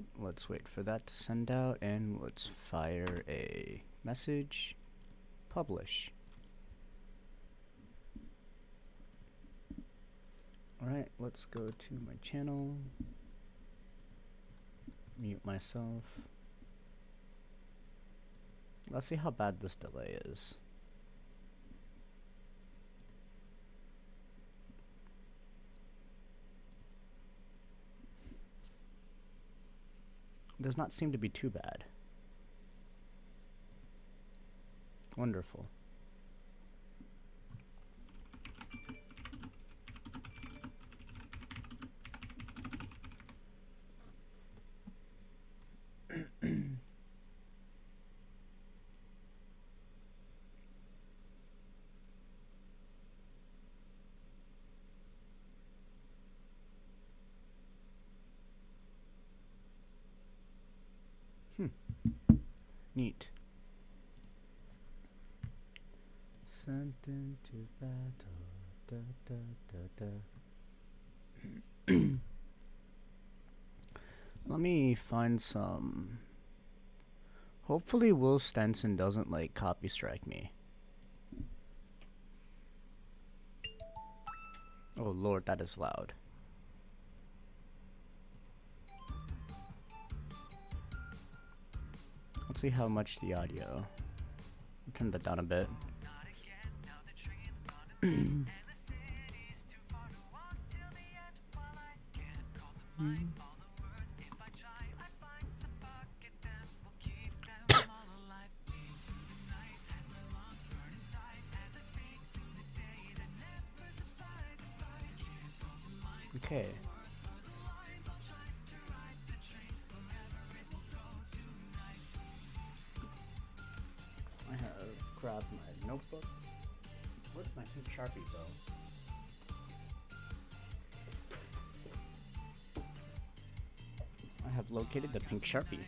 Alright, let's wait for that to send out and let's fire a message. Publish. Alright, let's go to my channel. Mute myself. Let's see how bad this delay is. Does not seem to be too bad. Wonderful. Neat. Sent into battle. Da, da, da, da. Let me find some. Hopefully Will Stenson doesn't like copy strike me. Oh lord, that is loud. Let's see how much the audio. Turn that down a bit. Okay. I have grabbed my notebook. Where's my pink Sharpie though? I have located the pink Sharpie.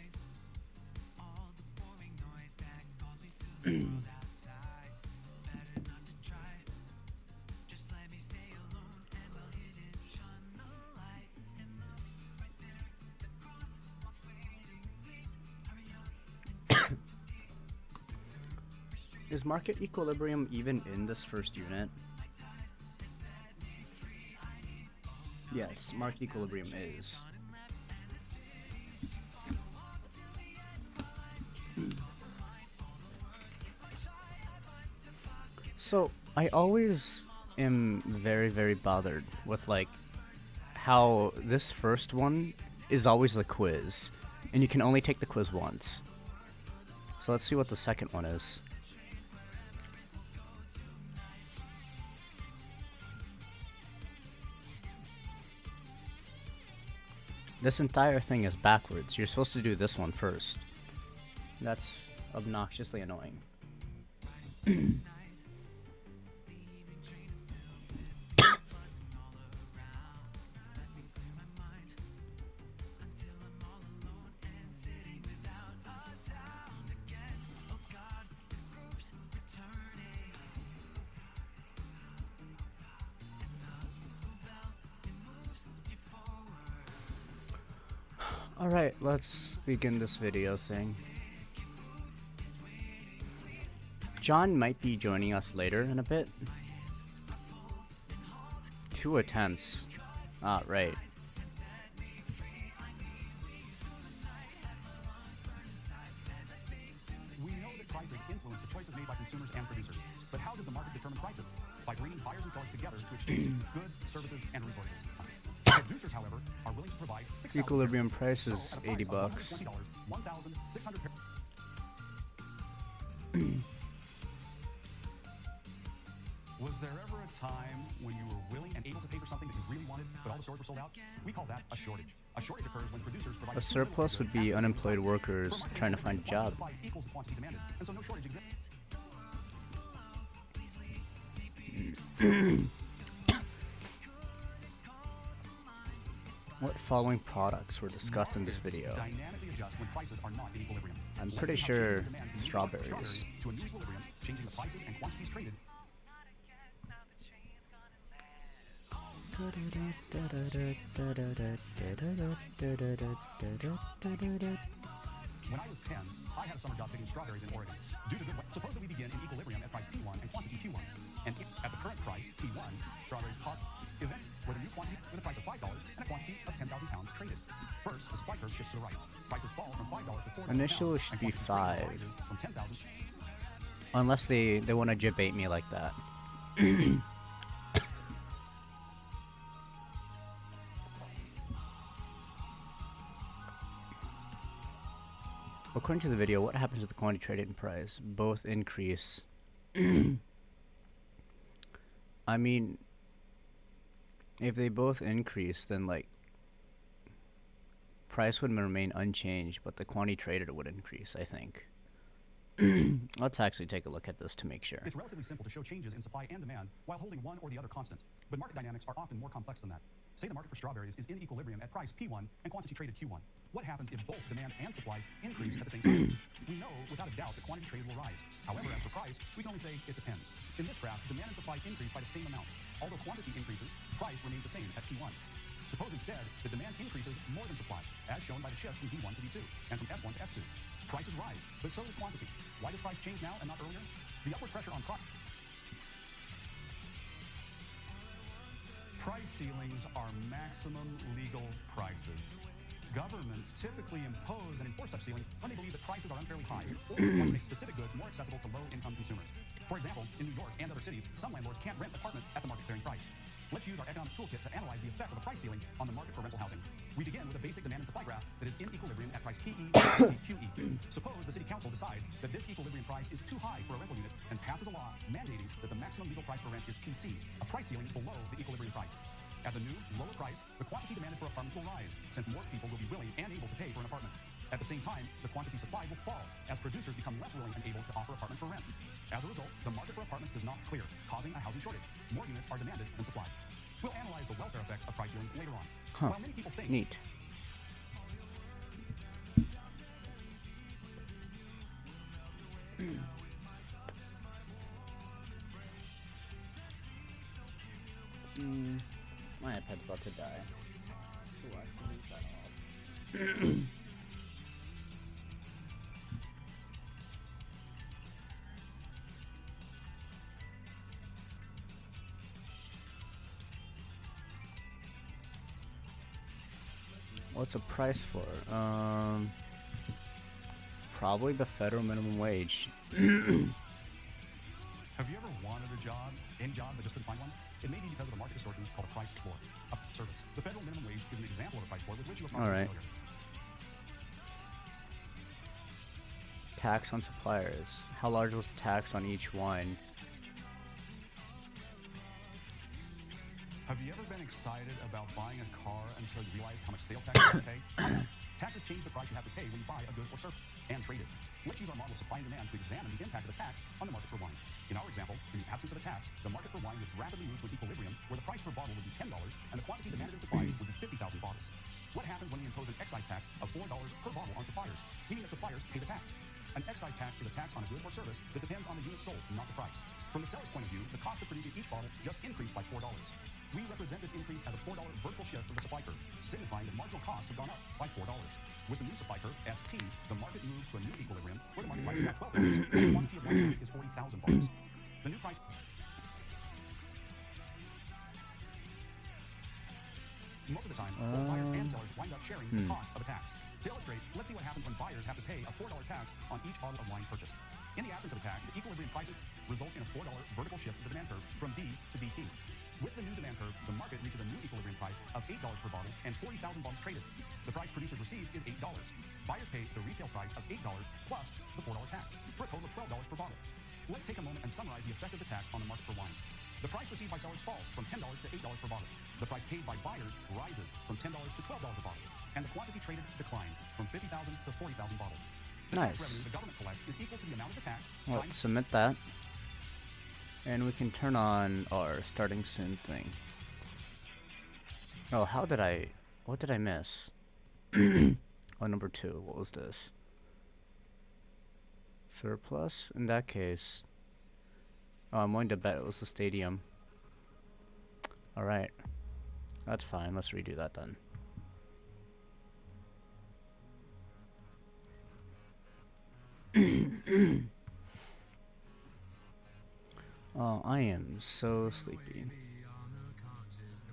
Is market equilibrium even in this first unit? Yes, market equilibrium is. So, I always am very, very bothered with like how this first one is always the quiz, and you can only take the quiz once. So let's see what the second one is. This entire thing is backwards. You're supposed to do this one first. That's obnoxiously annoying. Alright, let's begin this video thing. John might be joining us later in a bit. 2 attempts. Ah, right. We know that prices influence the choices made by consumers and producers. But how does the market determine prices? By bringing buyers and sellers together to exchange goods, services, and resources. Producers, however, are willing to provide Equilibrium price is $80. Was there ever a time when you were willing and able to pay for something that you really wanted, but all the stores were sold out? We call that a shortage. A shortage occurs when producers provide A surplus would be unemployed workers trying to find a job. Equals the quantity demanded, and so no shortage exists. What following products were discussed in this video? Dynamically adjust when prices are not in equilibrium. I'm pretty sure strawberries. To a new equilibrium, changing the prices and quantities traded. When I was 10, I had a summer job picking strawberries in Oregon. Due to good weather, suppose that we begin in equilibrium at price P1 and quantity Q1. And at the current price, P1, strawberries cost event with a new quantity with a price of $5 and a quantity of 10,000 pounds traded. First, the supply curve shifts to the right. Prices fall from $5 to $4 Initially pound, should and be quantity 5. rises from 10,000. Unless they want to debate me like that. According to the video, what happens with the quantity traded and price? Both increase. I mean, if they both increase, then like price would remain unchanged, but the quantity traded would increase, I think. Let's actually take a look at this to make sure. It's relatively simple to show changes in supply and demand while holding one or the other constant. But market dynamics are often more complex than that. Say the market for strawberries is in equilibrium at price P1 and quantity traded Q1. What happens if both demand and supply increase at the same time? We know without a doubt that quantity traded will rise. However, as for price, we can only say it depends. In this graph, demand and supply increase by the same amount. Although quantity increases, price remains the same at P1. Suppose instead the demand increases more than supply, as shown by the shifts from D1 to D2 and from S1 to S2. Prices rise, but so does quantity. Why does price change now and not earlier? The upward pressure on price ceilings are maximum legal prices. Governments typically impose and enforce such ceilings when they believe that prices are unfairly high or want to make specific goods more accessible to low-income consumers. For example, in New York and other cities, some landlords can't rent apartments at the market-clearing price. Let's use our economic toolkit to analyze the effect of a price ceiling on the market for rental housing. We begin with a basic demand and supply graph that is in equilibrium at price PE and QE. Suppose the city council decides that this equilibrium price is too high for a rental unit and passes a law mandating that the maximum legal price for rent is PC, a price ceiling below the equilibrium price. At the new, lower price, the quantity demanded for apartments will rise, since more people will be willing and able to pay for an apartment. At the same time, the quantity supplied will fall, as producers become less willing and able to offer apartments for rent. As a result, the market for apartments does not clear, causing a housing shortage. More units are demanded than supplied. We'll analyze the welfare effects of price ceilings later on. While many people think Neat. My iPad's about to die. So I can leave that off. What's a price floor? Probably the federal minimum wage. Have you ever wanted a job, any job, but just couldn't find one? It may be because of a market distortion called a price floor, a service. The federal minimum wage is an example of a price floor with which you are probably familiar. Tax on suppliers. How large was the tax on each one? Have you ever been excited about buying a car until you realize how much sales tax you have to pay? Taxes change the price you have to pay when you buy a good or service and trade it. Let's use our model of supply and demand to examine the impact of a tax on the market for wine. In our example, in the absence of a tax, the market for wine would rapidly move to an equilibrium where the price per bottle would be $10 and the quantity demanded and supplied would be 50,000 bottles. What happens when we impose an excise tax of $4 per bottle on suppliers, meaning that suppliers pay the tax? An excise tax is a tax on a good or service that depends on the unit sold, not the price. From the seller's point of view, the cost of producing each bottle just increased by $4. We represent this increase as a $4 vertical shift of the supply curve, signifying that marginal costs have gone up by $4. With the new supply curve, ST, the market moves to a new equilibrium where the market price is at $12 and the quantity of wine is 40,000 bottles. The new price... Most of the time, both buyers and sellers wind up sharing the cost of a tax. To illustrate, let's see what happens when buyers have to pay a $4 tax on each bottle of wine purchased. In the absence of a tax, the equilibrium prices results in a $4 vertical shift of the demand curve from D to DT. With the new demand curve, the market reaches a new equilibrium price of $8 per bottle and 40,000 bottles traded. The price producers receive is $8. Buyers pay the retail price of $8 plus the $4 tax, for a total of $12 per bottle. Let's take a moment and summarize the effect of the tax on the market for wine. The price received by sellers falls from $10 to $8 per bottle. The price paid by buyers rises from $10 to $12 a bottle. And the quantity traded declines from 50,000 to 40,000 bottles. The tax revenue the government collects is equal to the amount of the tax. Let's submit that. And we can turn on our starting soon thing. Oh, what did I miss? Oh, number 2, what was this? Surplus? In that case, oh, I'm going to bet it was the stadium. Alright. That's fine. Let's redo that then. Oh, I am so sleepy.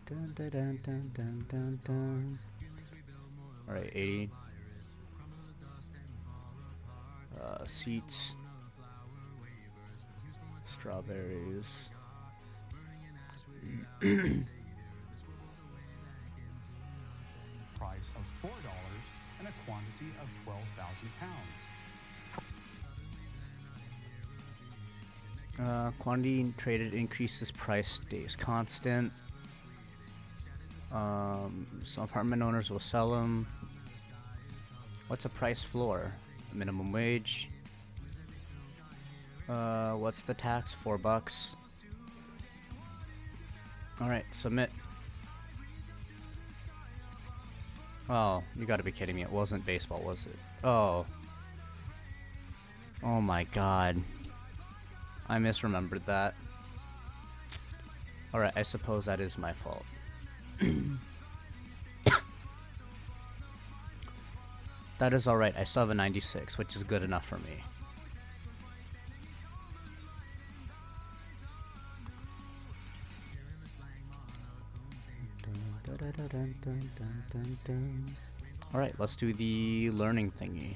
Dun, dun, dun, dun, dun, dun, dun. Alright, 80. Seats. Strawberries. Price of $4 and a quantity of 12,000 pounds. Quantity traded increases, price stays constant. Some apartment owners will sell them. What's a price floor? Minimum wage. What's the tax? $4. Alright, submit. Oh, you gotta be kidding me. It wasn't baseball, was it? Oh. Oh my god. I misremembered that. Alright, I suppose that is my fault. That is alright. I still have a 96, which is good enough for me. Alright, let's do the learning thingy.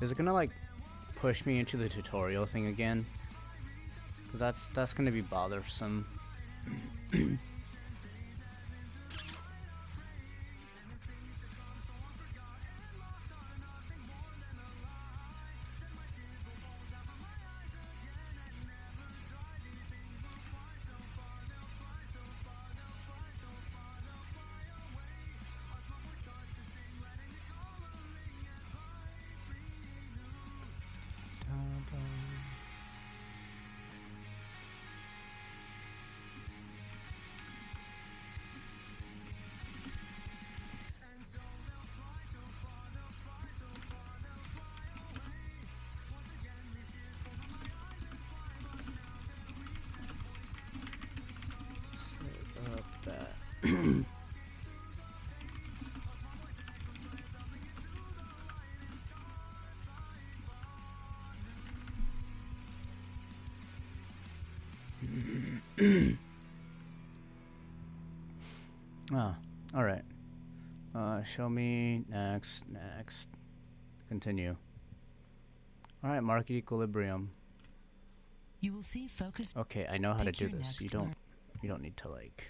Is it gonna like push me into the tutorial thing again? Cause that's gonna be bothersome. Ah, alright. Show me. Next. Continue. Alright, market equilibrium. You will see focus. Okay, I know how to Pick do your this. next You don't need to like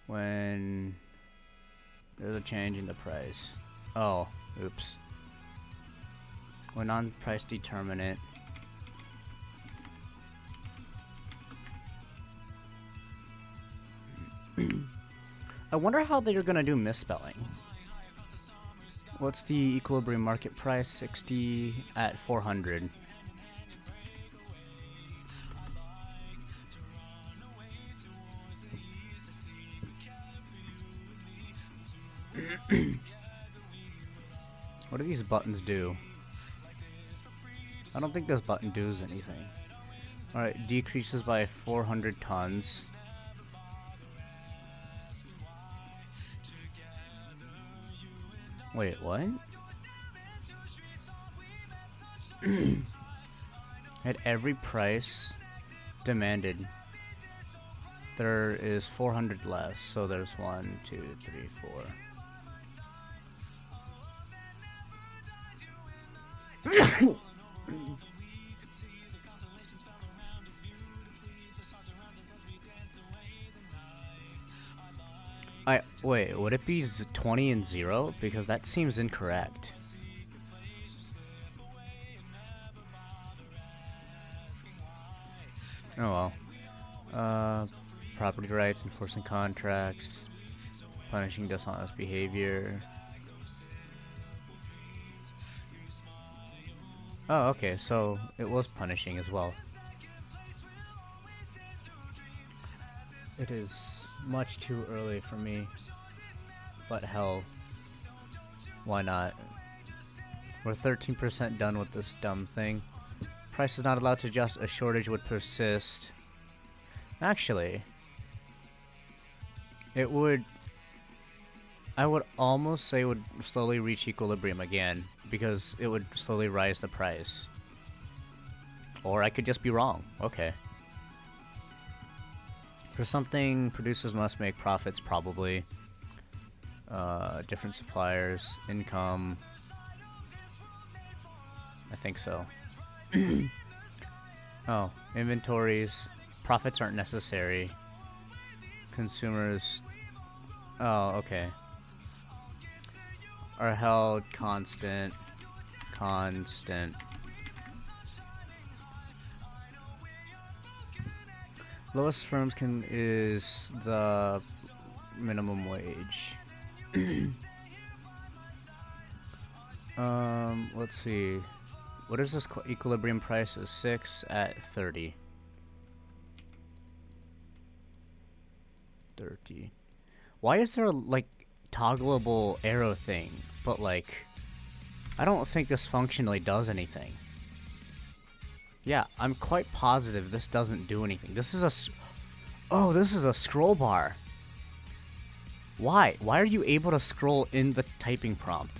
when there's a change in the price. Oh, oops. When on price determinant. I wonder how they're gonna do misspelling. What's the equilibrium market price? 60 at 400. What do these buttons do? I don't think this button does anything. Alright, decreases by 400 tons. Wait, what? At every price demanded, there is 400 less. So there's 1, 2, 3, 4. Wait, would it be 20 and 0? Because that seems incorrect. Oh well. Property rights, enforcing contracts, punishing dishonest behavior. Oh, okay, so it was punishing as well. It is much too early for me. But hell, why not? We're 13% done with this dumb thing. Price is not allowed to adjust. A shortage would persist. Actually, it would... I would almost say it would slowly reach equilibrium again, because it would slowly rise the price. Or I could just be wrong. Okay. For something, producers must make profits, probably. Different suppliers, income. I think so. Oh, inventories. Profits aren't necessary. Consumers... Oh, okay. Are held constant. Constant. Lowest firms can is the minimum wage. Let's see. What is this equilibrium price? Is 6 at 30. 30. Why is there a, like, toggleable arrow thing? But, like, I don't think this functionally does anything. Yeah, I'm quite positive this doesn't do anything. This is a... Oh, this is a scroll bar. Why? Why are you able to scroll in the typing prompt?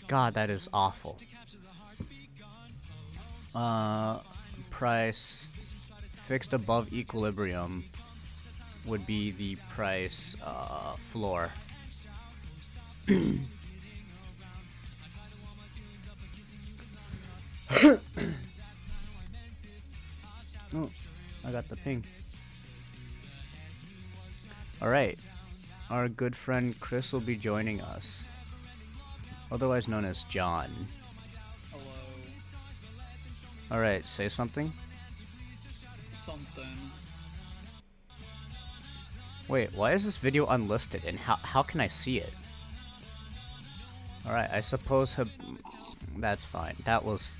God, that is awful. Price fixed above equilibrium would be the price floor. Oh, I got the ping. Alright, our good friend Chris will be joining us, otherwise known as John. Hello. Alright, say something. Something. Wait, why is this video unlisted and how can I see it? Alright, I suppose that's fine. That was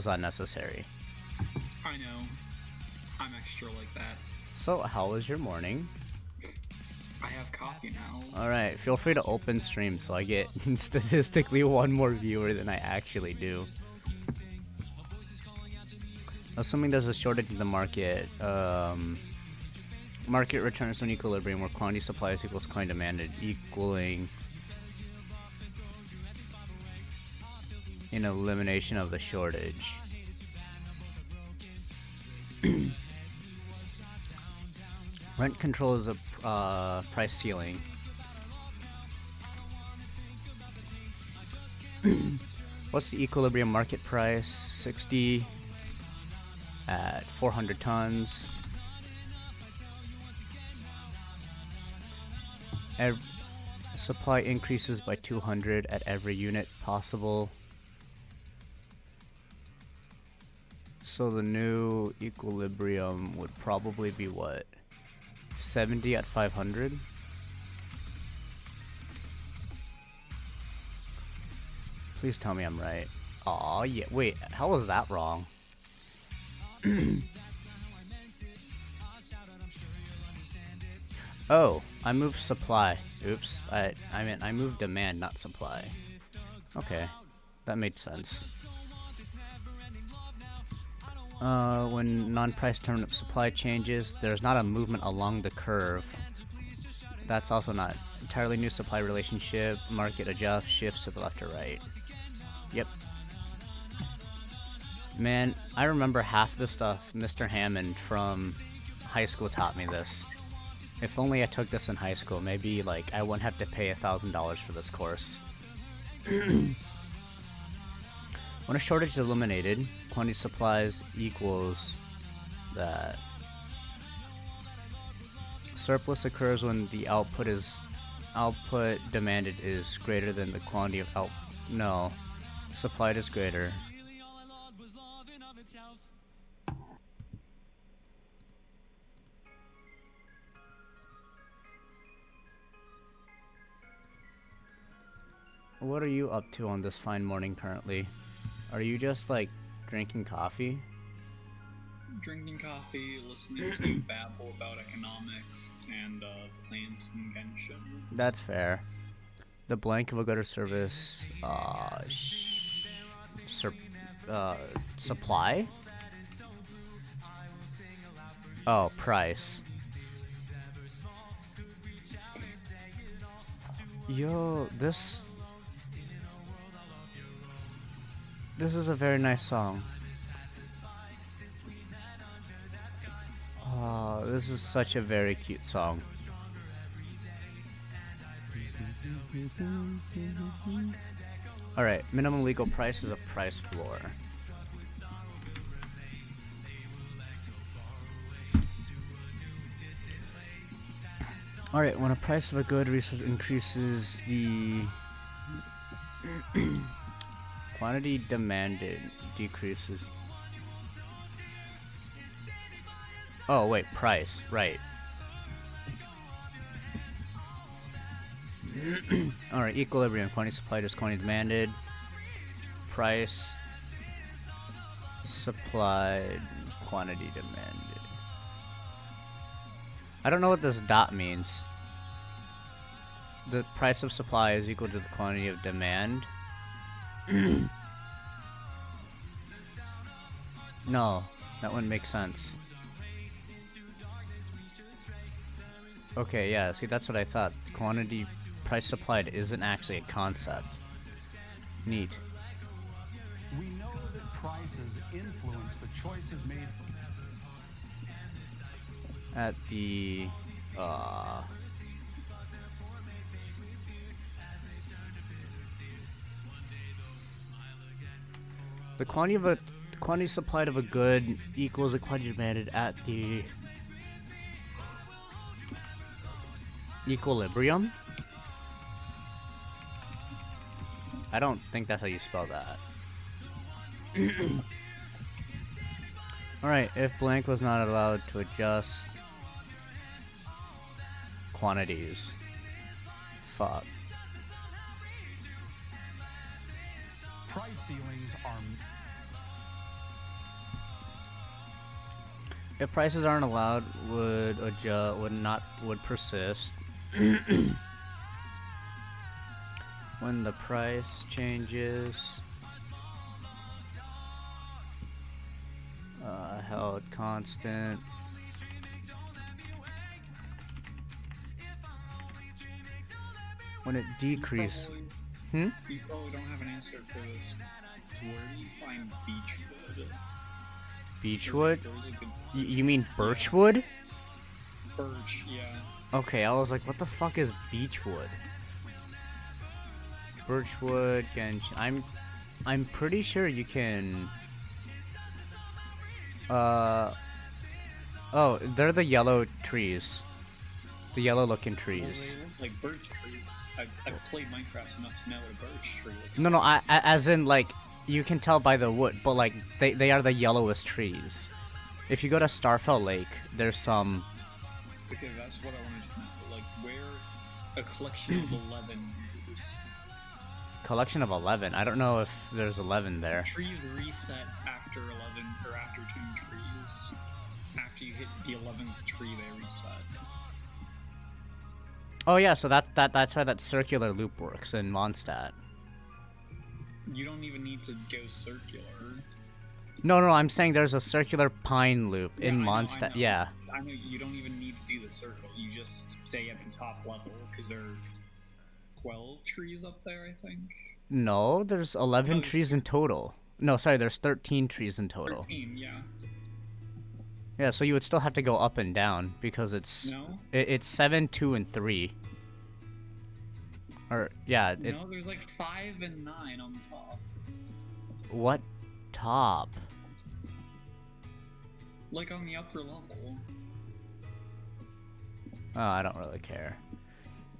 unnecessary. I know. I'm extra like that. So, how was your morning? I have coffee now. Alright, feel free to open stream so I get statistically one more viewer than I actually do. Assuming there's a shortage in the market, market returns to an equilibrium where quantity supplies equals quantity demanded, equaling an elimination of the shortage. Rent control is a price ceiling. What's the equilibrium market price? 60 at 400 tons. Supply increases by 200 at every unit possible. So the new equilibrium would probably be what? 70 at 500? Please tell me I'm right. Aw, yeah. Wait, how was that wrong? Oh, I moved supply. Oops. I meant I moved demand, not supply. Okay, that made sense. When non-price term of supply changes, there's not a movement along the curve. That's also not entirely new supply relationship. Market adjusts, shifts to the left or right. Yep. Man, I remember half the stuff Mr. Hammond from high school taught me this. If only I took this in high school, maybe like I wouldn't have to pay $1,000 for this course. When a shortage is eliminated, quantity supplies equals that. Surplus occurs when the output demanded is greater than the quantity of no, supplied is greater. What are you up to on this fine morning currently? Are you just like drinking coffee? drinking coffee, listening to you babble about economics, and playing some Genshin. That's fair. The blank of a good or service, supply? Oh, price. Yo, this is a very nice song. Oh, this is such a very cute song. Alright, minimum legal price is a price floor. Alright, when a price of a good resource increases, the quantity demanded decreases. Oh, wait, price, right. Alright, equilibrium, quantity supplied is quantity demanded. Price supplied, quantity demanded. I don't know what this dot means. The price of supply is equal to the quantity of demand. No, that wouldn't make sense. Okay, yeah, see, that's what I thought. Quantity price supplied isn't actually a concept. Neat. We know that prices influence the choices made. At the, the quantity supplied of a good equals the quantity demanded at the equilibrium? I don't think that's how you spell that. Alright, if blank was not allowed to adjust quantities. Fuck. Price ceilings are. If prices aren't allowed, would persist. When the price changes, held constant. When it decreases. You probably don't have an answer for this. Where do you find beechwood? Beechwood? There's a good You mean birchwood? birch, yeah. Okay, I was like, what the fuck is beechwood? Birchwood, Genshin. I'm pretty sure you can. Oh, they're the yellow trees. The yellow looking trees. Well, they look like birch trees. I've played Minecraft enough to know what a birch tree looks No, like. as in like you can tell by the wood, but like they are the yellowest trees. If you go to Starfell Lake, there's some. Okay, that's what I wanted to know. Like, where a collection of 11 is. Collection of 11. I don't know if there's 11 there. Trees reset after 11, or after 10 trees. After you hit the 11th tree, they reset. Oh yeah, so that's why that circular loop works in Mondstadt. You don't even need to go circular. No, I'm saying there's a circular pine loop Yeah, in I know, Mondstadt. Yeah. I know you don't even need to do the circle. You just stay at the top level, because there are 12 trees up there, I think. No, there's 11 No, trees in total. No, sorry, there's 13 trees in total. 13, yeah. Yeah, so you would still have to go up and down because it's No? it's 7, 2, and 3. Or yeah, No, there's like 5 and 9 on the top. what top? Like on the upper level. Oh, I don't really care.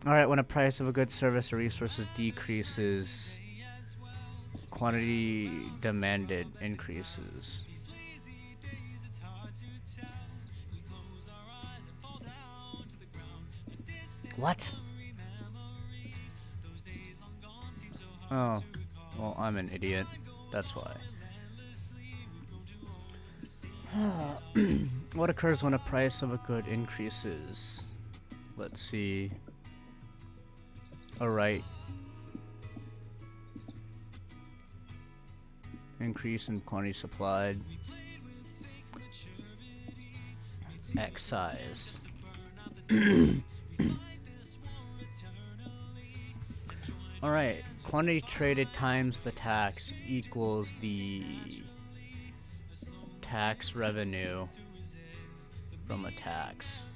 Alright, when a price of a good service or resources decreases, quantity demanded increases. What? Oh, well, I'm an idiot. That's why. What occurs when a price of a good increases? Let's see. Alright. Increase in quantity supplied. Excise. Alright. Quantity traded times the tax equals the tax revenue from a tax.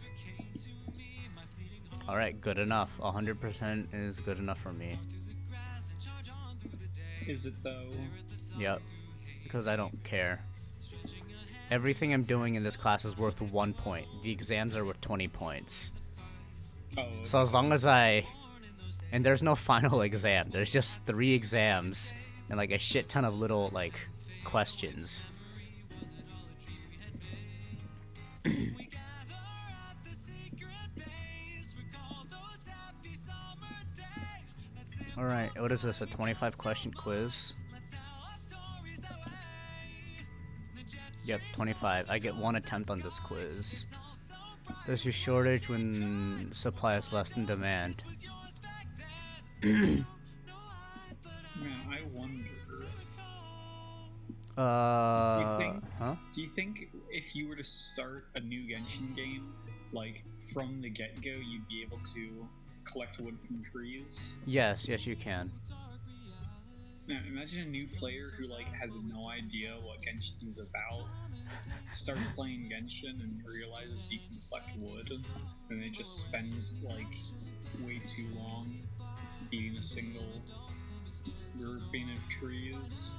Alright, good enough. 100% is good enough for me. Is it though? Yep. Because I don't care. Everything I'm doing in this class is worth 1 point. The exams are worth 20 points. Oh, okay. So as long as I... And there's no final exam. There's just 3 exams and like a shit ton of little like questions. Alright, what is this? A 25 question quiz? Yep, 25. I get 1 attempt on this quiz. There's a shortage when supply is less than demand. Man, I wonder. Do you think if you were to start a new Genshin game, like from the get-go, you'd be able to collect wood from trees? Yes, you can. Now, imagine a new player who like has no idea what Genshin's about, starts playing Genshin and realizes you can collect wood, and they just spends like way too long eating a single grouping of trees.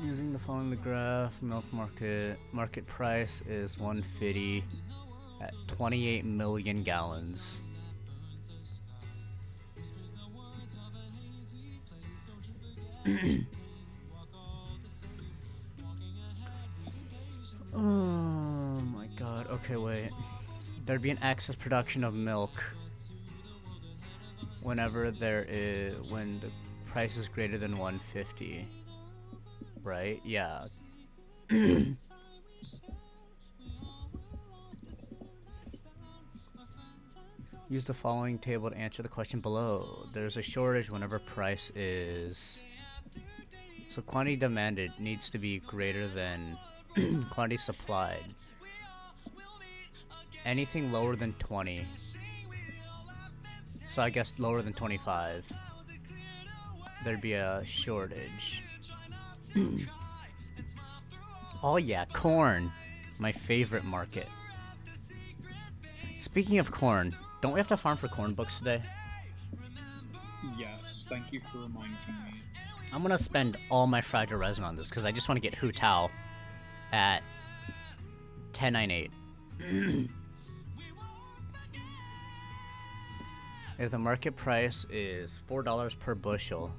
Using the following graph, milk market price is 150 at 28 million gallons. Oh my god. Okay, wait. There'd be an excess production of milk when the price is greater than 150. Right? Yeah. Use the following table to answer the question below. There's a shortage whenever price is... So quantity demanded needs to be greater than quantity supplied. Anything lower than 20. So I guess lower than 25. There'd be a shortage. Oh yeah, corn. My favorite market. Speaking of corn, don't we have to farm for corn books today? Yes, thank you for reminding me. I'm gonna spend all my fragile resin on this because I just want to get Hu Tao at 1098. If the market price is $4 per bushel,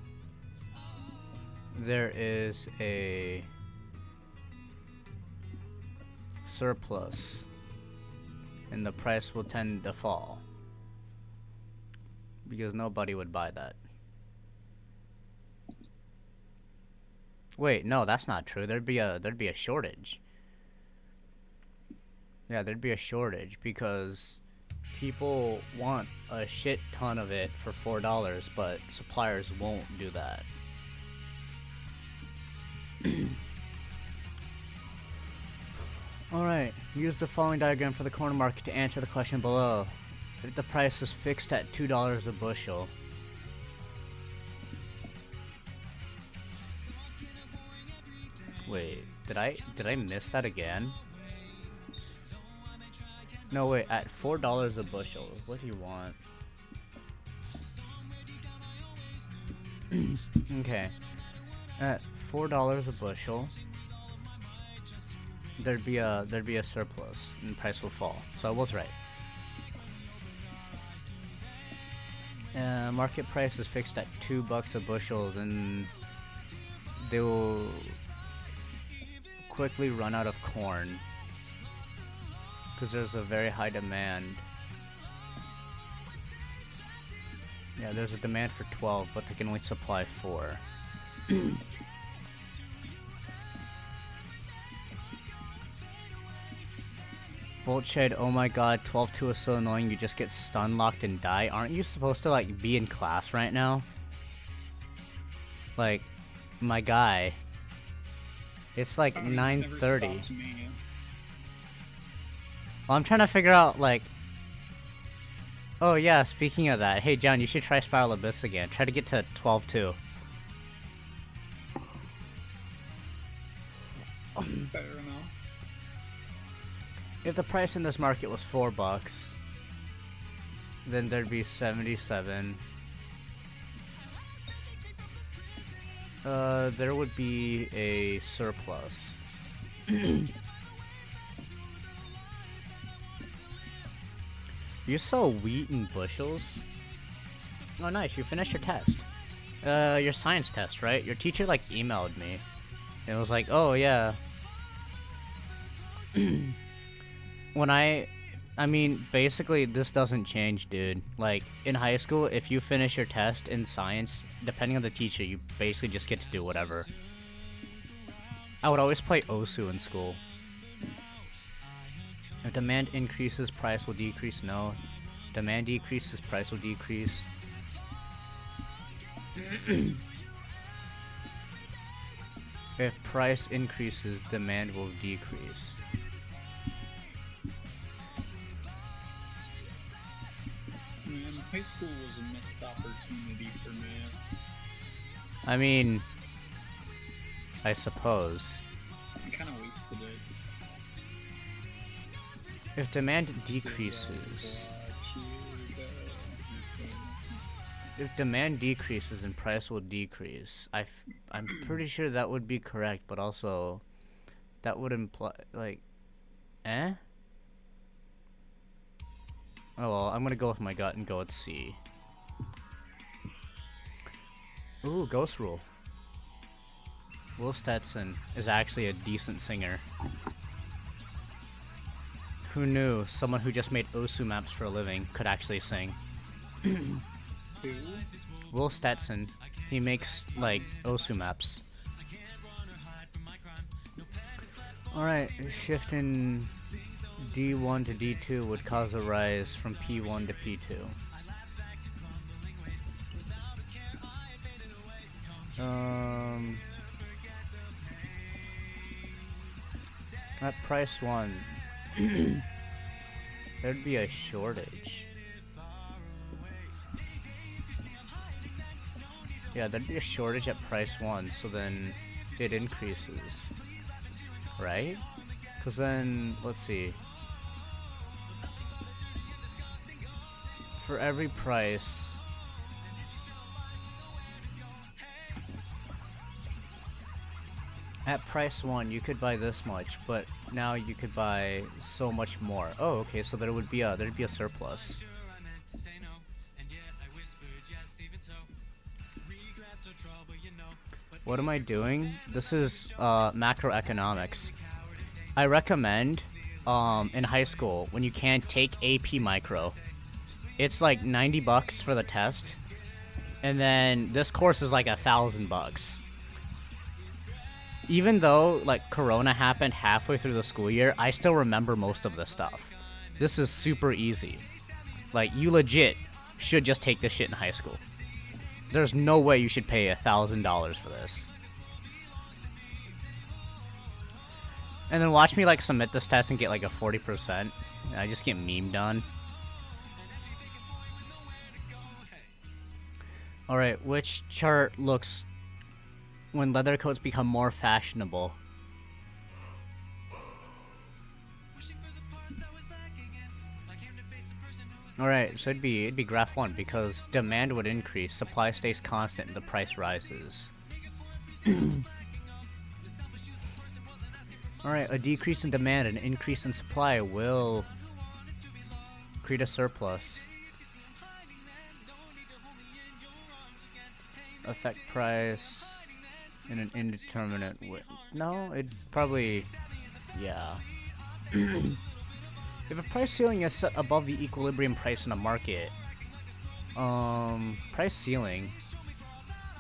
there is a surplus and the price will tend to fall because nobody would buy that. Wait, no, that's not true. There'd be a shortage. Yeah, there'd be a shortage because people want a shit ton of it for $4, but suppliers won't do that. Alright, use the following diagram for the corn market to answer the question below. If the price is fixed at $2 a bushel, wait, did I miss that again? No, wait, at $4 a bushel, what do you want? Okay, at $4 a bushel, there'd be a surplus and the price will fall. So I was right. Market price is fixed at $2 a bushel, then they will quickly run out of corn because there's a very high demand. Yeah, there's a demand for 12, but they can only supply 4. Boltshed, oh my god, 12-2 is so annoying, you just get stun locked and die. Aren't you supposed to, like, be in class right now? Like, my guy. It's like Oh, you 9:30. never stopped me. Well, I'm trying to figure out, like... Oh yeah, speaking of that, hey John, you should try Spiral Abyss again. Try to get to 12-2. Fair enough. If the price in this market was $4, then there'd be 77. There would be a surplus. You sell wheat in bushels? Oh nice, you finished your test. Your science test, right? Your teacher, like, emailed me. And was like, oh yeah. I mean, basically, this doesn't change, dude. Like, in high school, if you finish your test in science, depending on the teacher, you basically just get to do whatever. I would always play Osu in school. If demand increases, price will decrease. No. Demand decreases, price will decrease. If price increases, demand will decrease. Man, high school was a missed opportunity for me. I mean, I suppose. I kind of wasted it. If demand decreases... If demand decreases, then price will decrease. I'm pretty sure that would be correct, but also... That would imply, like... Eh? Oh well, I'm gonna go with my gut and go with C. Ooh, Ghost Rule. Will Stetson is actually a decent singer. Who knew someone who just made Osu maps for a living could actually sing? Who? Will Stetson. He makes, like, Osu maps. Alright, shift in D1 to D2 would cause a rise from P1 to P2. At price 1, there'd be a shortage. Yeah, there'd be a shortage at price 1, so then it increases. Right? Because then, let's see. For every price... At price 1, you could buy this much, but now you could buy so much more. Oh, okay, so there'd be a surplus. What am I doing? This is macroeconomics. I recommend in high school when you can take AP Micro. It's like $90 for the test, and then this course is like $1,000. Even though, like, Corona happened halfway through the school year, I still remember most of this stuff. This is super easy. Like, you legit should just take this shit in high school. There's no way you should pay $1,000 for this. And then watch me, like, submit this test and get, like, a 40%. And I just get memed on. Alright, which chart looks... when leather coats become more fashionable? Alright, so it'd be graph 1, because demand would increase, supply stays constant, and the price rises. Alright, a decrease in demand and increase in supply will create a surplus. Affect price in an indeterminate way. No, it'd probably... yeah. If a price ceiling is set above the equilibrium price in a market, price ceiling,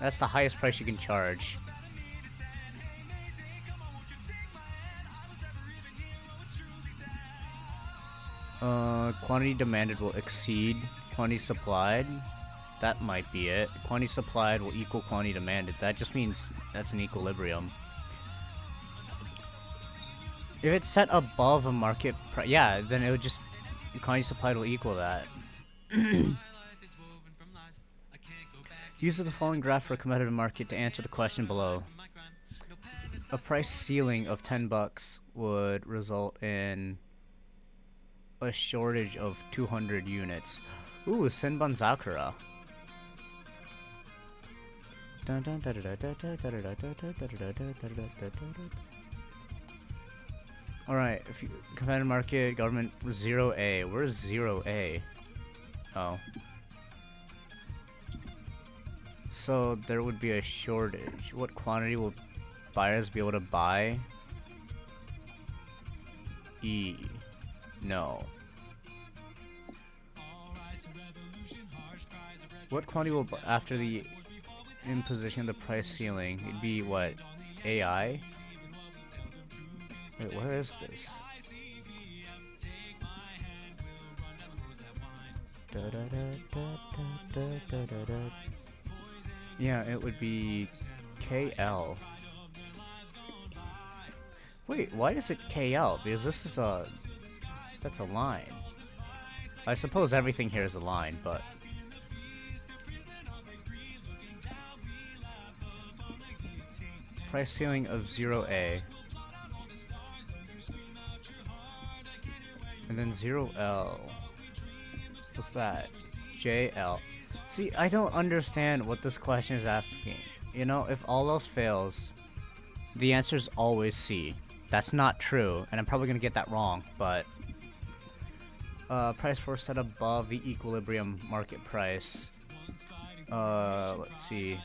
that's the highest price you can charge. Quantity demanded will exceed quantity supplied. That might be it. Quantity supplied will equal quantity demanded. That just means that's an equilibrium. If it's set above a market price, yeah, then it would just quantity supplied will equal that. Use the following graph for a competitive market to answer the question below. A price ceiling of $10 would result in a shortage of 200 units. Ooh, Senban Zakura. Alright, if you competitive market, government 0A. Where's 0A? Oh. So there would be a shortage. What quantity will buyers be able to buy? E. No. What quantity will after the imposition of the price ceiling? It'd be what? AI? Wait, where is this? Yeah, it would be KL. Wait, why is it KL? Because this is a... that's a line. I suppose everything here is a line, but... price ceiling of 0A. And then 0L. What's that? JL. See, I don't understand what this question is asking. You know, if all else fails, the answer is always C. That's not true, and I'm probably gonna get that wrong, but... price floor set above the equilibrium market price. Let's see.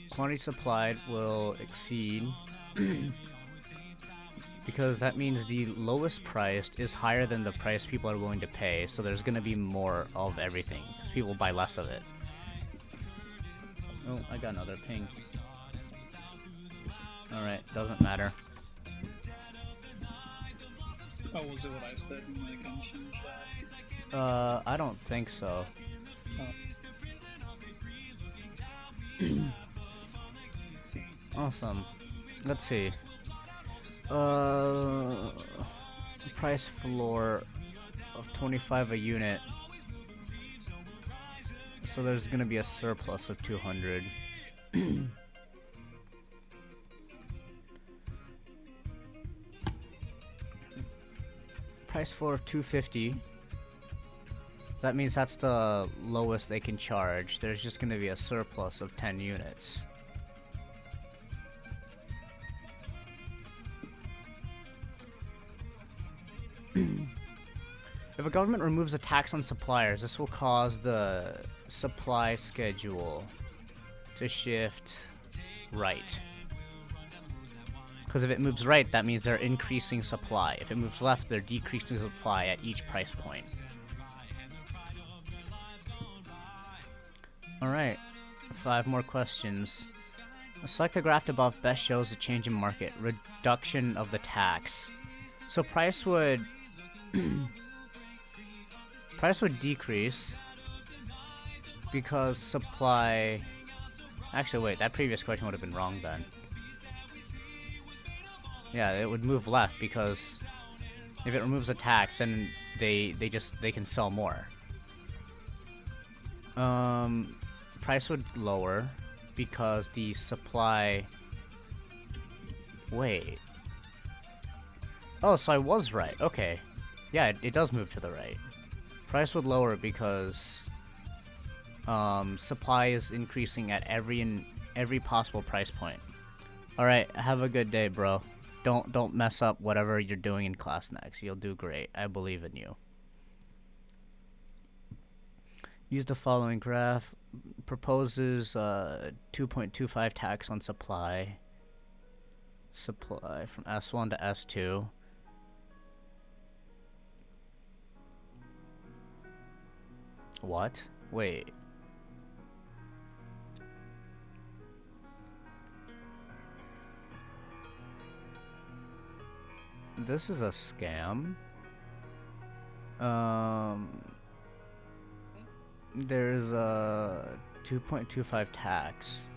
Quantity supplied will exceed... because that means the lowest priced is higher than the price people are willing to pay, so there's gonna be more of everything, because people buy less of it. Oh, I got another ping. Alright, doesn't matter. Oh, was it what I said in the Genshin chat? I don't think so. Awesome. Let's see. Price floor of 25 a unit. So there's gonna be a surplus of 200. Price floor of 250. That means that's the lowest they can charge. There's just gonna be a surplus of 10 units. If a government removes a tax on suppliers, this will cause the supply schedule to shift right. Because if it moves right, that means they're increasing supply. If it moves left, they're decreasing supply at each price point. Alright, 5 more questions. Select the graph above best shows the change in market. Reduction of the tax. So price would... price would decrease because supply... Actually, wait, that previous question would have been wrong then. Yeah, it would move left because if it removes a tax, then they can sell more. Price would lower because the supply... Wait. Oh, so I was right. Okay. Yeah, it does move to the right. Price would lower because supply is increasing at every possible price point. All right, have a good day, bro. Don't mess up whatever you're doing in class next. You'll do great. I believe in you. Use the following graph. Proposes 2.25 tax on supply. Supply from S1 to S2. What? Wait. This is a scam. There's a 2.25 tax.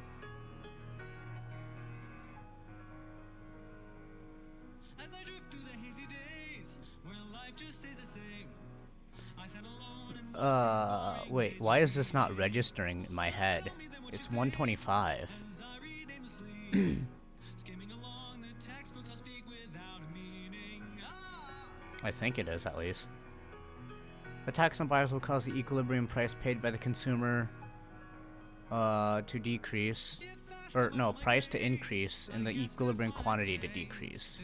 Wait, why is this not registering in my head? It's 125. I think it is, at least. The tax on buyers will cause the equilibrium price paid by the consumer to decrease. Or, no, price to increase and the equilibrium quantity to decrease.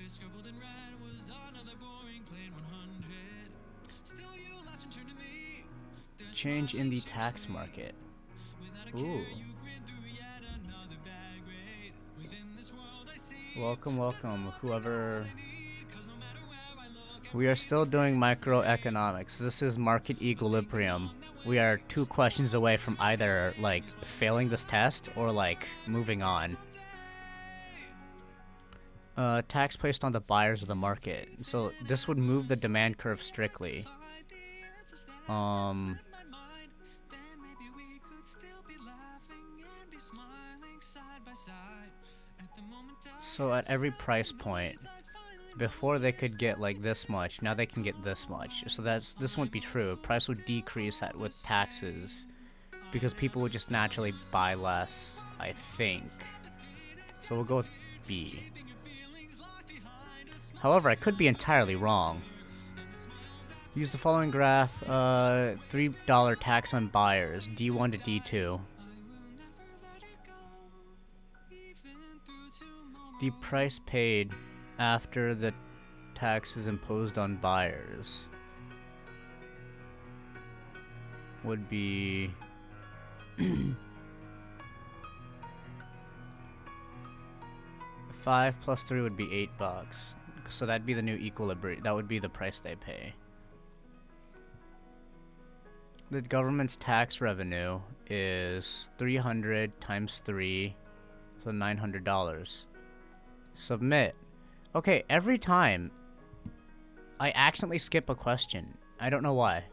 Change in the tax market. Ooh. Welcome, welcome, whoever... We are still doing microeconomics. This is market equilibrium. We are 2 questions away from either, like, failing this test or, like, moving on. Tax placed on the buyers of the market. So this would move the demand curve strictly. So at every price point, before they could get like this much, now they can get this much. So this wouldn't be true. Price would decrease with taxes because people would just naturally buy less, I think. So we'll go with B. However, I could be entirely wrong. Use the following graph, $3 tax on buyers, D1 to D2. The price paid after the tax is imposed on buyers would be 5 plus 3 would be $8. So that'd be the new equilibrium. That would be the price they pay. The government's tax revenue is 300 times 3, so $900. Submit. Okay, every time I accidentally skip a question. I don't know why.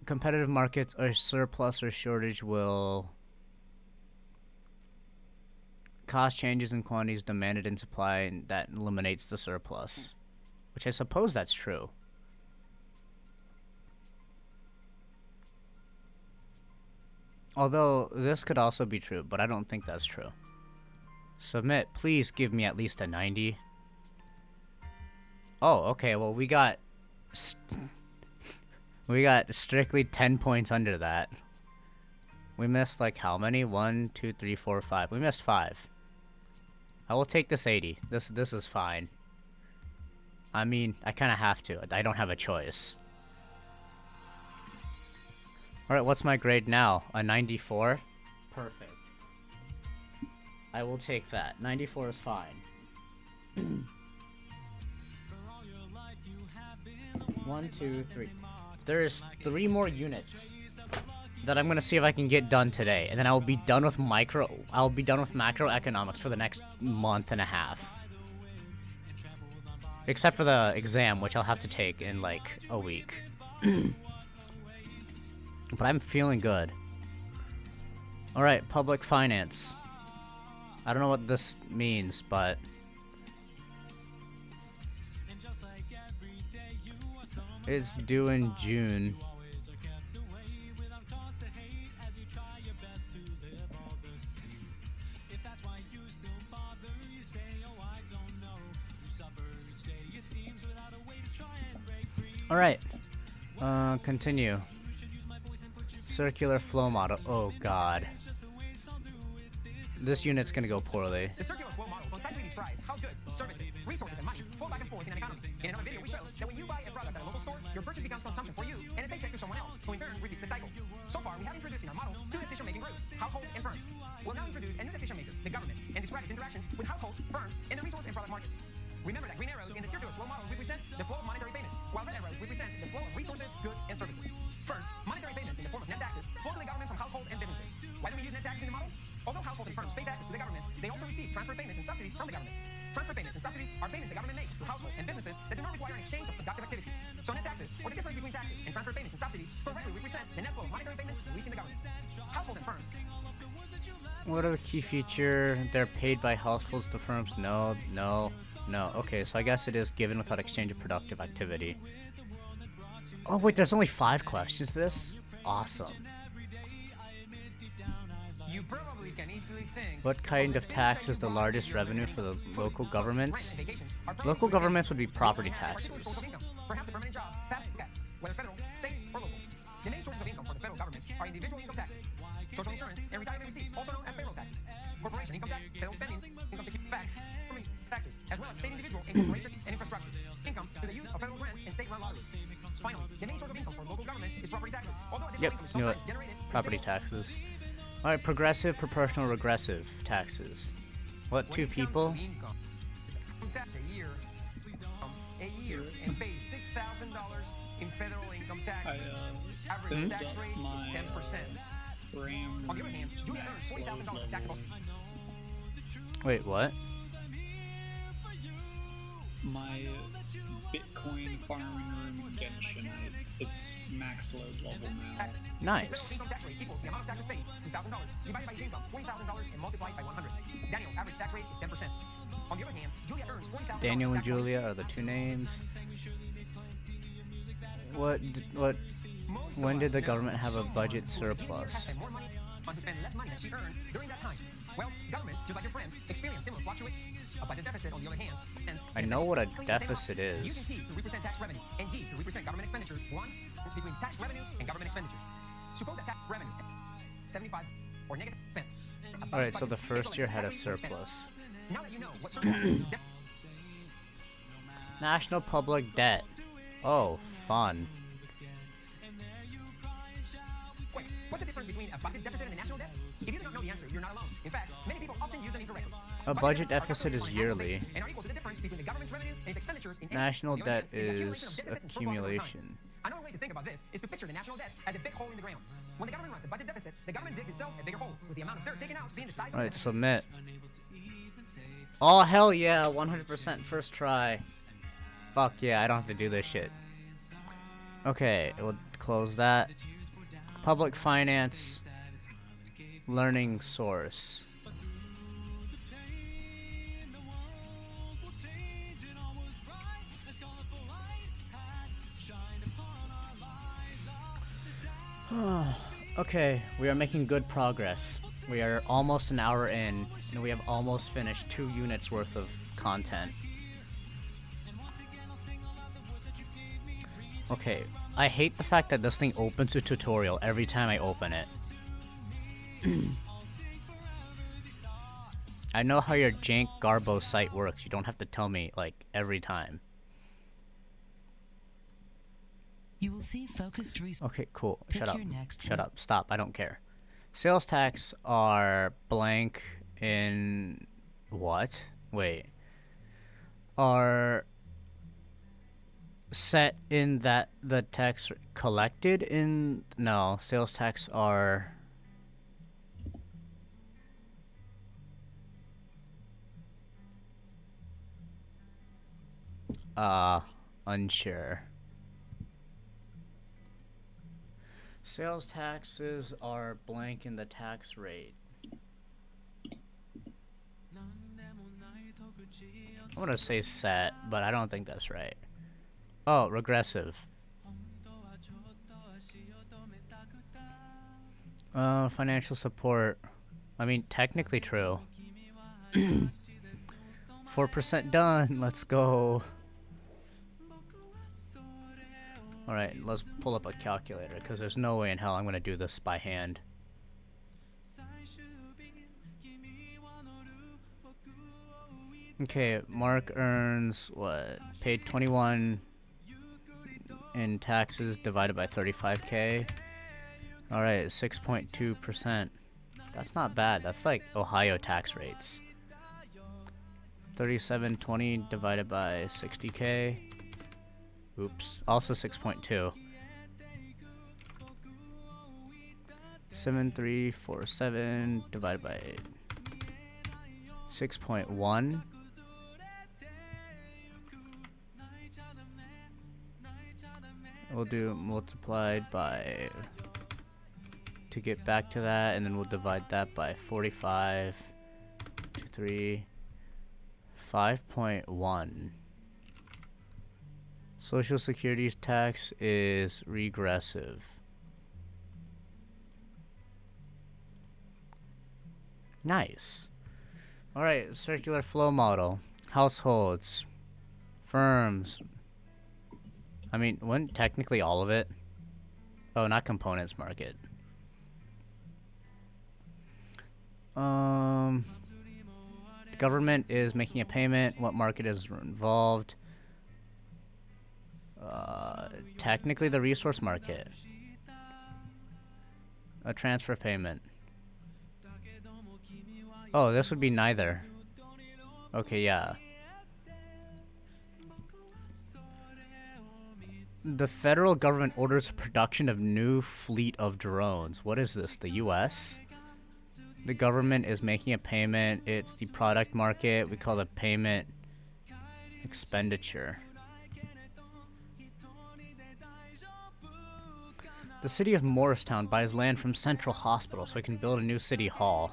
Competitive markets or surplus or shortage will cause changes in quantities demanded in supply, and that eliminates the surplus. Which I suppose that's true. Although this could also be true, but I don't think that's true. Submit. Please give me at least a 90. Oh, okay. Well, we got strictly 10 points under that. We missed like how many? 1, 2, 3, 4, 5. We missed 5. I will take this 80. This is fine. I mean, I kind of have to. I don't have a choice. Alright, what's my grade now? A 94? Perfect. I will take that. 94 is fine. 1, 2, 3. There's 3 more units that I'm gonna see if I can get done today, and then I'll be done with macroeconomics for the next month and a half. Except for the exam, which I'll have to take in like a week. But I'm feeling good. Alright, public finance. I don't know what this means, but... it's due in June. Alright. Continue. Circular flow model. Oh god. This unit's gonna go poorly. The circular flow model concisely describes how goods, services, resources, and money flow back and forth in an economy. In another video, we show that when you buy a product at a local store, your purchase becomes consumption for you and a paycheck to someone else, who in turn repeats the cycle. So far, we have introduced in our model 2 decision-making groups, households and firms. We'll now introduce a new decision maker, the government, and describe its interactions with households, firms, and the resource and product markets. Remember that green arrows in the circular flow model represent the flow of monetary payments, while red arrows represent the flow of resources, goods, and services. First, monetary payments in the form of net taxes flow to the government from households and businesses. Why do we use net taxes in the model? Although households and firms pay taxes to the government, they also receive transfer payments and subsidies from the government. Transfer payments and subsidies are payments the government makes to households and businesses that do not require an exchange of productive activity. So net taxes, or the difference between taxes and transfer payments and subsidies, correctly represent the net flow of monetary payments reaching the government. Households and firms. What are the key feature? They're paid by households to firms. No. Okay, so I guess it is given without exchange of productive activity. Oh wait, there's only 5 questions to this? Awesome. You probably can easily think. What kind of tax is the largest revenue for the local governments? Local governments would be property taxes. Perhaps a permanent job, whether federal, state, or local. The main sources of income for the federal government are individual income taxes, social insurance, and retirement receipts, also known as payroll taxes. Corporation income tax, federal spending, income security taxes, as well as state individual and corporation and infrastructure. Income through the use of federal grants and state-run lotteries. Finally, the main source of income for local governments is property taxes. Although additional income is sometimes generated. Property taxes. Alright, progressive, proportional, regressive taxes. What, 2 people? A year and pay $6,000 in federal income taxes. Average tax rate is 10%. On the other hand, Julia earns $40,000 in taxable. Wait, what? My Bitcoin farming room in Genshin, it's max load level now. Nice. Income tax rate equals the amount of taxes paid, $2,000, divided by his income, $40,000, and multiplied by 100. Daniel's average tax rate is 10%. On the other hand, Julia earns $40,000. Daniel and Julia are the 2 names. When did the government have a budget surplus? Spend less money than she earned during that time. Well, governments, just like your friends, experience similar fluctuations. A budget deficit, on the other hand, I know what a deficit is. Using T to represent tax revenue and G to represent government expenditures. One is between tax revenue and government expenditures. Suppose that tax revenue 75 or negative expense. Alright, so the first year had a surplus. Now that you know what surplus is. National public debt. Oh, fun. Wait, what's the difference between a budget deficit and a national debt? If you do not know the answer, you're not alone. In fact, many people often use them incorrectly. A budget deficit is yearly. And are equal to the difference between the government's revenue and its expenditures in National debt is accumulation. Another way to think about this is to picture the national debt as a big hole in the ground. When the government runs a budget deficit, the government digs itself a bigger hole, with the amount of dirt taken out being the size of the Alright, deficit. submit. Oh, hell yeah, 100% first try. Fuck yeah, I don't have to do this shit. Okay, we'll close that. Public finance, learning source. Okay, we are making good progress. We are almost an hour in, and we have almost finished 2 units worth of content. Okay, I hate the fact that this thing opens a tutorial every time I open it. I know how your jank Garbo site works. You don't have to tell me, like, every time. You will see focused research. Okay, cool. Pick Shut up. your next Shut one. up. Stop. I don't care. Sales tax are blank in... What? Wait. Are set in that the tax collected in... No. Sales tax are... Unsure. Sales taxes are blank in the tax rate. I'm gonna say set, but I don't think that's right. Oh, regressive. Financial support. I mean, technically true. 4% done. Let's go. Alright, let's pull up a calculator, because there's no way in hell I'm going to do this by hand. Okay, Mark earns, what, paid 21 in taxes divided by 35k. Alright, 6.2%. That's not bad, that's like Ohio tax rates. 3720 divided by 60k. Oops. Also 6.2. 7347 divided by 6.1. We'll do multiplied by to get back to that, and then we'll divide that by 45 to 3 5.1. Social Security tax is regressive. Nice. Alright, circular flow model. Households. Firms. I mean, wouldn't technically all of it? Oh, not components market. The government is making a payment. What market is involved? Technically the resource market. A transfer payment. Oh, this would be neither. Okay, yeah. The federal government orders the production of new fleet of drones. What is this? The US? The government is making a payment. It's the product market. We call it payment expenditure. The city of Morristown buys land from Central Hospital so it can build a new city hall.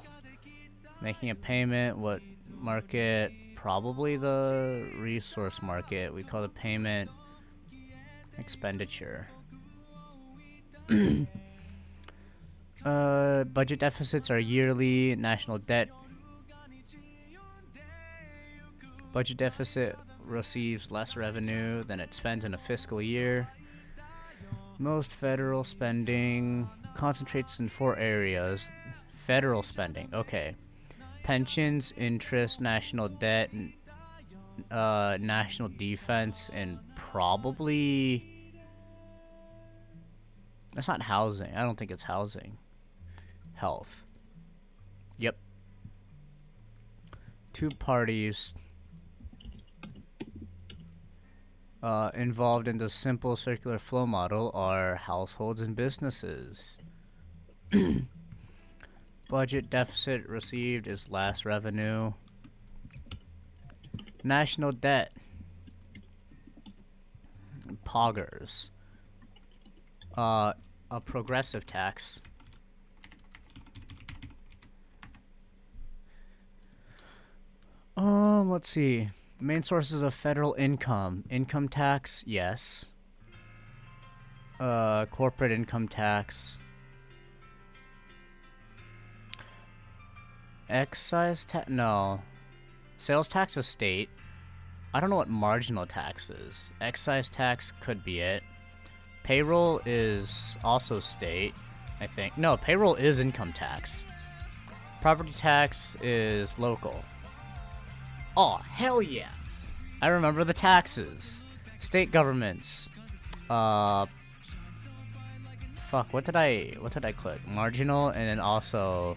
Making a payment. What market? Probably the resource market. We call it payment expenditure. Budget deficits are yearly. National debt. Budget deficit receives less revenue than it spends in a fiscal year. Most federal spending concentrates in 4 areas. Federal spending, okay. Pensions, interest, national debt, national defense, and probably... That's not housing. I don't think it's housing. Health. Yep. 2 parties involved in the simple circular flow model are households and businesses. Budget deficit received is last revenue. National debt. Poggers. A progressive tax. Let's see. Main sources of federal income. Income tax, yes. Corporate income tax. Excise tax? No. Sales tax is state. I don't know what marginal tax is. Excise tax could be it. Payroll is also state, I think. No, payroll is income tax. Property tax is local. Oh, hell yeah! I remember the taxes. State governments. Fuck, what did I click? Marginal, and then also...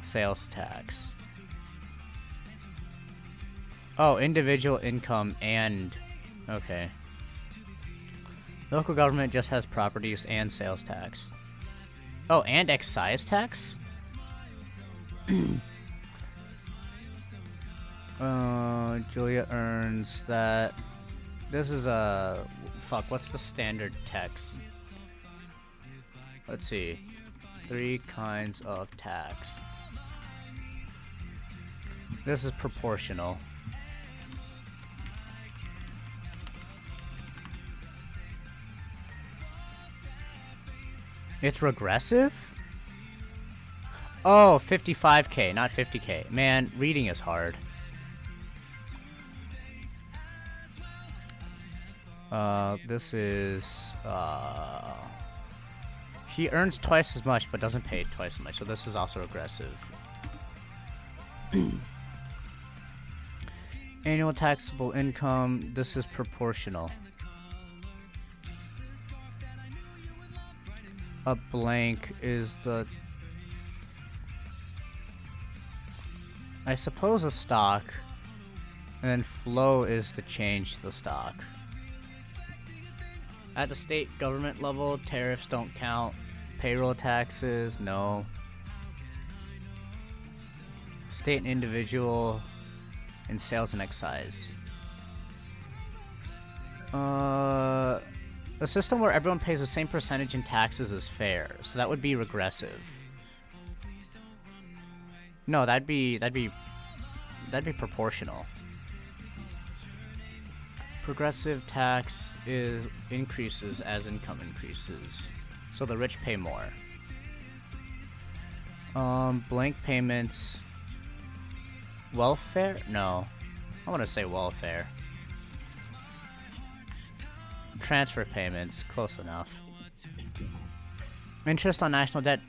sales tax. Oh, individual income and... Okay. Local government just has properties and sales tax. Oh, and excise tax? Julia earns that. This is a... Fuck, what's the standard tax? Let's see. 3 kinds of tax. This is proportional. It's regressive? Oh, 55k, not 50k. Man, reading is hard. This is, he earns twice as much, but doesn't pay twice as much, so this is also regressive. Annual taxable income, this is proportional. A blank is the... I suppose a stock, and then flow is the change to the stock. At the state government level, tariffs don't count. Payroll taxes, no. State and individual, and sales and excise. A system where everyone pays the same percentage in taxes is fair, so that would be regressive. No, that'd be proportional. Progressive tax increases as income increases, so the rich pay more. Blank payments. Welfare? No, I want to say welfare. Transfer payments, close enough. Interest on national debt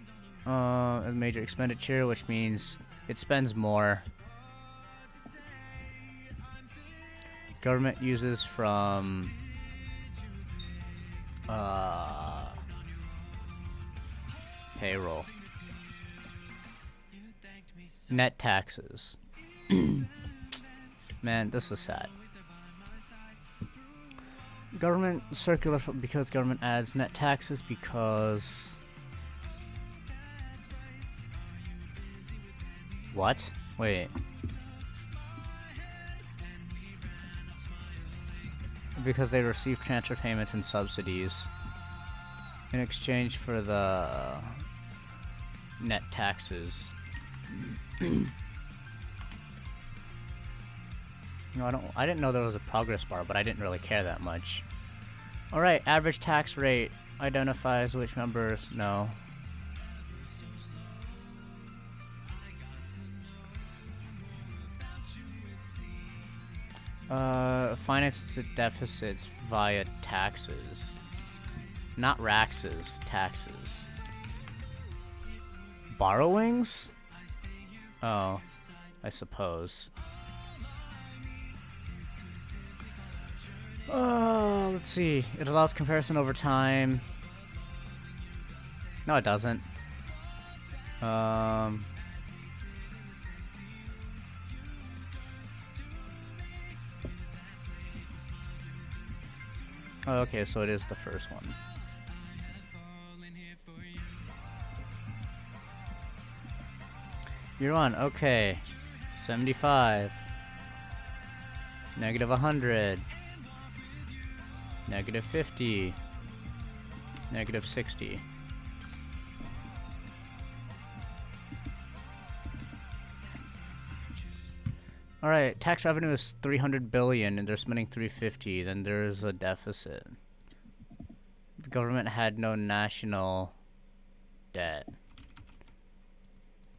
is a major expenditure, which means it spends more. Government uses from payroll. Net taxes. Man, this is sad. Government circular because government adds net taxes because... What? Wait. Because they receive transfer payments and subsidies in exchange for the net taxes. No, I didn't know there was a progress bar, but I didn't really care that much. Alright, average tax rate identifies which members. No. Finances the deficits via taxes. Not raxes, taxes. Borrowings? Oh, I suppose. Let's see. It allows comparison over time. No, it doesn't. Okay, so it is the first one. You're on. Okay. 75. Negative 100. Negative 50. Negative 60. Alright, tax revenue is 300 billion and they're spending 350, then there's a deficit. The government had no national debt.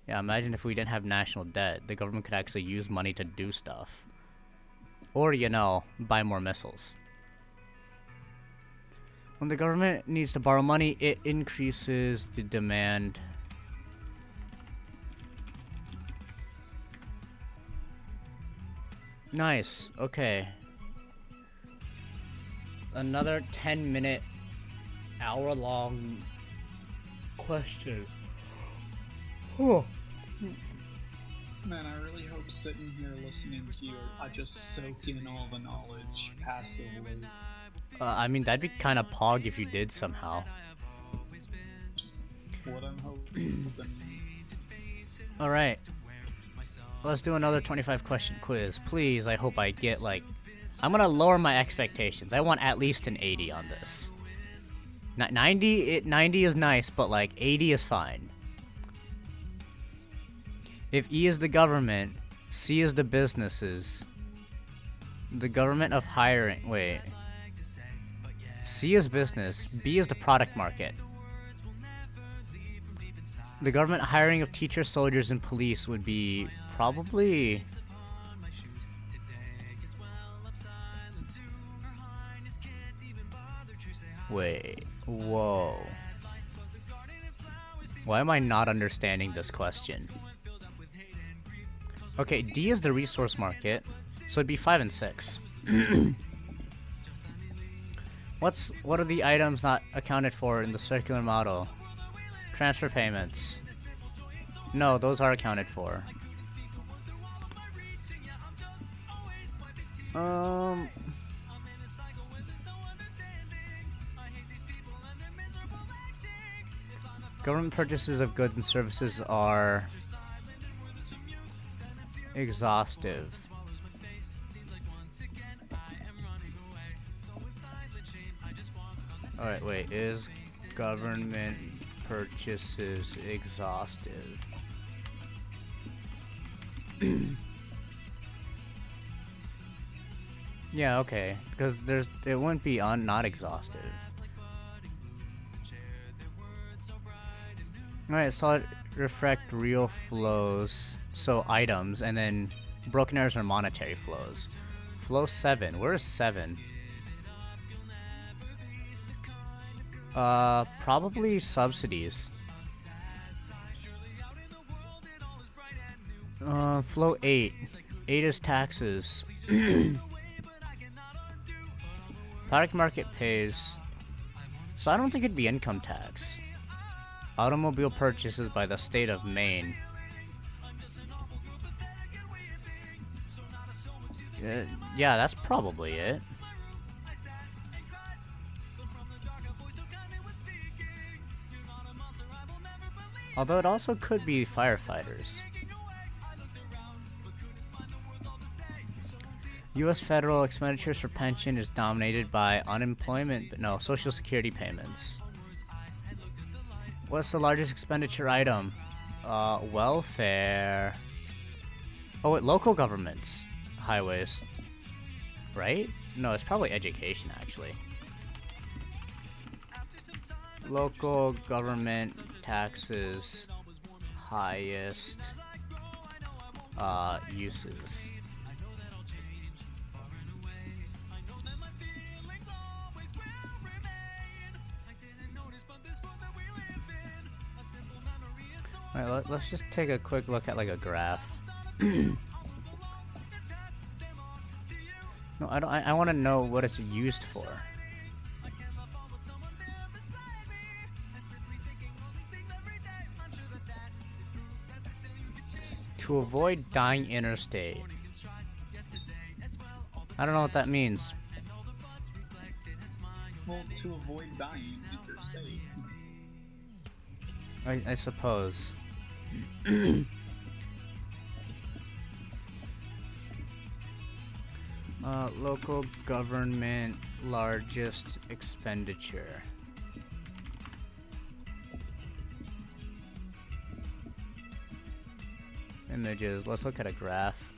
Yeah, imagine if we didn't have national debt. The government could actually use money to do stuff. Or, you know, buy more missiles. When the government needs to borrow money, it increases the demand. Nice. Okay. Another 10-minute, hour-long question. Oh. Man, I really hope sitting here listening to you are just soaking in all the knowledge passively. I mean, that'd be kind of pog if you did somehow. What I'm hoping. Alright. Let's do another 25 question quiz. Please, I hope I get, like... I'm gonna lower my expectations. I want at least an 80 on this. 90 is nice, but, like, 80 is fine. If E is the government, C is the businesses. The government of hiring... Wait. C is business. B is the product market. The government hiring of teachers, soldiers, and police would be probably... Wait. Whoa. Why am I not understanding this question? Okay, D is the resource market, so it'd be 5 and 6. What are the items not accounted for in the circular model? Transfer payments. No, those are accounted for. Government purchases of goods and services are exhaustive. Alright, wait. Is government purchases exhaustive? Yeah, okay. Because it wouldn't be not exhaustive. Alright, solid reflect real flows, so items, and then broken arrows are monetary flows. Flow 7. Where is 7? Probably subsidies. Flow 8. 8 is taxes. Product market pays. So I don't think it'd be income tax. Automobile purchases by the state of Maine. Yeah, that's probably it. Although it also could be firefighters. U.S. federal expenditures for pension is dominated by Social Security payments. What's the largest expenditure item? Welfare. Oh, wait, local governments. Highways. Right? No, it's probably education, actually. Local government taxes. Highest uses. Alright, let's just take a quick look at like a graph. No, I want to know what it's used for. To avoid dying interstate. I don't know what that means. Well, to avoid dying interstate. I suppose. Local government largest expenditure. Images. Let's look at a graph.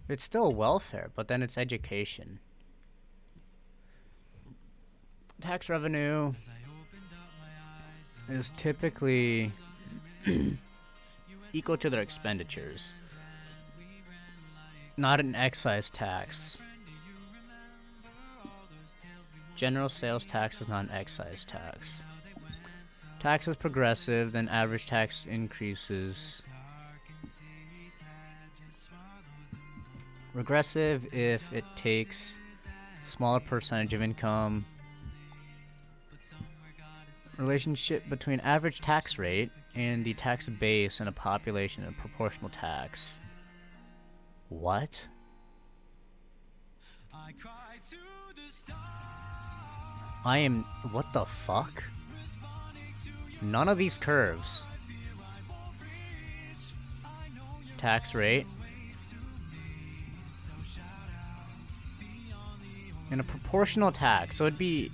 It's still welfare, but then it's education. Tax revenue is typically equal to their expenditures. Not an excise tax. General sales tax is not an excise tax. Tax is progressive, then average tax increases. Regressive if it takes smaller percentage of income. Relationship between average tax rate and the tax base in a population and proportional tax. What? What the fuck? None of these curves. Tax rate. And a proportional tax, so it'd be...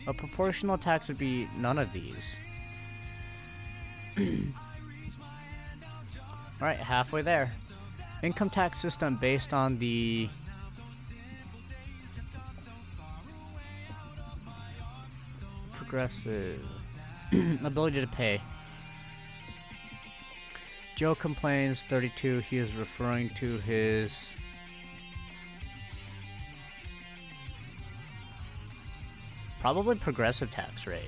A proportional tax would be none of these. Alright, halfway there. Income tax system based on the... Progressive... ability to pay. Joe complains, 32, he is referring to his... Probably progressive tax rate.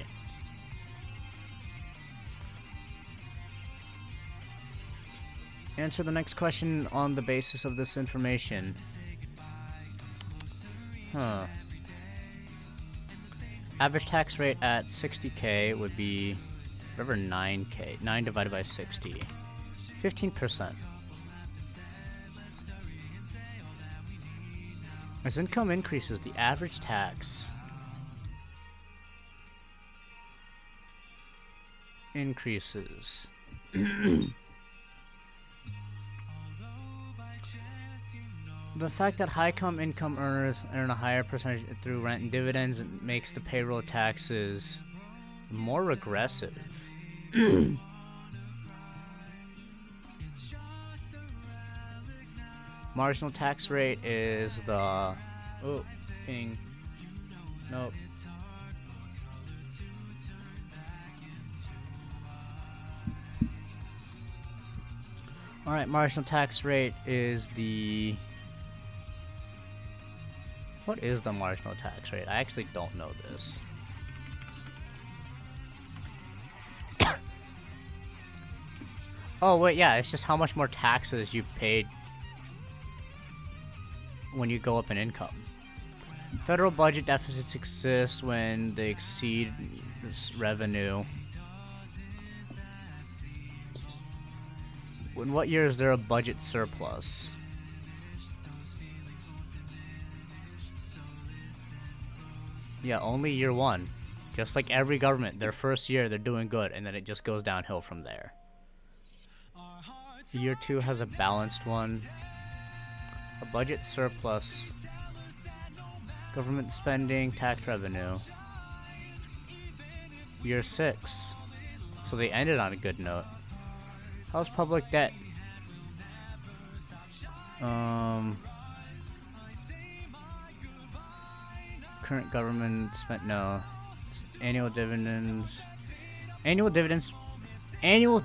Answer the next question on the basis of this information. Huh. Average tax rate at 60K would be whatever 9K. 9 divided by 60. 15%. As income increases, the average tax increases. The fact that income earners earn a higher percentage through rent and dividends makes the payroll taxes more regressive. Marginal tax rate is the... Oh, ping. Nope. Alright, marginal tax rate is the... What is the marginal tax rate? I actually don't know this. Oh, wait, yeah, it's just how much more taxes you paid when you go up in income. Federal budget deficits exist when they exceed this revenue. In what year is there a budget surplus? Yeah, only year one. Just like every government, their first year they're doing good, and then it just goes downhill from there. Year two has a balanced one. A budget surplus. Government spending, tax revenue. Year 6. So they ended on a good note. How's public debt? Current government spent, no. Annual dividends. Annual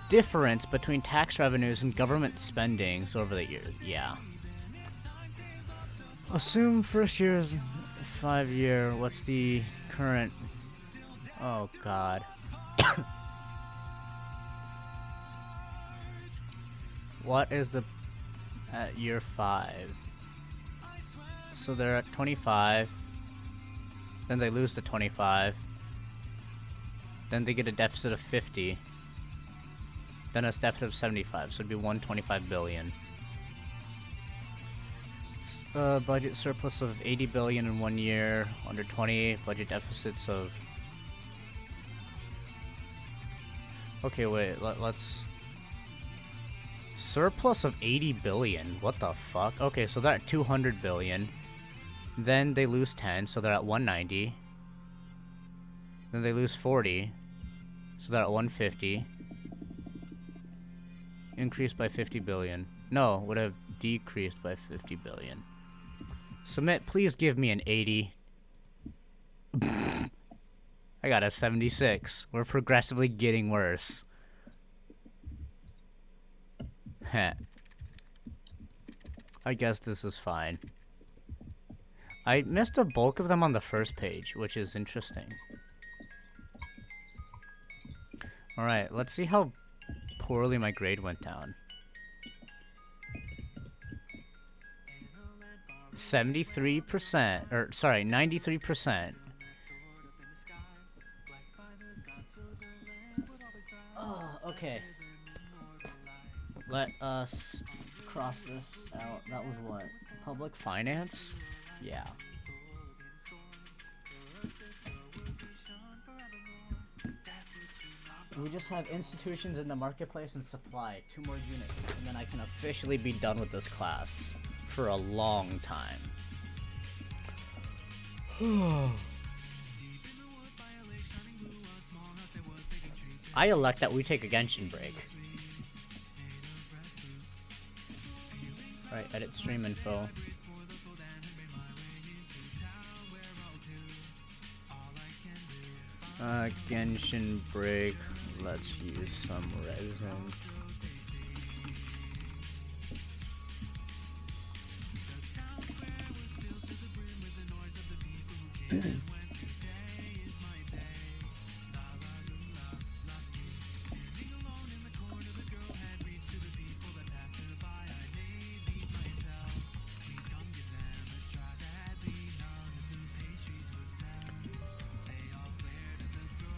difference between tax revenues and government spending. So over the years, yeah. Assume first year's 5 year. What's the current? Oh God. What is the at year 5? So they're at 25. Then they lose to 25. Then they get a deficit of 50. Then a deficit of 75. So it'd be 125 billion. Budget surplus of 80 billion in 1 year, under 20 budget deficits of... Okay, wait, let's... Surplus of 80 billion, what the fuck? Okay, so they're at 200 billion. Then they lose 10, so they're at 190. Then they lose 40, so they're at 150. Increased by 50 billion. No, would have decreased by 50 billion. Submit, please give me an 80. I got a 76. We're progressively getting worse. Heh. I guess this is fine. I missed a bulk of them on the first page, which is interesting. Alright, let's see how poorly my grade went down. 73%, or sorry, 93%. Oh, okay. Let us cross this out. That was what? Public finance? Yeah. We just have institutions in the marketplace and supply. 2 more units, and then I can officially be done with this class. For a long time. I elect that we take a Genshin break. Alright, edit stream info. Genshin break. Let's use some resin.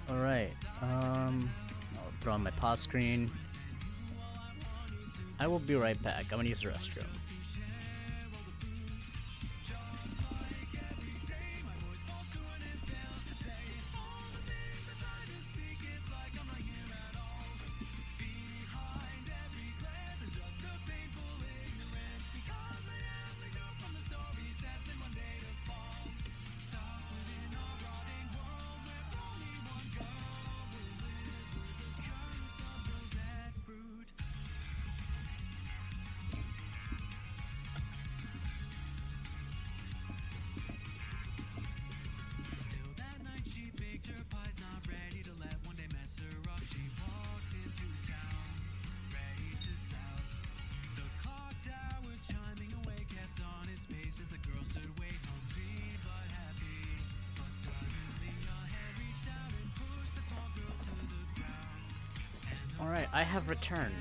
Alright, I'll throw on my pause screen. I will be right back. I'm gonna use the restroom. Alright, I have returned.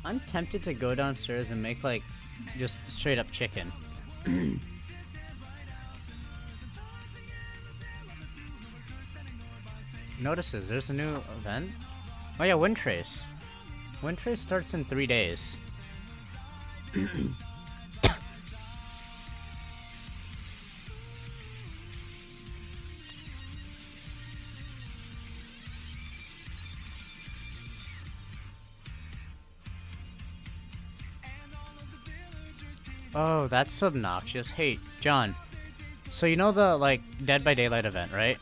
I'm tempted to go downstairs and make like just straight up chicken. Notices there's a new event. Oh yeah, Wind Trace. Wind Trace starts in 3 days. Oh, that's obnoxious. Hey, John. So you know the, like, Dead by Daylight event, right?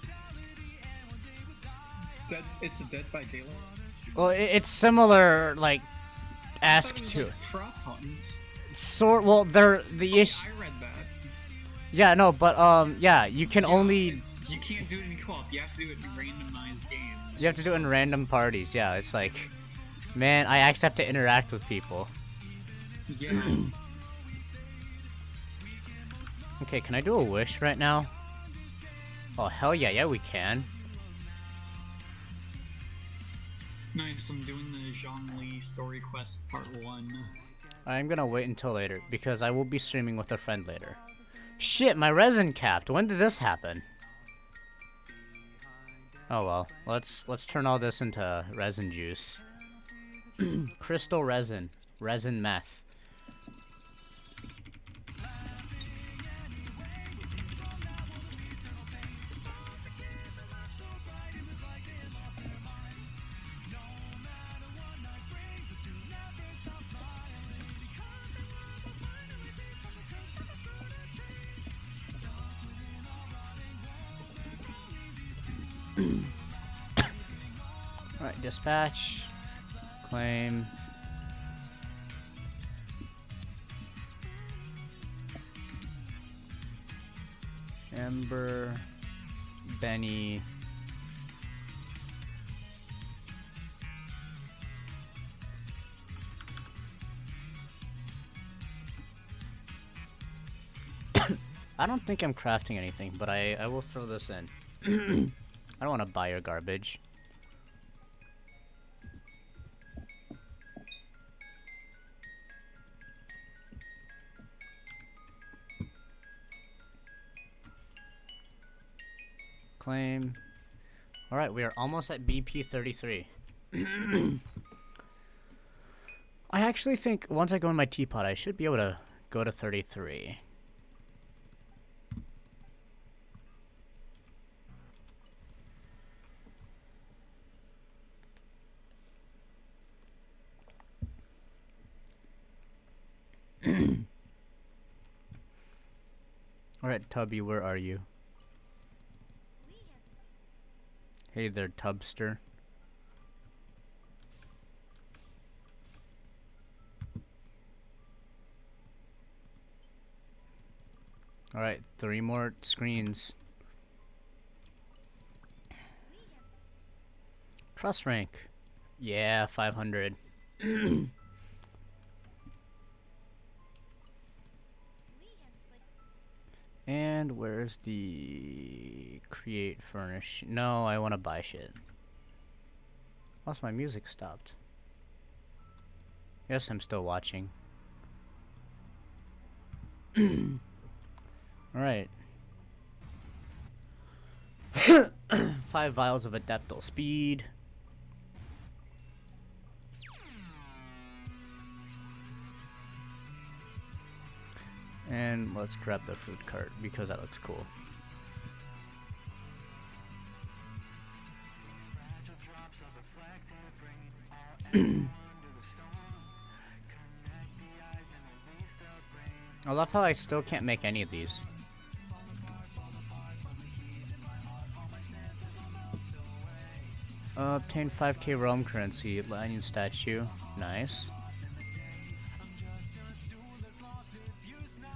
It's a Dead by Daylight. Well, it's similar, like, ask to. Like prop hunt. Well, they're the issue. I read that. Yeah, no, but yeah, you can only. You can't do it in co-op. You have to do it in randomized games. You have to do it in random parties. Yeah, it's like, man, I actually have to interact with people. Yeah. Okay, can I do a wish right now? Oh, hell yeah, yeah we can. Nice, I'm doing the Zhongli story quest part 1. I'm gonna wait until later, because I will be streaming with a friend later. Shit, my resin capped! When did this happen? Oh well, let's turn all this into resin juice. Crystal resin. Resin meth. Alright, dispatch. Claim. Ember. Benny. I don't think I'm crafting anything, but I will throw this in. I don't want to buy your garbage. Claim. Alright, we are almost at BP 33. I actually think once I go in my teapot, I should be able to go to 33. Alright, Tubby, where are you? Hey there, Tubster. Alright, 3 more screens. Trust rank. Yeah, 500. And where's the create furnish? No, I want to buy shit. Plus my music stopped. Yes, I'm still watching. Alright. 5 vials of adeptal speed. And let's grab the food cart because that looks cool. I love how I still can't make any of these. Obtain 5k realm currency, Lanyon statue. Nice.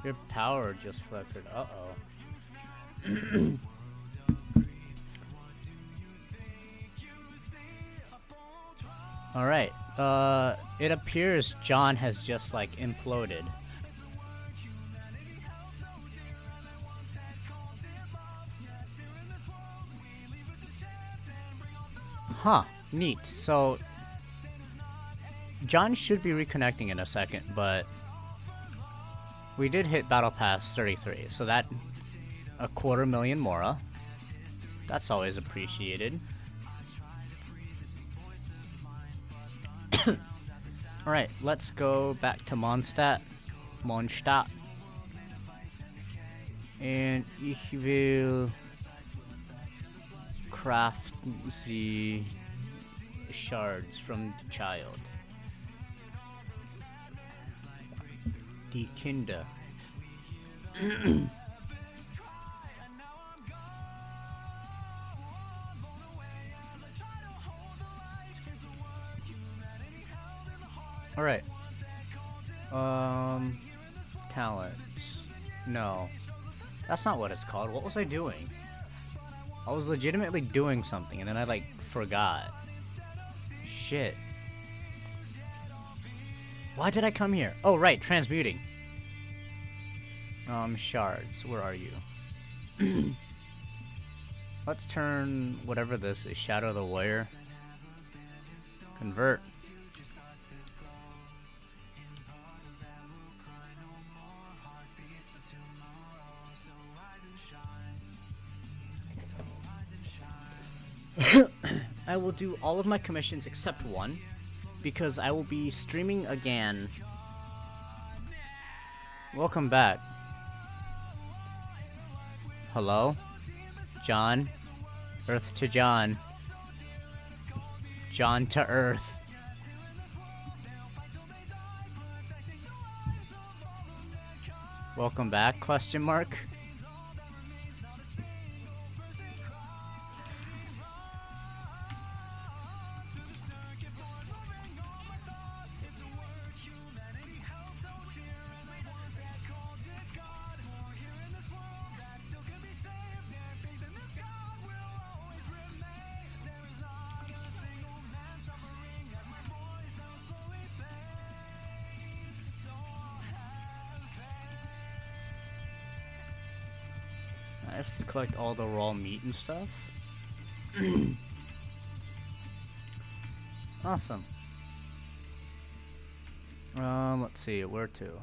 Your power just flickered. Uh-oh. Alright. It appears John has just, like, imploded. Huh. Neat. So, John should be reconnecting in a second, but we did hit Battle Pass 33, so that... a 250,000 Mora. That's always appreciated. Alright, let's go back to Mondstadt. And ich will craft the shards from the child. Die Kinder. Alright. Talents. No. That's not what it's called. What was I doing? I was legitimately doing something and then I, like, forgot. Shit. Why did I come here? Oh, right, transmuting. Shards. Where are you? Let's turn whatever this is. Shadow the Warrior. Convert. I will do all of my commissions except one, because I will be streaming again. Welcome back. Hello? John? Earth to John. John to Earth. Welcome back, question mark? Let's collect all the raw meat and stuff. Awesome. Let's see, where to?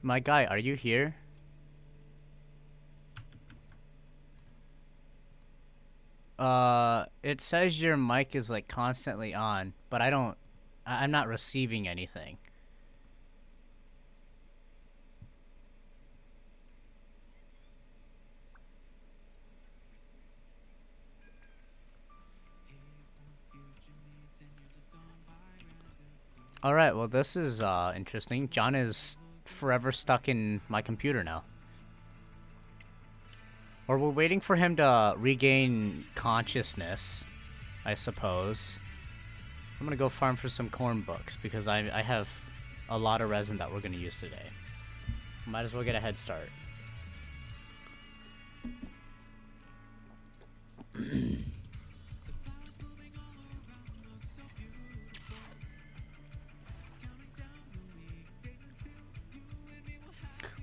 My guy, are you here? It says your mic is, like, constantly on, but I'm not receiving anything. Alright, well this is interesting. John is forever stuck in my computer now. Or we're waiting for him to regain consciousness, I suppose. I'm gonna go farm for some corn books because I have a lot of resin that we're gonna use today. Might as well get a head start.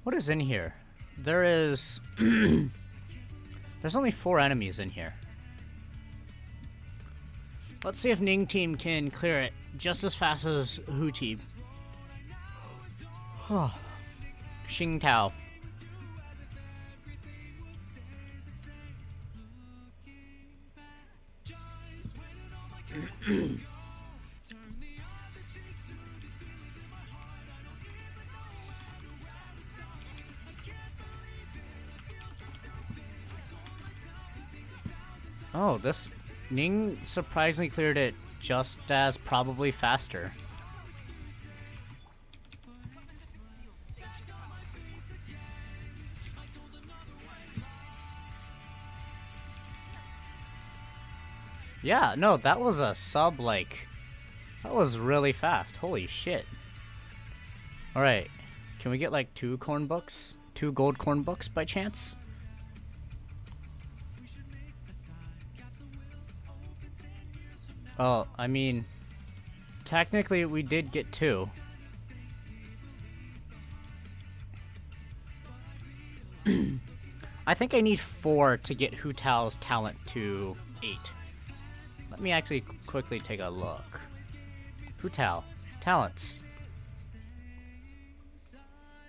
What is in here? There is... There's only 4 enemies in here. Let's see if Ning Team can clear it just as fast as Hu Team. Xing Tao. Oh, this Ning surprisingly cleared it just as probably faster. Yeah, no, that was a sub, like, that was really fast. Holy shit. Alright, Can we get like 2 corn books? 2 gold corn books by chance? Oh, I mean, technically we did get 2. I think I need 4 to get Hu Tao's talent to 8. Let me actually quickly take a look. Hu Tao, talents.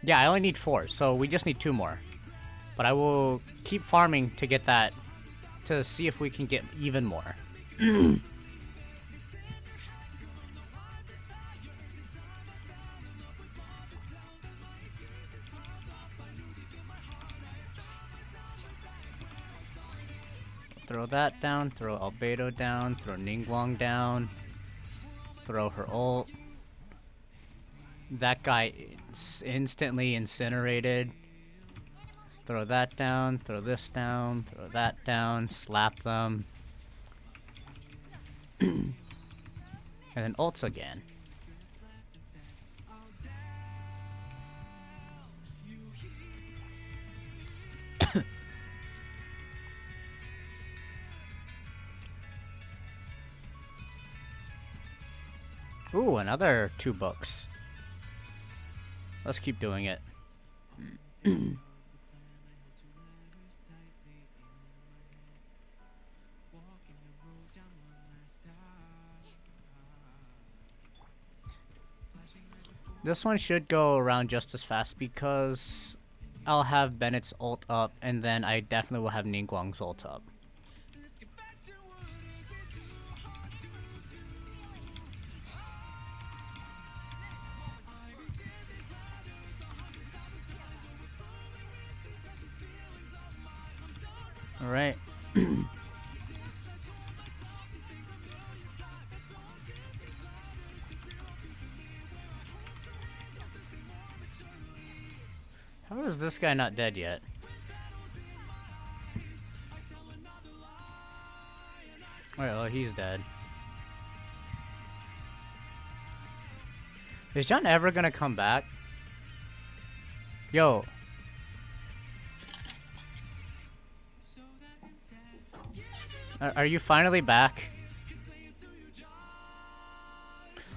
Yeah, I only need 4, so we just need 2 more. But I will keep farming to get that, to see if we can get even more. Throw that down, throw Albedo down, throw Ningguang down, throw her ult. That guy is instantly incinerated. Throw that down, throw this down, throw that down, slap them. And then ults again. Ooh, another 2 books. Let's keep doing it. This one should go around just as fast because I'll have Bennett's ult up, and then I definitely will have Ningguang's ult up. Alright. How is this guy not dead yet? Alright, well, he's dead. Is John ever gonna come back? Yo. Are you finally back?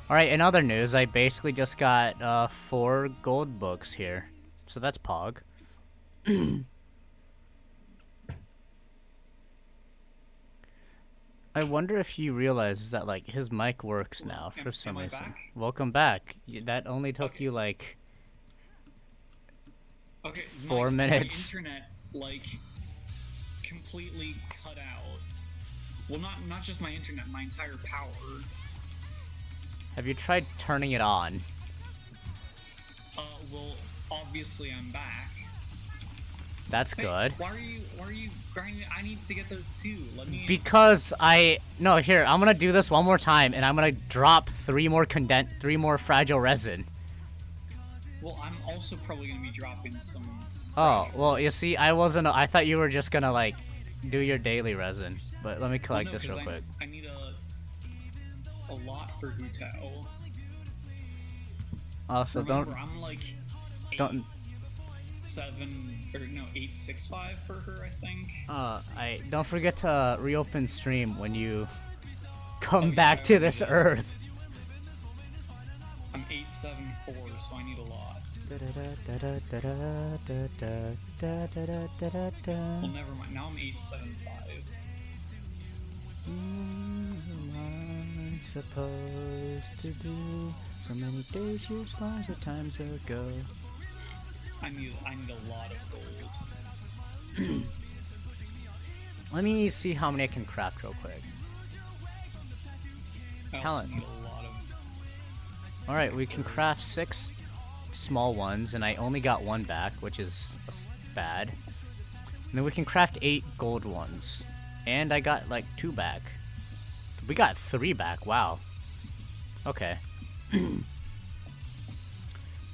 Alright, in other news, I basically just got 4 gold books here. So that's Pog. I wonder if he realizes that, like, his mic works now for some reason. Back? Welcome back. That only took you, like, 4 minutes. My internet, like, completely cut out. Well, not just my internet, my entire power. Have you tried turning it on? Well, obviously I'm back. That's good. Why are you grinding? I need to get those too. Let me. Because no, here, I'm gonna do this one more time, and I'm gonna drop 3 more fragile resin. Well, I'm also probably gonna be dropping some. Oh, well, you see, I thought you were just gonna, like, do your daily resin. But let me collect this real quick. I need a lot for Hu Tao. Also, Remember, I'm like don't 865 for her, I think. Don't forget to reopen stream when you come back to this earth. I'm 874, so I need a lot. Well, never mind. Now I'm 875. I'm supposed to do so many days, years, lives, or times ago. I need a lot of gold. Let me see how many I can craft real quick. Talent. Need a lot of... Alright, we can craft 6 small ones, and I only got 1 back, which is bad. And then we can craft 8 gold ones. And I got, like, 2 back. We got 3 back, wow. Okay.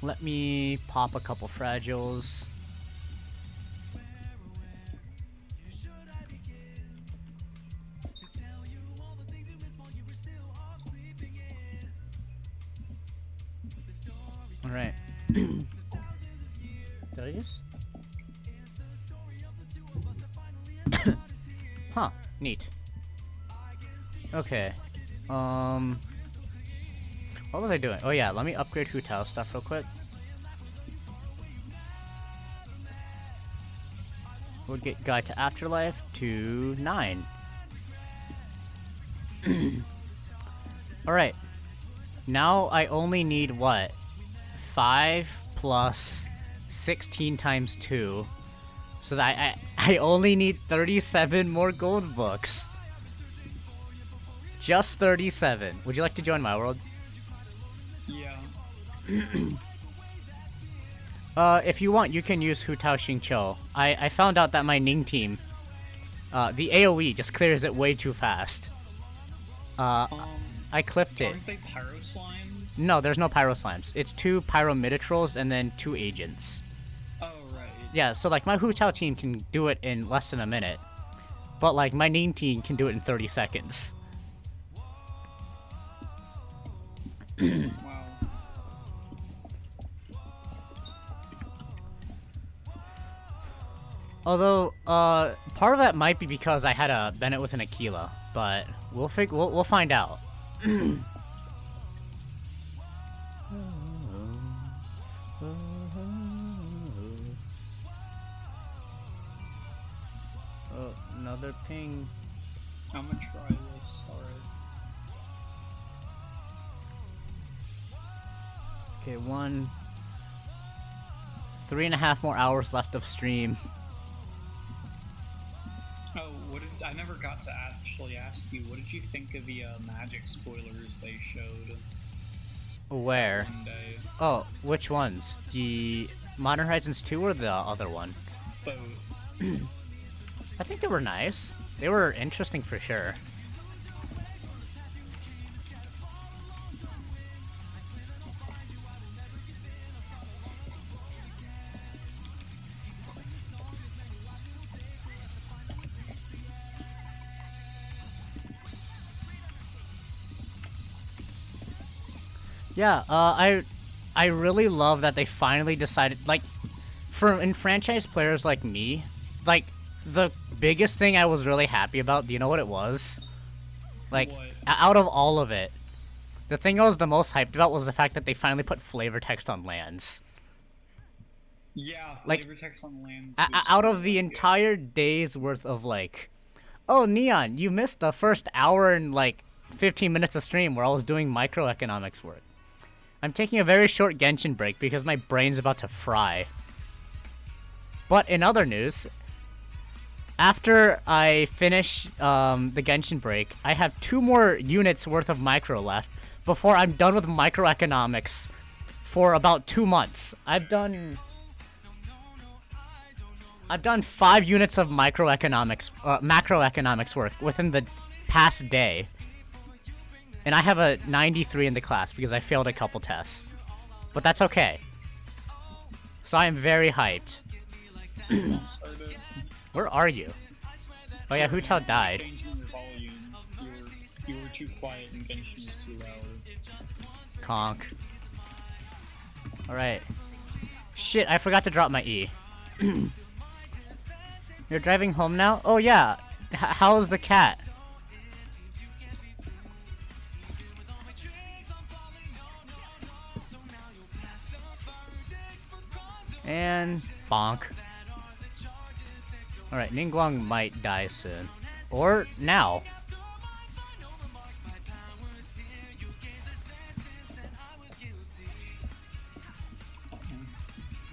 Let me pop a couple fragiles. Alright. please. Huh, neat. Okay. What was I doing? Oh yeah, let me upgrade Hu Tao stuff real quick. We'll get Guide to Afterlife to 9. Alright. Now I only need what? 5 plus 16 times 2. So that I only need 37 more gold books. Just 37. Would you like to join my world? Yeah. If you want, you can use Hu Tao Xing Qiu. I found out that my Ning team, the AoE just clears it way too fast. I clipped it. Aren't they pyro slimes? No, there's no pyro slimes. It's 2 pyro mid-trolls and then 2 agents. Oh, right. Yeah, so like my Hu Tao team can do it in less than a minute. But like my Ning team can do it in 30 seconds. Wow. Although, part of that might be because I had a Bennett with an Aquila, but we'll find out. Oh, another ping. I'm gonna try this, alright. Okay, 3.5 more hours left of stream. Oh, I never got to actually ask you, what did you think of the magic spoilers they showed Where? one day? Oh, which ones? The Modern Horizons 2 or the other one? Both. I think they were nice. They were interesting for sure. Yeah, I really love that they finally decided, like, in franchise players like me, like, the biggest thing I was really happy about, do you know what it was? Like, What? out of all of it, the thing I was the most hyped about was the fact that they finally put flavor text on lands. Yeah, Like, flavor text on lands. Out of the entire day's worth of, like, oh, Neon, you missed the first hour and, like, 15 minutes of stream where I was doing microeconomics work. I'm taking a very short Genshin break because my brain's about to fry. But in other news, after I finish the Genshin break, I have 2 more units worth of micro left before I'm done with microeconomics for about 2 months. I've done 5 units of macroeconomics work within the past day. And I have a 93 in the class because I failed a couple tests. But that's okay. So I am very hyped. Where are you? Oh yeah, Hu Tao died. Changing your volume. You were too quiet and Genshin was too loud. Conk. Alright. Shit, I forgot to drop my E. You're driving home now? Oh yeah. How's the cat? And bonk. Alright, Ningguang might die soon. Or now.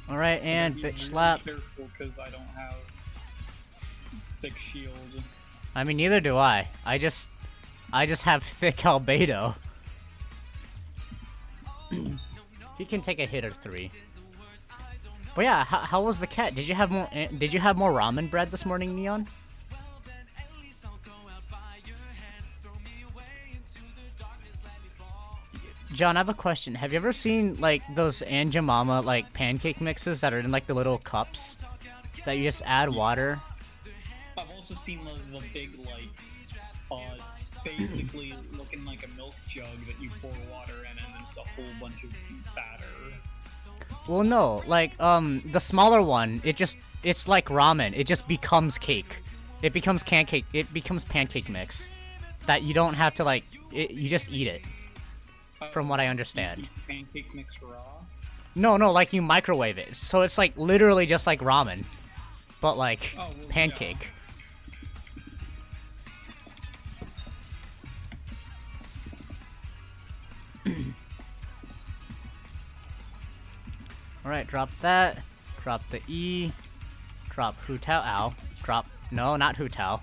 Alright, and Be bitch really slap. Careful, because I don't have thick shield. I mean, neither do I. I just have thick albedo. He can take a hit or 3. But yeah, how was the cat? Did you have more ramen bread this morning, Neon? John, I have a question. Have you ever seen like those Aunt Jemima like pancake mixes that are in like the little cups that you just add water? I've also seen the big, like, basically looking like a milk jug that you pour water in and it's a whole bunch of batter. Well, no, like, the smaller one, it's like ramen. It just becomes cake. It becomes pancake mix. That you don't have to, like, you just eat it. From what I understand. Pancake mix raw? No, like, you microwave it. So it's, like, literally just like ramen. But, like, well, pancake. Yeah. Alright, drop that. Drop the E. Drop Hu Tao. Ow. Drop. No, not Hu Tao.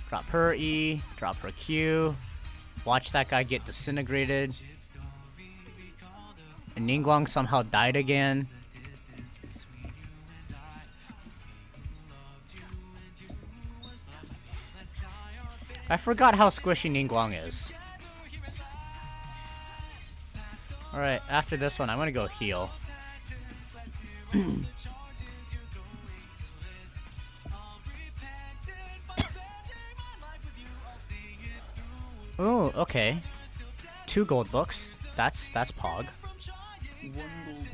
Drop her E. Drop her Q. Watch that guy get disintegrated. And Ningguang somehow died again. I forgot how squishy Ningguang is. Alright, after this one, I'm gonna go heal. Oh, okay. 2 gold books. That's Pog. 1 gold.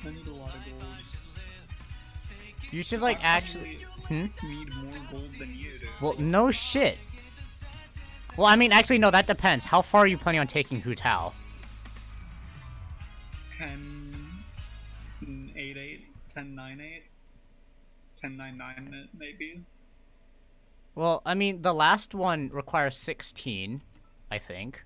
I need a lot of gold. You should, like, actually... Need more gold than you do. Well, no shit. Well, I mean, actually, no, that depends. How far are you planning on taking Hu Tao? 10-8-8, 10-9-8, 10-9-9 maybe. Well, I mean, the last one requires 16, I think.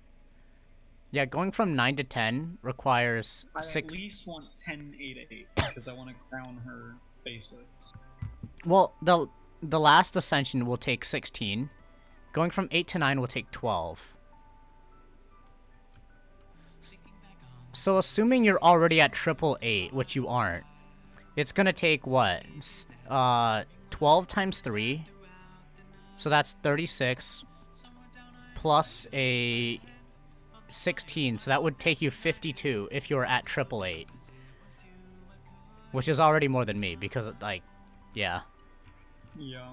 Yeah, going from 9 to 10 requires I 6... at least want 10-8-8, because I want to crown her basics. Well, the last ascension will take 16. Going from 8 to 9 will take 12. So assuming you're already at 888, which you aren't, it's gonna take what? 12 times 3. So that's 36 plus a 16, so that would take you 52 if you're at 888. Which is already more than me, because, like, yeah. Yeah.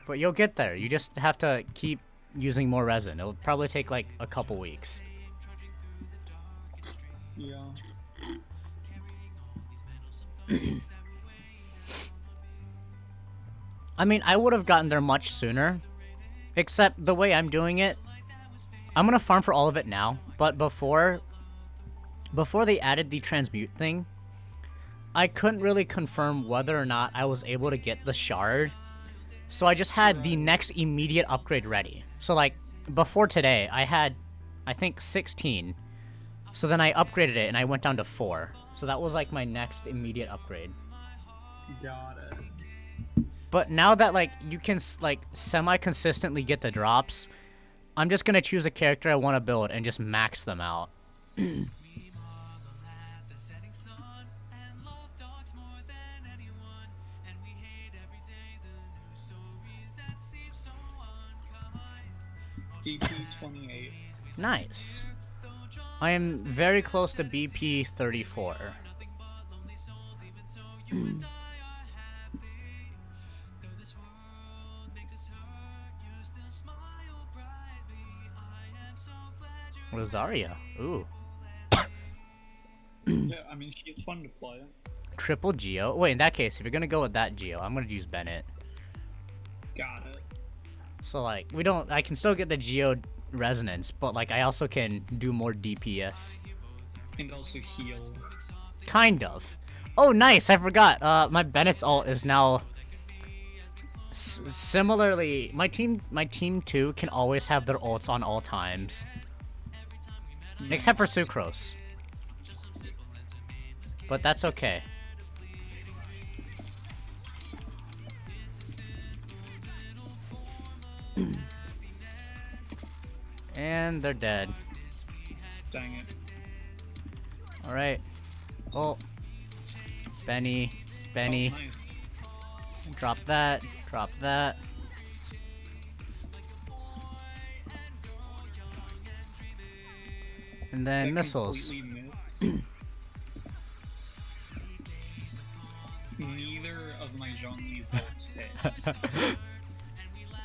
But you'll get there. You just have to keep using more resin. It'll probably take, like, a couple weeks. Yeah. I mean, I would have gotten there much sooner. Except the way I'm doing it, I'm gonna farm for all of it now. But before they added the transmute thing, I couldn't really confirm whether or not I was able to get the shard. So I just had the next immediate upgrade ready. So, like, before today, I had, I think, 16. So then I upgraded it and I went down to 4. So that was, like, my next immediate upgrade. Got it. But now that, like, you can, like, semi-consistently get the drops, I'm just gonna choose a character I want to build and just max them out. BP 28. Nice. I am very close to BP 34. Rosaria. Ooh. Yeah, I mean, she's fun to play. Triple Geo. Wait, in that case, if you're gonna go with that Geo, I'm gonna use Bennett. Got it. So, like, I can still get the Geo resonance, but, like, I also can do more DPS. And also heal. Kind of. Oh, nice, I forgot. My Bennett's ult is now... similarly, my team 2 can always have their ults on all times. Except for Sucrose. But that's okay. And they're dead. Dang it. Alright. Oh. Benny. Oh, nice. Drop that. Drop that. And then That missiles. completely missed. Neither of my Zhongli's ults hit.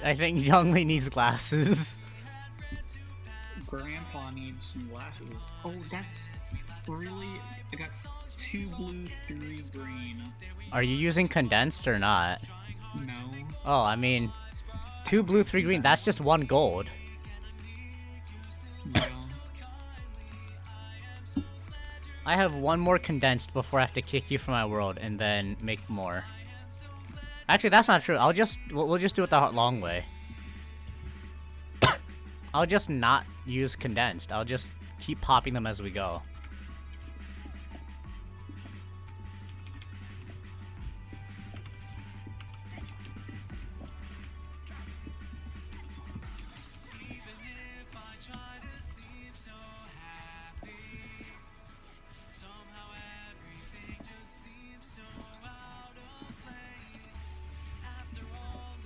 I think Zhongli needs glasses. Grandpa needs some glasses. Oh, that's Really? I got 2 blue, 3 green. Are you using condensed or not? No. Oh, I mean, 2 blue, 3 green. That's just 1 gold. Yeah. I have 1 more condensed before I have to kick you from my world and then make more. Actually, that's not true. We'll just do it the long way. I'll just not use condensed. I'll just keep popping them as we go.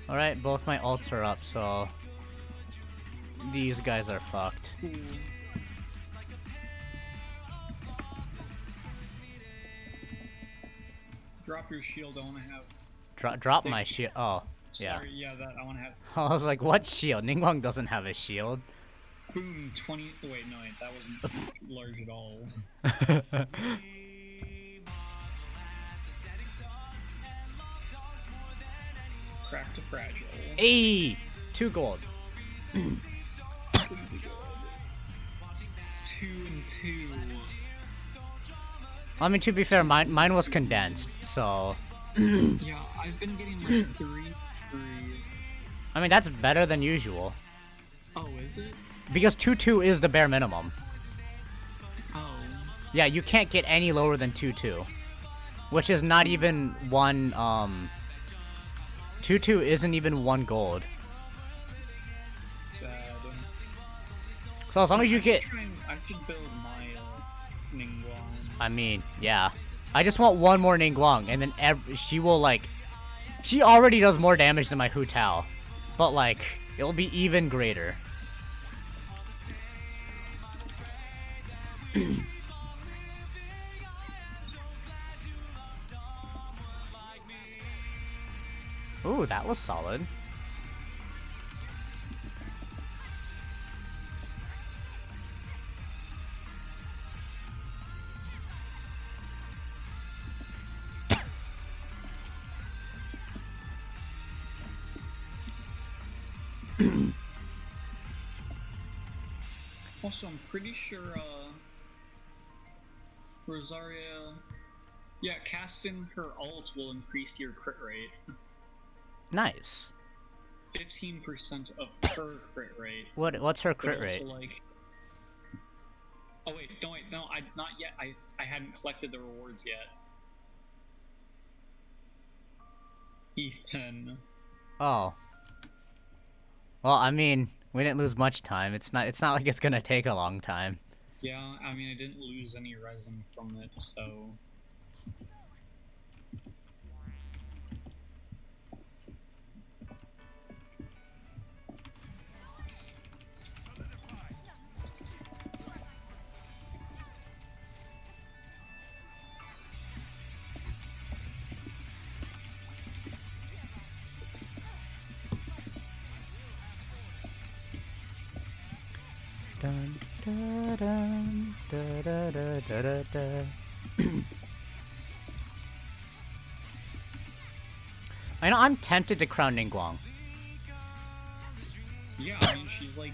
Alright, both my ults are up, so these guys are fucked. Cool. Drop your shield. I want to have. Drop my shield. Oh, yeah. Sorry, yeah, that I want to have. I was like, what shield? Ningguang doesn't have a shield. Boom, 20. Wait, no, wait, that wasn't large at all. Crack to fragile. Hey! 2 gold. 2 and 2. I mean, to be fair, mine was condensed, so... Yeah, I've been getting like 3. I mean, that's better than usual. Oh, is it? Because 2-2 is the bare minimum. Oh. Yeah, you can't get any lower than 2-2. Which is not even 1, 2-2 isn't even 1 gold. Sad. So as long as you get... I should build my Ningguang. I mean, yeah. I just want 1 more Ningguang, and then she will, like... She already does more damage than my Hu Tao. But, like, it'll be even greater. Ooh, that was solid. Also, I'm pretty sure, Rosaria... Yeah, casting her ult will increase your crit rate. Nice. 15% of her crit rate. What's her crit But also, rate? like... Oh wait, no, not yet. I hadn't collected the rewards yet. Ethan. Oh. Well, I mean, we didn't lose much time. It's not like it's gonna take a long time. Yeah, I mean, I didn't lose any resin from it, so... Dun, da, dun, da, da, da, da, da, da. I know I'm tempted to crown Ningguang. Yeah, I mean, she's like...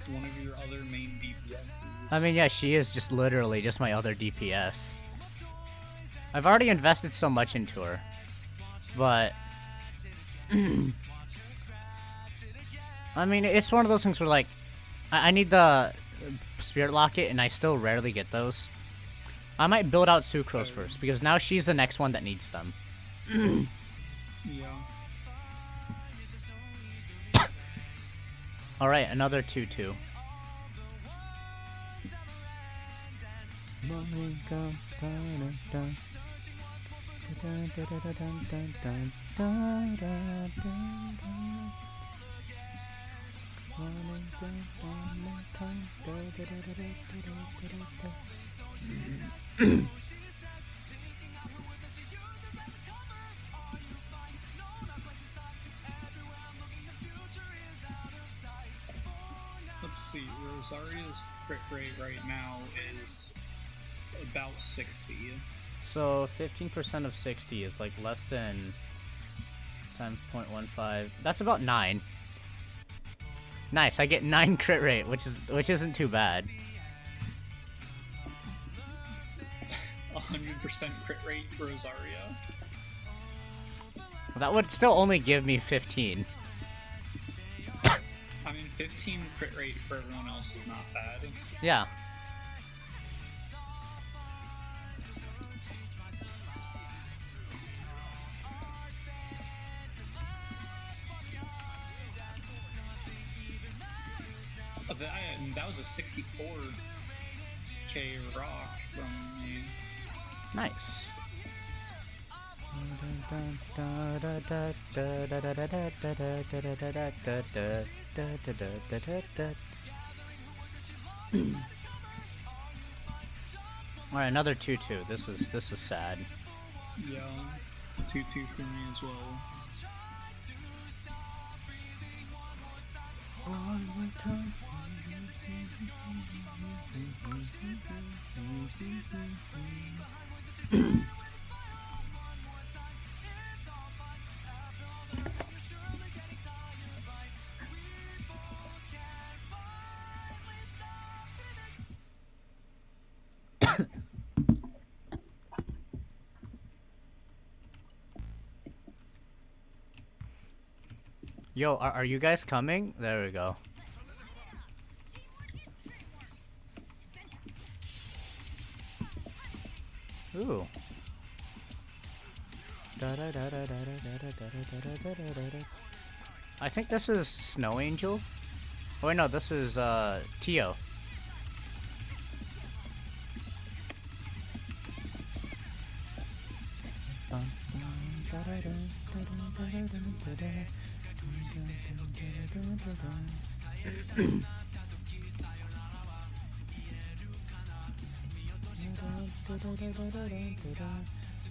one of your other main DPSs. I mean, yeah, she is just literally just my other DPS. I've already invested so much into her. But... I mean, it's one of those things where, like, I need the Spirit Locket, and I still rarely get those. I might build out Sucrose first, because now she's the next one that needs them. Yeah. Alright, another 2-2. Let's see, Rosaria's crit rate right now is about 60. So 15% of 60 is like less than times 0.15. That's about 9. Nice, I get 9 crit rate, which isn't too bad. 100% crit rate for Rosaria. That would still only give me 15. I mean, 15 crit rate for everyone else is not bad. Yeah. That was a 64k rock from me. Nice. Alright, another 2-2. This is sad. Yeah, 2-2 for me as well. Yo, are you guys coming? There we go. Ooh. I think this is Snow Angel. Oh wait, no, this is Tio.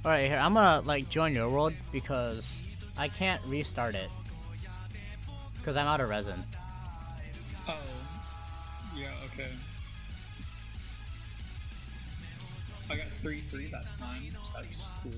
Alright, here, I'm gonna like join your world because I can't restart it. Because I'm out of resin. Oh. Yeah, okay. I got 3-3 that time, so that's cool.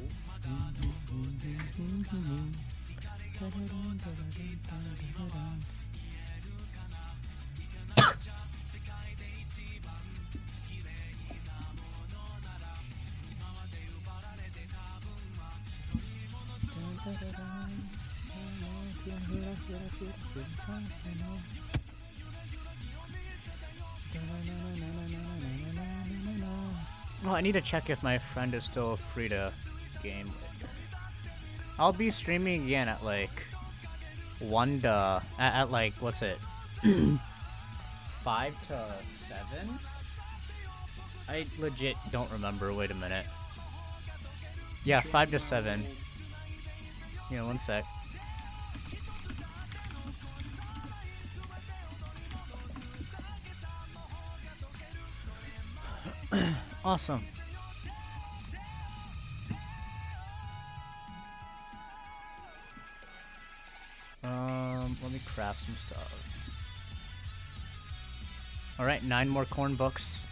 Oh, I need to check if my friend is still free to game later. I'll be streaming again at like 1 to at like what's it? 5 to 7? I legit don't remember. Wait a minute. Yeah, 5 to 7. Yeah, 1 sec. Awesome. Let me craft some stuff. Alright, 9 more corn books.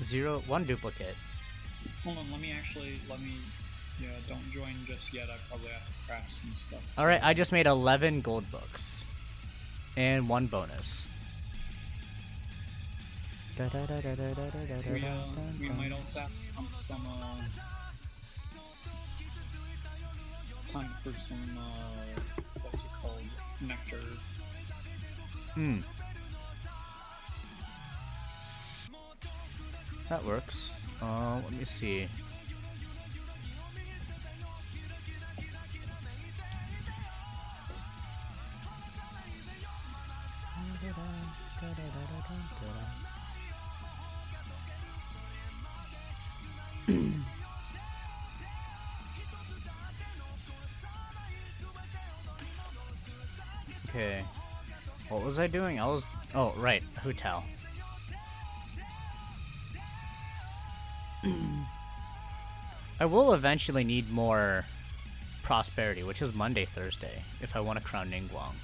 1 duplicate. Hold on, yeah, don't join just yet. I probably have to craft some stuff. Alright, I just made 11 gold books. And 1 bonus. We might also have to pump some, hunt for some, what's it called? Nectar. Hmm. That works. Let me see. Okay. What was I doing? Oh, right. Hotel. I will eventually need more prosperity, which is Monday, Thursday, if I want to crown Ningguang.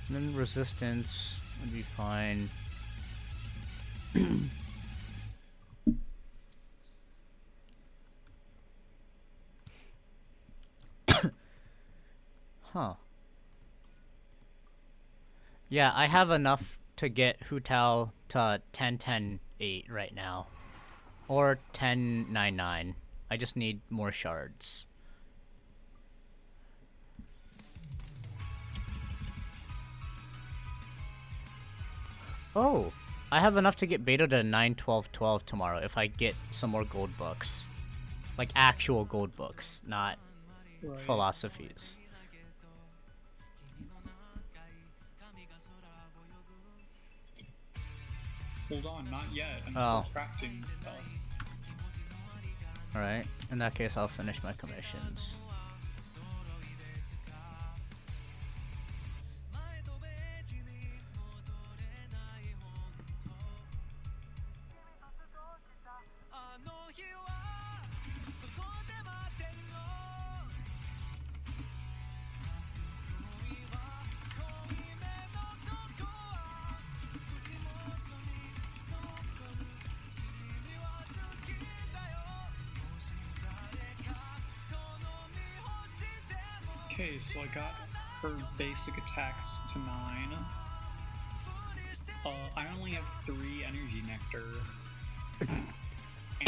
And then resistance would be fine. Huh. Yeah, I have enough to get Hu Tao to 10-10-8 right now. Or 10-9-9. I just need more shards. Oh, I have enough to get beta to 9-12-12 tomorrow if I get some more gold books. Like actual gold books, not philosophies. Hold on, not yet. I'm still crafting stuff. Alright, in that case I'll finish my commissions. Okay, so I got her basic attacks to 9. I only have 3 energy nectar. And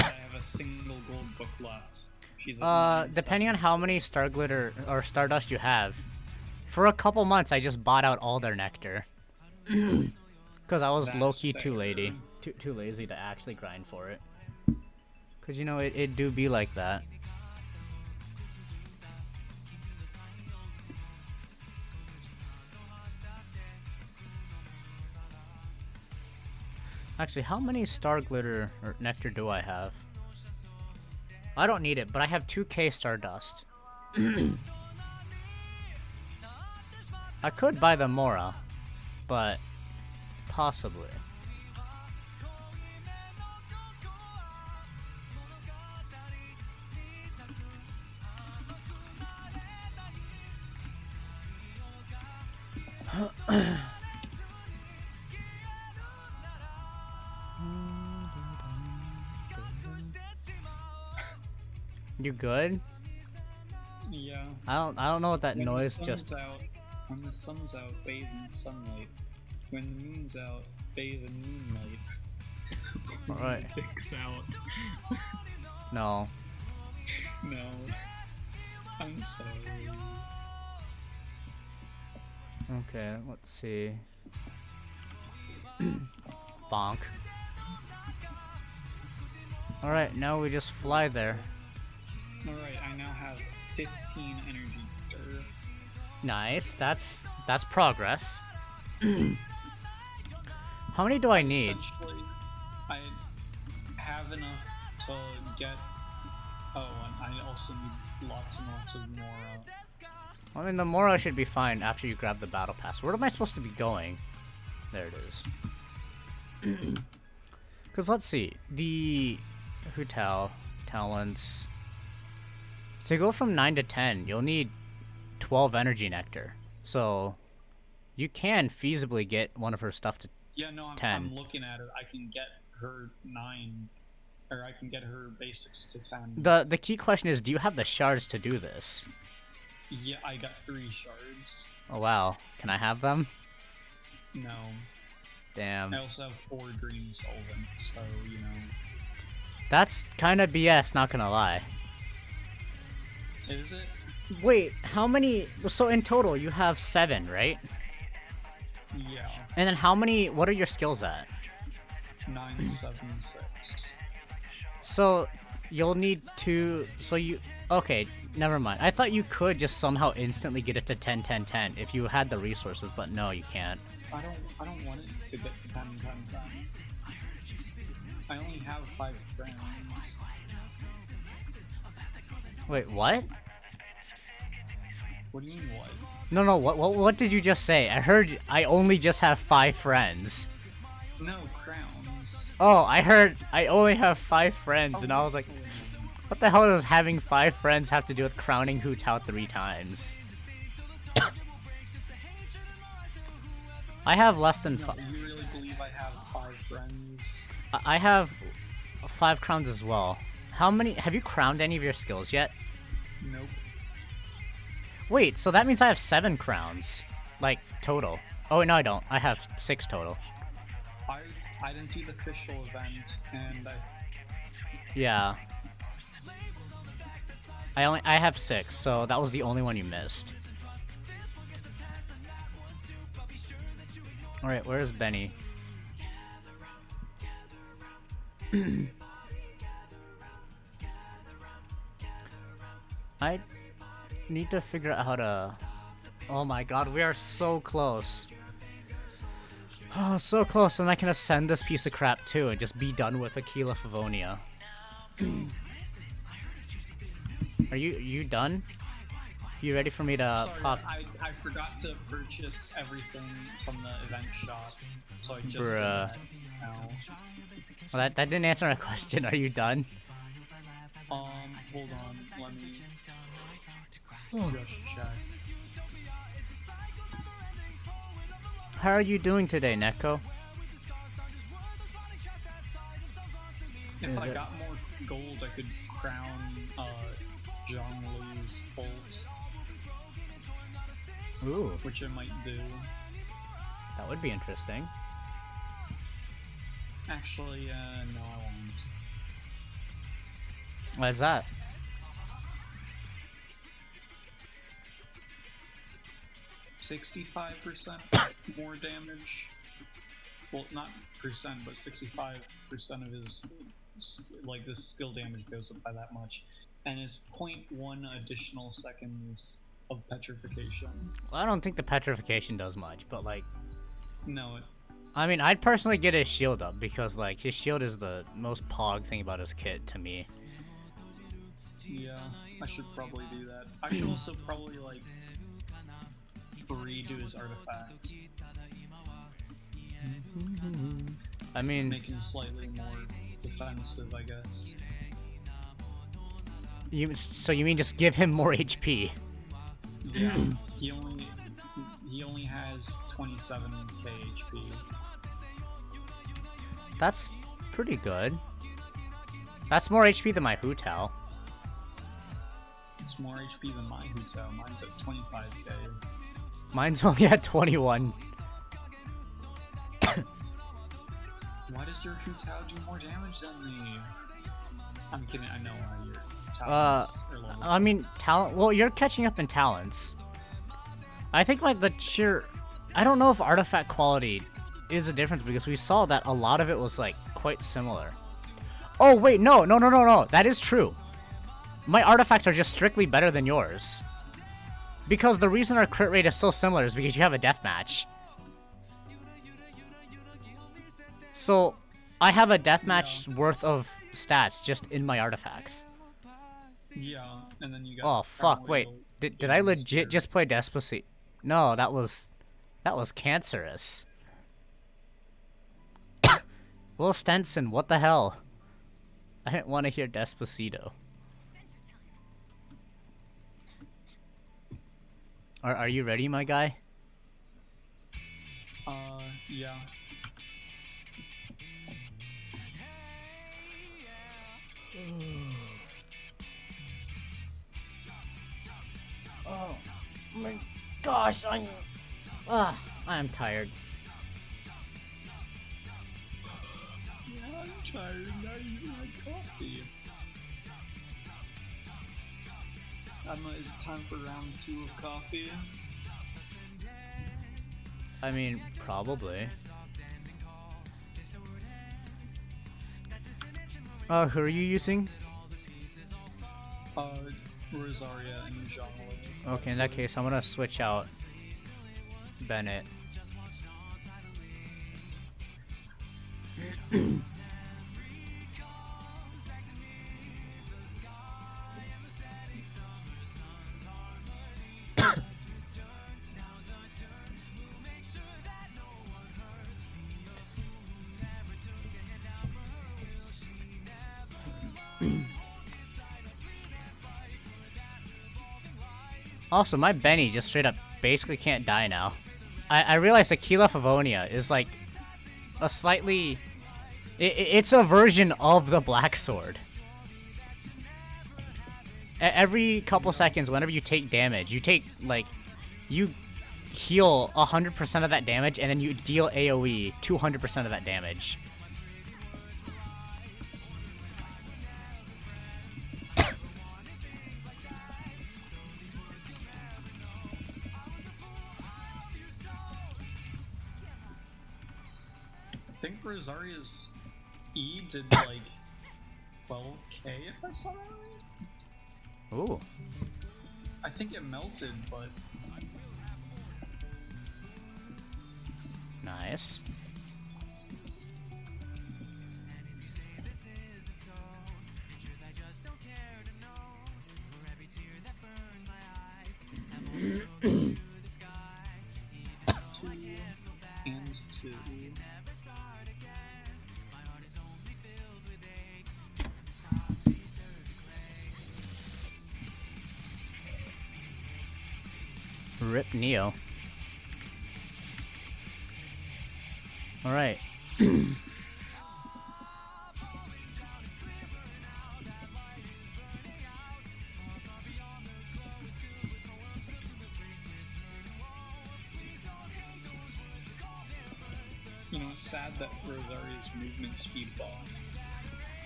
I have a single gold book left. She's at depending on how many star glitter or stardust you have, for a couple months I just bought out all their nectar. Cause I was low-key too lazy to actually grind for it. Cause you know it do be like that. Actually, how many star glitter or nectar do I have? I don't need it, but I have 2k stardust. I could buy the Mora, but possibly. You good? Yeah. I don't know what that noise just. When the sun's out, bathe in sunlight. When the moon's out, bathe in moonlight. Alright. Dick's out. No. No. I'm sorry. Okay, let's see. Bonk. Alright, now we just fly there. Alright, I now have 15 energy nectar. Nice, that's progress. How many do I need? Essentially, I have enough to get... Oh, and I also need lots and lots of Mora. I mean, the Mora should be fine after you grab the battle pass. Where am I supposed to be going? There it is. Because let's see. The Hu Tao talents. To go from 9 to 10, you'll need 12 energy nectar. So you can feasibly get one of her stuff to 10. I'm looking at it. I can get her 9, or I can get her basics to 10. The key question is, do you have the shards to do this? Yeah, I got 3 shards. Oh wow, can I have them? No. Damn. I also have 4 dream solvents, so, you know. That's kind of BS, not gonna lie. Is it? Wait, how many? So in total, you have 7, right? Yeah. And then how many? What are your skills at? 9, 7, 6. So you'll need 2. So you. Okay, never mind. I thought you could just somehow instantly get it to 10, 10, 10 if you had the resources, but no, you can't. I don't want it to get to 10, 10, 10. I only have 5 friends. Wait, what? What do you mean, what? No, what did you just say? I heard I only just have 5 friends. No, crowns. Oh, I heard I only have 5 friends, and I was like, what the hell does having 5 friends have to do with crowning Hu Tao 3 times? I have less than No, you really believe I have 5 friends? I have 5 crowns as well. How many? Have you crowned any of your skills yet? Nope. Wait, so that means I have 7 crowns, like total. Oh no, I don't. I have 6 total. I didn't do the official event, and Yeah. I have 6, so that was the only one you missed. All right, where's Benny? I need to figure out how to... Oh my god, we are so close. Oh, so close, and I can ascend this piece of crap too and just be done with Aquila Favonia. Are you done? You ready for me to sorry, pop? I forgot to purchase everything from the event shop, so I just did Bruh. that now. Well, that didn't answer my question. Are you done? Hold on, let me just check. How are you doing today, Neko? If Is I it- got more gold, I could crown John Lee's bolt, Ooh, which I might do. that would be interesting. Actually, no, I won't. Why is that? $65% more damage. Well, not percent, but 65% of his, like, this skill damage goes up by that much. And it's 0.1 additional seconds of petrification. Well, I don't think the petrification does much, but like, No, I mean, I'd personally get his shield up because like his shield is the most pog thing about his kit to me. yeah, I should probably do that. I should also probably, like, redo his artifacts. I mean, Make him slightly more defensive, I guess. so you mean just give him more HP? Yeah, he only has 27k HP. That's pretty good. That's more HP than my Hu Tao. It's more HP than my Hu Tao. Mine's at 25k. Mine's only at 21. Why does your Hu Tao do more damage than me? I'm kidding. I know why your talents are level. I mean, talent. Well, you're catching up in talents. I think like the sheer. I don't know if artifact quality is a difference because we saw that a lot of it was like quite similar. Oh wait, no. That is true. My artifacts are just strictly better than yours. Because the reason our crit rate is so similar is because you have a deathmatch. So, I have a deathmatch worth of stats just in my artifacts. Yeah, and then you got. Oh fuck! Wait, did I legit just play Despacito? No, that was cancerous. Will Stenson, what the hell? I didn't want to hear Despacito. Are you ready, my guy? Yeah. Oh my gosh, I am tired. Yeah, I'm tired. Now you like coffee. I don't know. Is it time for round 2 of coffee? I mean, probably. Who are you using? Rosaria and Jean. Okay, in that case, I'm gonna switch out Bennett. Also, my Benny just straight up basically can't die now. I realized that Keela Favonia is like a slightly... It's a version of the Black Sword. Every couple seconds, whenever you take damage, you take, like, you heal 100% of that damage, and then you deal AoE 200% of that damage. I think Rosaria's E did like 12k if I saw that right. Ooh. I think it melted, but Nice. two and two. Rip Neo. Alright. You know, it's sad that Rosaria's movement speed buff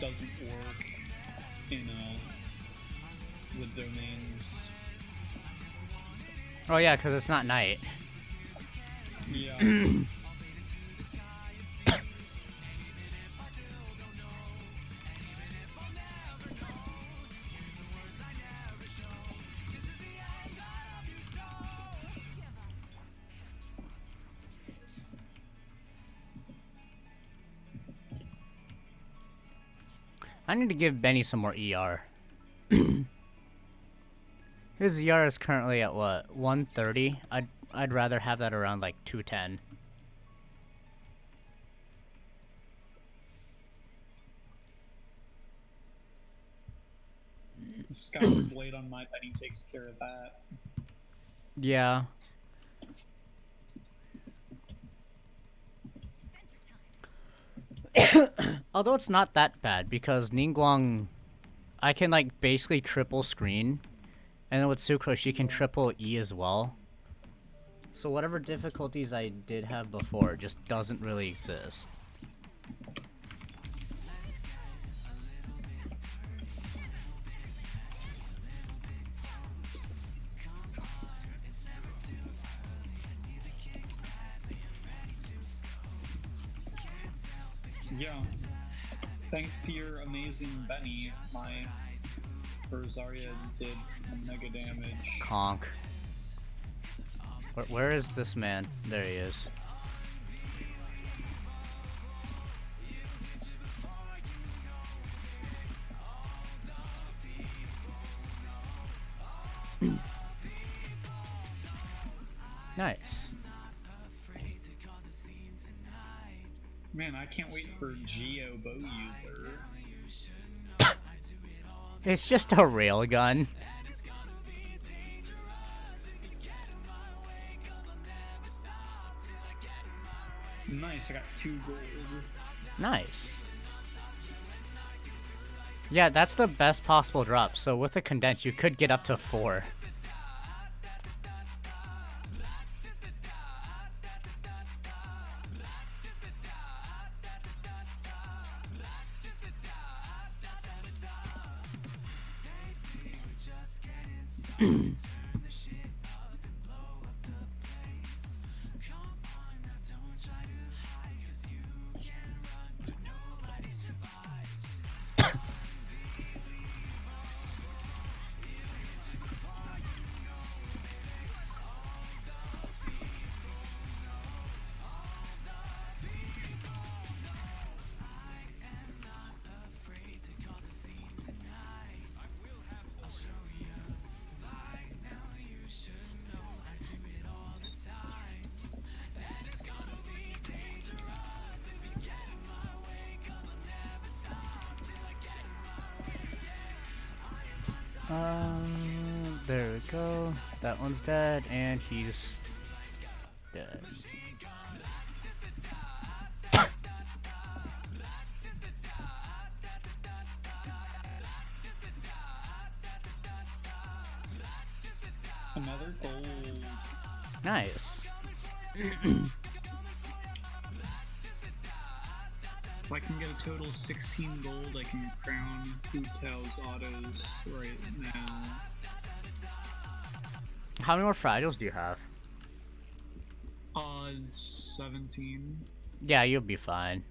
doesn't work in with domains. Oh yeah, because it's not night. Yeah. I need to give Benny some more ER. His ER is currently at what, 130? I'd rather have that around like 210. The Skyward Blade on my Benny takes care of that. Yeah. Although it's not that bad because Ningguang, I can like basically triple screen, and then with Sucro she can triple E as well. So whatever difficulties I did have before just doesn't really exist. Yeah. Thanks to your amazing Benny, my Rosaria did mega damage. Conk. Where is this man? There he is. Nice. Man, I can't wait for Geo Bow User. It's just a railgun. Nice, I got 2 gold. Nice. Yeah, that's the best possible drop. So with the condense, you could get up to 4. There we go. That one's dead, and he's dead. Another gold. Nice. If I can get a total of 16 gold, I can crown Hu Tao's autos right now. How many more fragiles do you have? 17. Yeah, you'll be fine.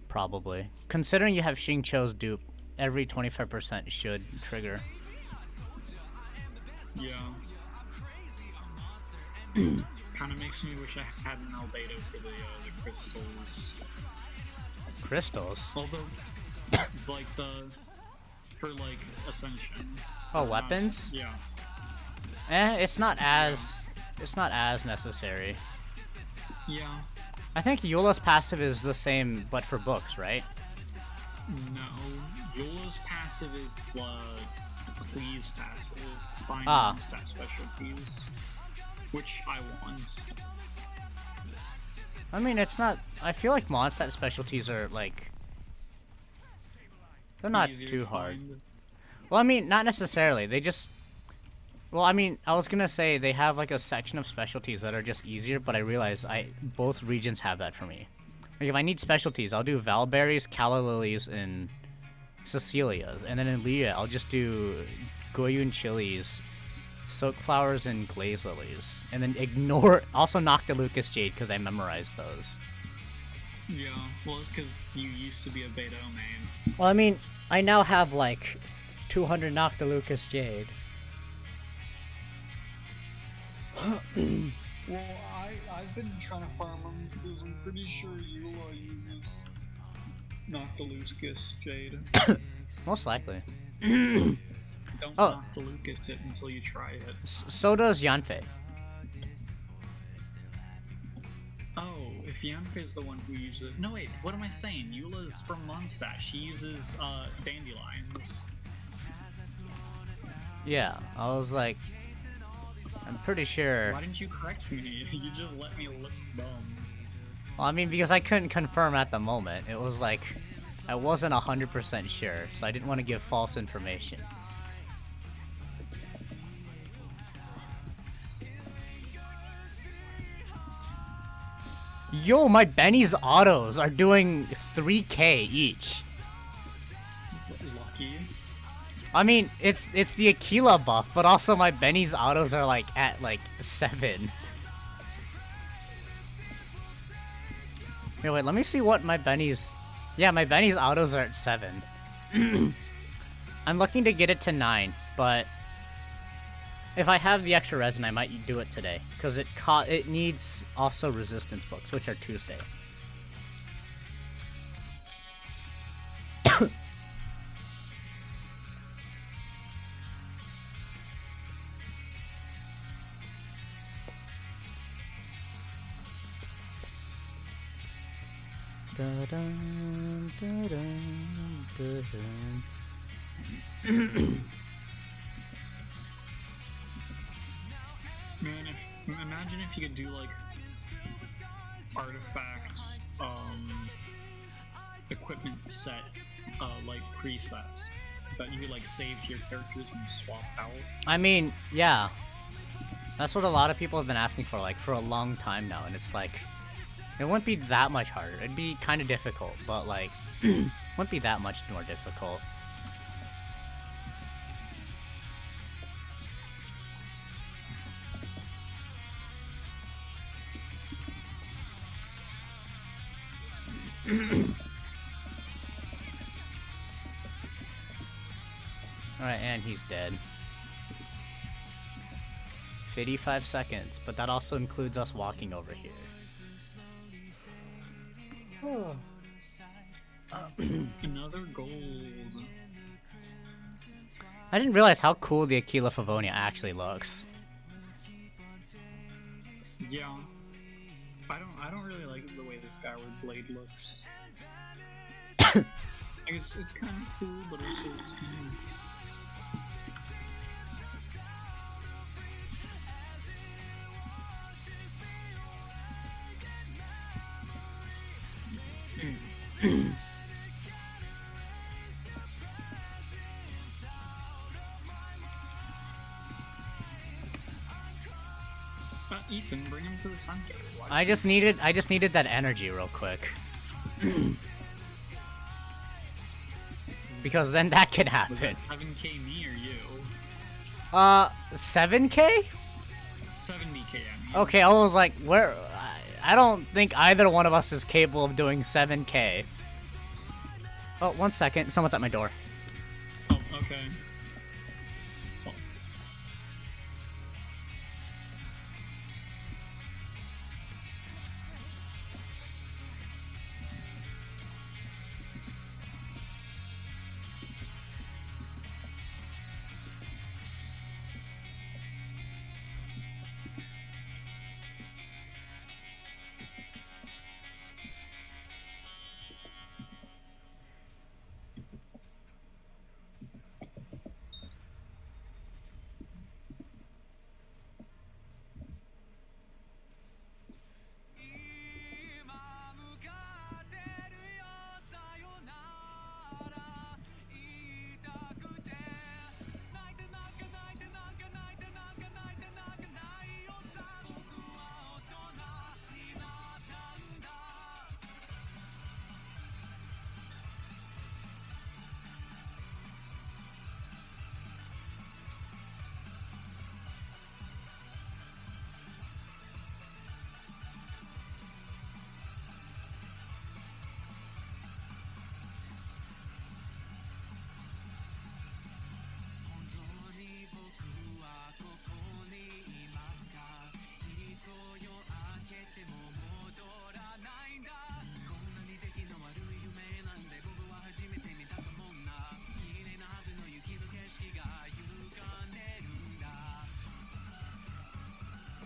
Probably. Considering you have Xing Cho's dupe, every 25% should trigger. Yeah. Kind of makes me wish I had an albedo for the crystals. Crystals? Although, like for like Ascension. Oh, weapons? Yeah. It's not as necessary. Yeah. I think Eula's passive is the same, but for books, right? No. Eula's passive is the Cleese passive. Find stat specialties. Which I want. I mean, it's not... I feel like Mondstadt specialties are, like... They're not Easier too to hard. find. Well, I mean, not necessarily. They just... Well, I mean, I was gonna say they have, like, a section of specialties that are just easier, but I realize both regions have that for me. Like, if I need specialties, I'll do Valberries, Calla Lilies, and Cecilias. And then in Leah, I'll just do Goyun Chilies, Silk Flowers, and Glaze Lilies. And then also Noctilucous Jade, because I memorized those. Yeah, well, it's because you used to be a Beto main. Well, I mean, I now have, like, 200 Noctilucous Jade. Well, I've been trying to farm them because I'm pretty sure Eula uses Noctilucous Jade. Most likely. Don't Noctilucous it until you try it. So does Yanfei. Oh, if Yanfei's the one who uses... No, wait, what am I saying? Eula's from Mondstadt. She uses, dandelions. Yeah, I was like... I'm pretty sure... Why didn't you correct me? You just let me look dumb. Well, I mean, because I couldn't confirm at the moment. It was like... I wasn't 100% sure, so I didn't want to give false information. Yo, my Benny's autos are doing 3k each. Lucky. I mean, it's the Aquila buff, but also my Benny's autos are like at like 7. Here, wait, let me see what my Benny's... Yeah, my Benny's autos are at 7. I'm looking to get it to 9, but if I have the extra resin, I might do it today, because it needs also resistance books, which are Tuesday. Da-dum, da-dum, da-dum. Man, imagine if you could do like artifacts, equipment set, like presets that you could like save to your characters and swap out. I mean, yeah, that's what a lot of people have been asking for, like for a long time now, and it's like it wouldn't be that much harder. It'd be kind of difficult, but like wouldn't be that much more difficult. Alright, and he's dead. 55 seconds, but that also includes us walking over here. Another gold. I didn't realize how cool the Aquila Favonia actually looks. Yeah. I don't really like the way the Skyward Blade looks. I guess it's kind of cool, but also it's kind of... Ethan, bring him to the center. Why I just needed that energy real quick. Because then that can Was happen. that 7K me or you? 7K? 70K, I mean. Okay, I was like, where? I don't think either one of us is capable of doing 7K. Oh, 1 second. Someone's at my door. Oh, okay. Oh.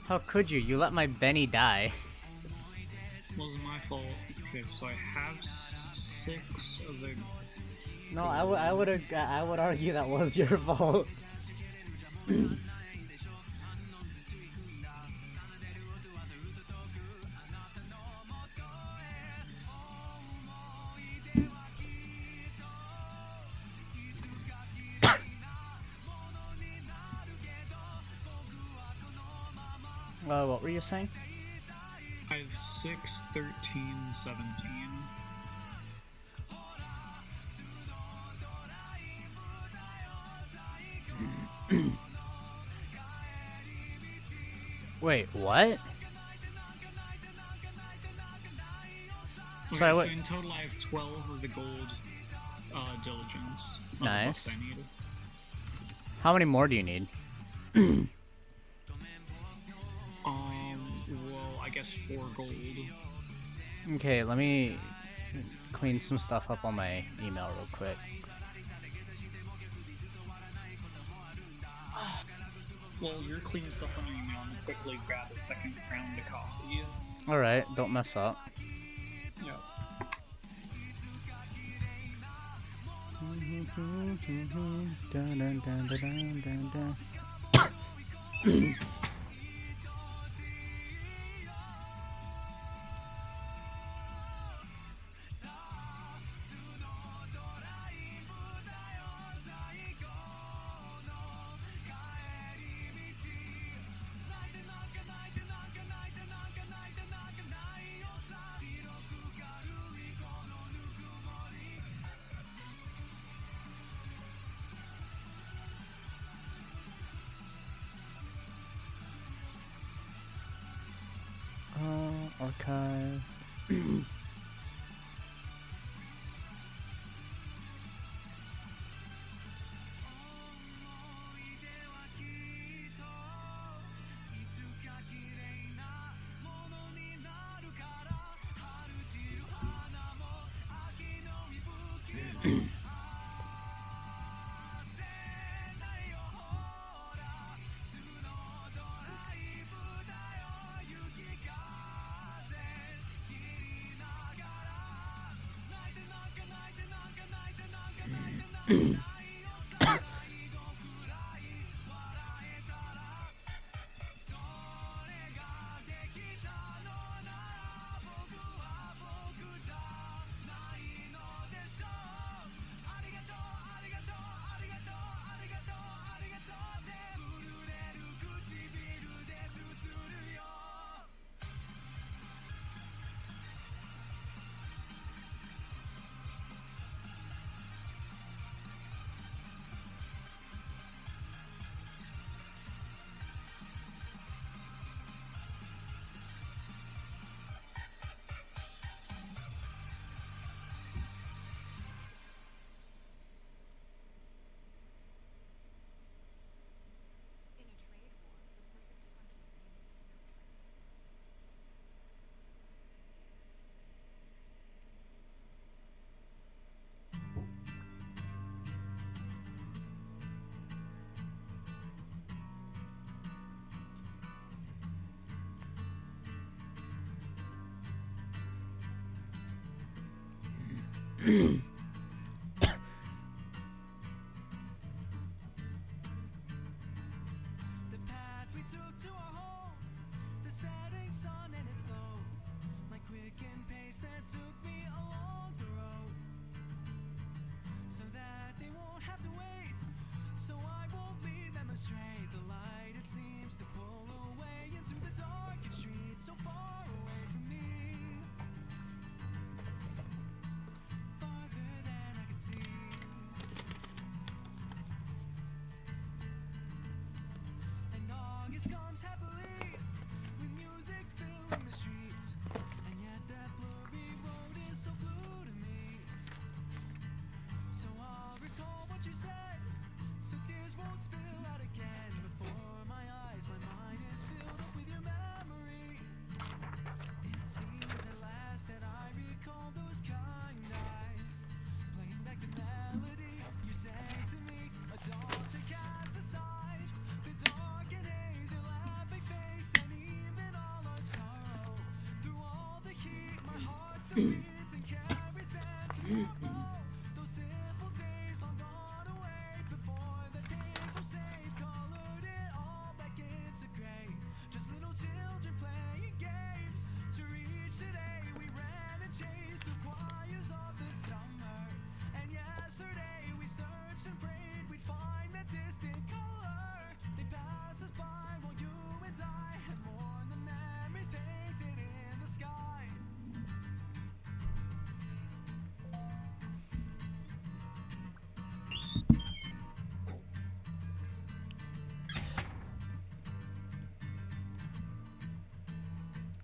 How could you? You let my Benny die. Wasn't my fault. Okay, so I have 6 of the... No, I would argue that was your fault. What were you saying? I have 6, 13, 17. Wait, what? Okay, Sorry, so what? in total I have 12 of the gold diligence. of the Nice. buffs I need. How many more do you need? Well, I guess 4 gold. Okay, let me clean some stuff up on my email real quick. Well, you're cleaning stuff on your email and quickly grab a second round of coffee. Alright, don't mess up. Yep. Dun, dun, dun, dun, dun, dun, dun. Archive.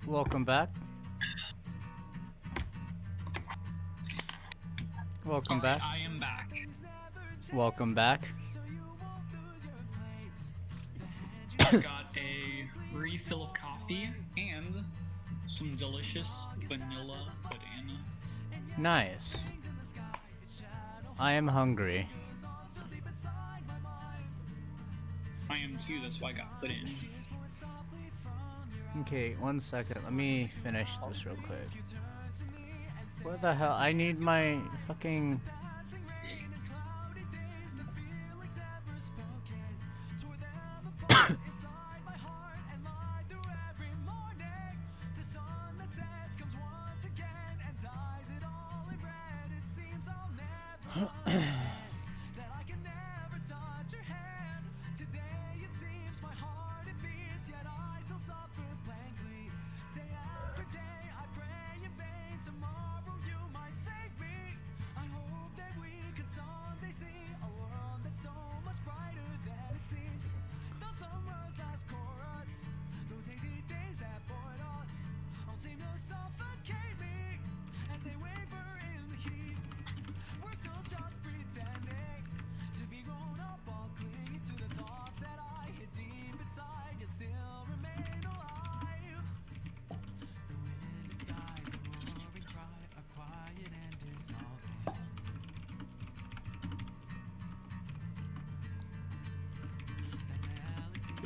Welcome back. Welcome back. I am back. Welcome back. I got a refill of coffee and some delicious vanilla pudding. Nice. I am hungry. I am too, that's why I got pudding. Okay, 1 second. Let me finish this real quick. What the hell? I need my fucking...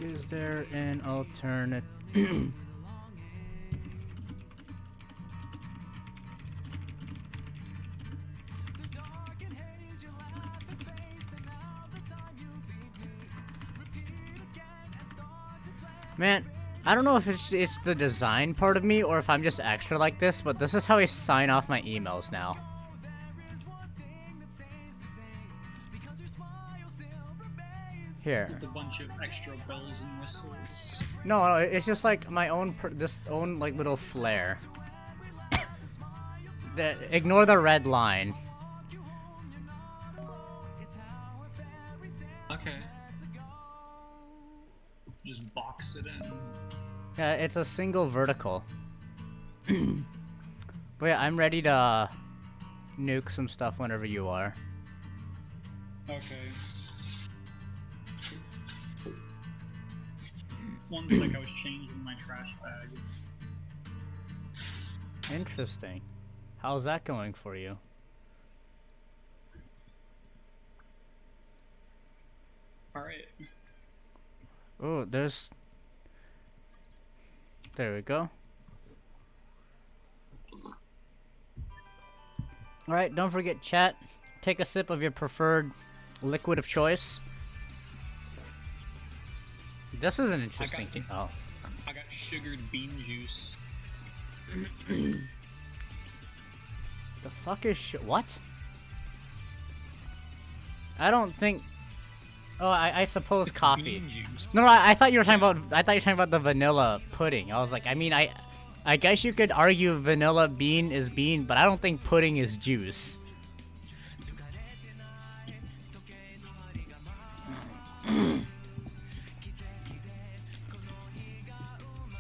Is there an alternate? Man, I don't know if it's the design part of me or if I'm just extra like this, but this is how I sign off my emails now. Here. With a bunch of extra bells and whistles. No, it's just like my own this own like little flair. Ignore the red line. Okay. Just box it in. Yeah, it's a single vertical. But yeah, I'm ready to nuke some stuff whenever you are. Okay. One sec, I was changing my trash bag. Interesting. How's that going for you? Alright. Oh, there's... There we go. Alright, don't forget, chat. Take a sip of your preferred liquid of choice. This is an interesting thing. Oh. I got sugared bean juice. The fuck is what? I don't think. Oh, I suppose coffee. Bean juice. No, I thought you were talking about. I thought you were talking about the vanilla pudding. I was like, I mean, I guess you could argue vanilla bean is bean, but I don't think pudding is juice.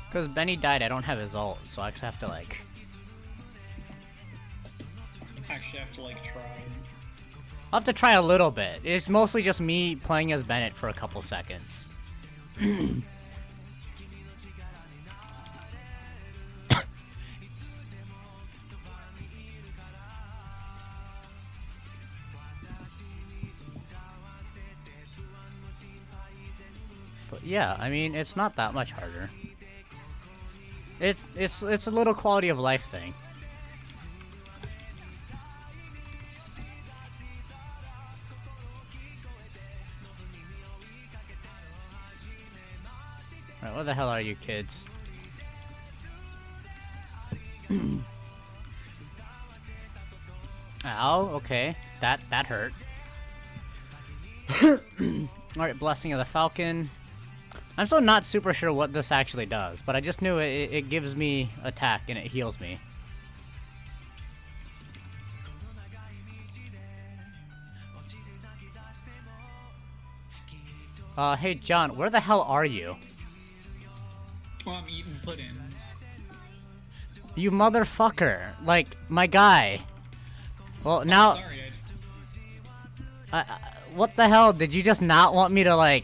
Because Benny died, I don't have his ult, so I just have to like. Actually, I have to like try. I'll have to try a little bit. It's mostly just me playing as Bennett for a couple seconds. But yeah, I mean, it's not that much harder. It's a little quality of life thing. Alright, what the hell are you kids? Ow, okay. That hurt. Alright, Blessing of the Falcon. I'm still not super sure what this actually does, but I just knew it gives me attack and it heals me. Hey John, where the hell are you? Well, I'm eating pudding. You motherfucker. Like, my guy. Well, now... Sorry, what the hell? Did you just not want me to, like...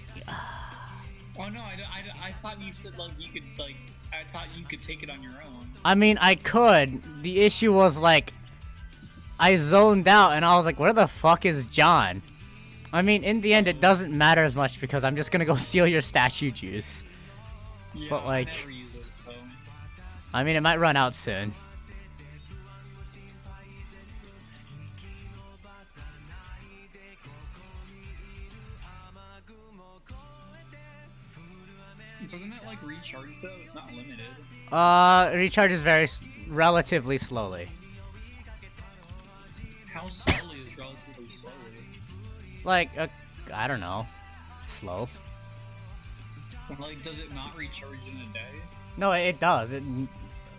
Oh no, I thought you said like you could like I thought you could take it on your own. I mean, I could. The issue was, like... I zoned out and I was like, where the fuck is John? I mean, in the end, it doesn't matter as much because I'm just gonna go steal your statue juice. Yeah, But, like... I never use it, so. I mean, it might run out soon. Doesn't it like recharge though? It's not limited. It recharges relatively slowly. How slowly is relatively slowly? Like, I don't know. Slow. Like, does it not recharge in a day? No, it does.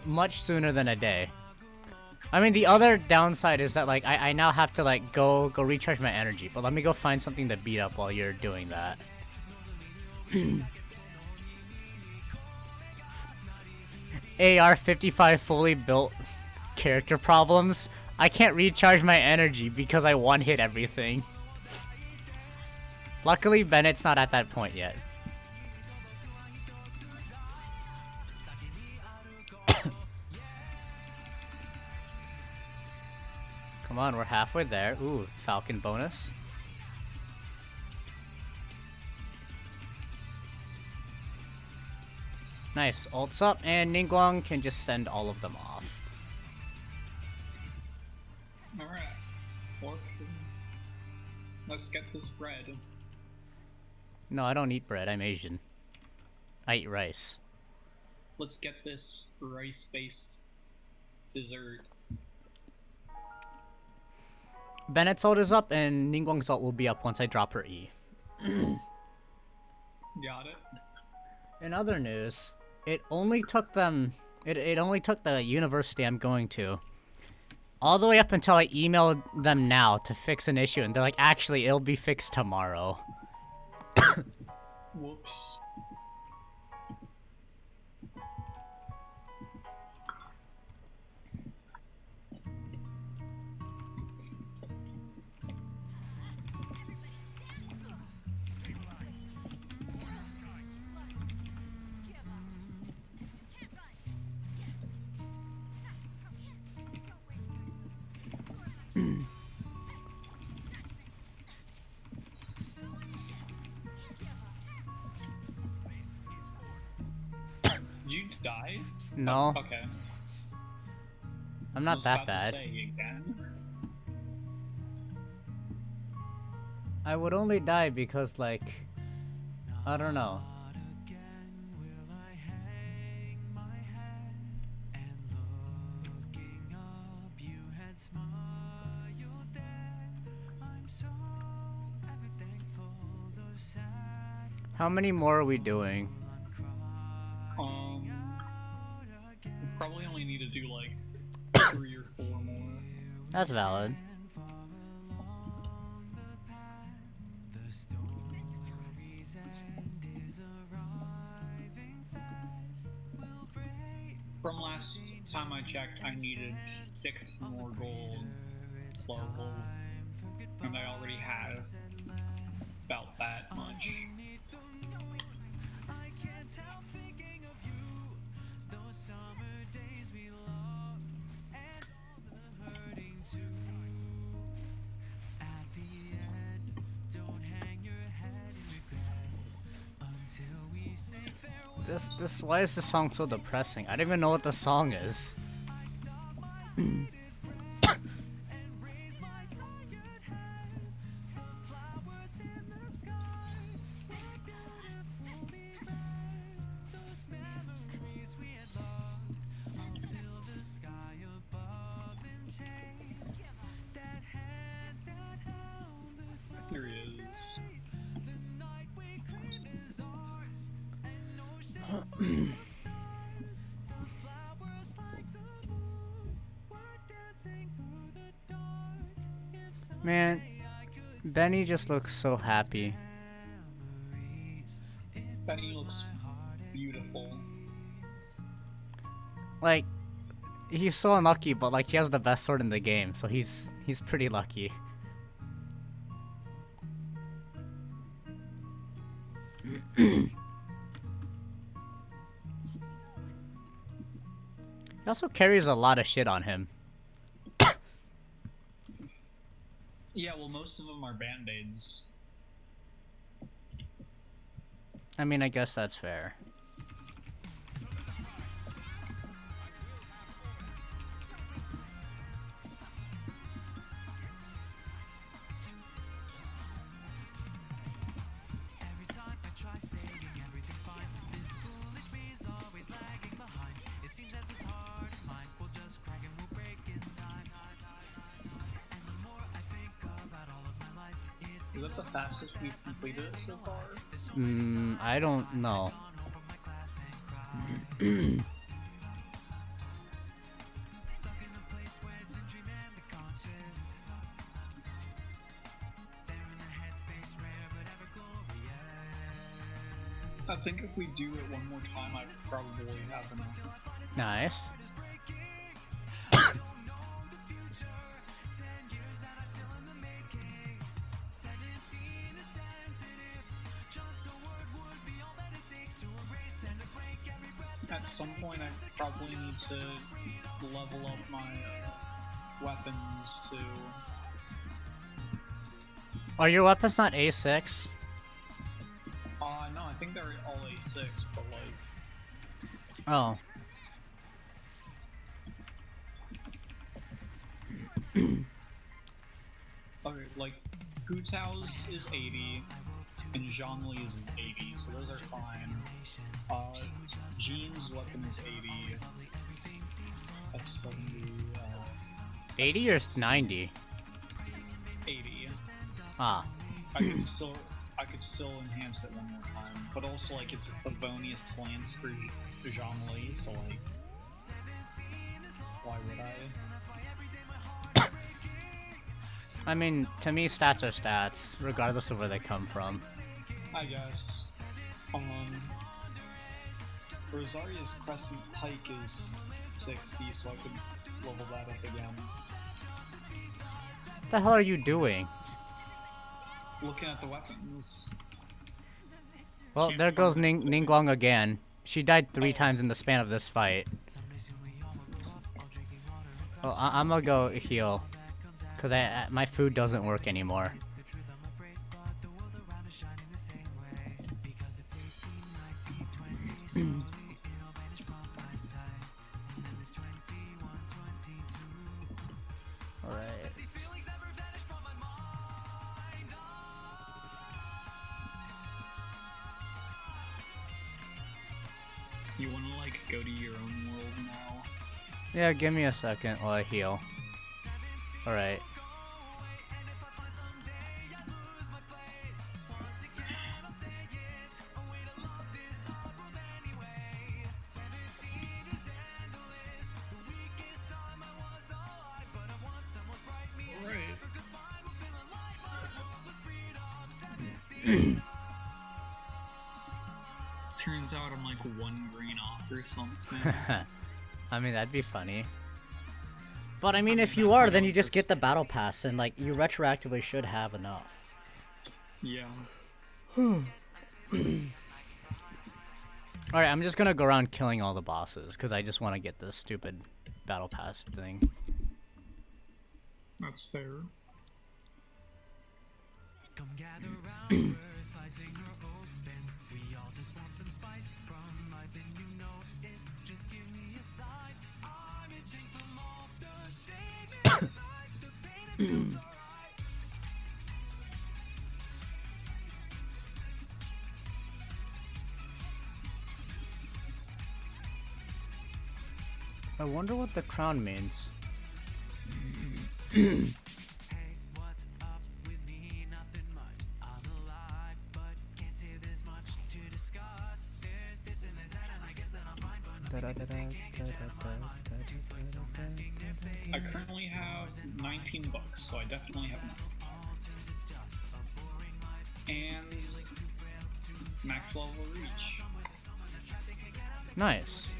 Much sooner than a day. I mean, the other downside is that, like, I now have to, like, go recharge my energy. But let me go find something to beat up while you're doing that. AR-55 fully built character problems. I can't recharge my energy because I one-hit everything. Luckily, Bennett's not at that point yet. Come on, we're halfway there. Ooh, Falcon bonus. Nice, ults up, and Ningguang can just send all of them off. Alright. Let's get this bread. No, I don't eat bread, I'm Asian. I eat rice. Let's get this rice-based dessert. Bennett's ult is up, and Ningguang's ult will be up once I drop her E. Got it. In other news, it only took them... It only took the university I'm going to all the way up until I emailed them now to fix an issue, and they're like, actually, it'll be fixed tomorrow. Whoops. Did you die? No. Oh, okay. I'm I not was that about to bad. say again. I would only die because, like, I don't know. How many more are we doing? Probably only need to do like 3 or 4 more. That's valid. From last time I checked, I needed 6 more gold level, and I already had about that much. Why is this song so depressing? I don't even know what the song is. Here he is. Man, Benny just looks so happy. Benny looks beautiful. Like, he's so unlucky, but like he has the best sword in the game, so he's pretty lucky. He also carries a lot of shit on him. Yeah, well, most of them are band-aids. I mean, I guess that's fair. Is that the fastest we've completed it so far? I don't know. I think if we do it one more time, I probably have enough. Nice. At some point, I probably need to level up my weapons too. Are your weapons not A6? No, I think they're all A6, but like... Oh. Okay, like, Hu Tao's is 80, and Zhongli's is 80, so those are fine. Jean's weapon is 80. That's 70, 80 or 90? 80. Ah. I could still enhance it one more time, but also like it's a Favonius Lance for Zhongli, so like, why would I? I mean, to me, stats are stats, regardless of where they come from. I guess. Rosaria's Crescent Pike is 60, so I could level that up again. What the hell are you doing? Looking at the weapons. Well, there goes Ningguang again. She died 3 times in the span of this fight. Well, I'm gonna go heal. Because my food doesn't work anymore. Alright. You wanna like go to your own world now? Yeah, give me a second while I heal. Alright. Turns out I'm like 1 green off or something. I mean, that'd be funny. But I mean, if you are, then you just get the battle pass, and like, you retroactively should have enough. Yeah. Alright, I'm just gonna go around killing all the bosses, because I just want to get this stupid battle pass thing. That's fair. Come gather round, we're slicing her open. We all just want some spice from life, and you know it. Just give me a sign. I'm itching from off the shade inside. The pain, it feels alright. I wonder what the crown means. Hey, what's up with me? Nothing much. I'm alive, but can't say there's much to discuss. There's this and there's that, and I guess that I'm fine, but nothing that they can't get out of my mind. Two flicks don't masking their face. I currently have 19 bucks, so I definitely have enough. And max level reach. Nice.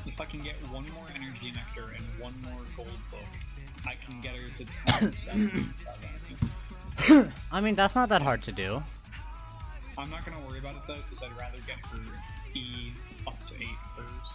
If I can get 1 more energy nectar and 1 more gold book, I can get her to 10, 7, 7. I mean, that's not that hard to do. I'm not gonna worry about it though, because I'd rather get her E up to 8 first.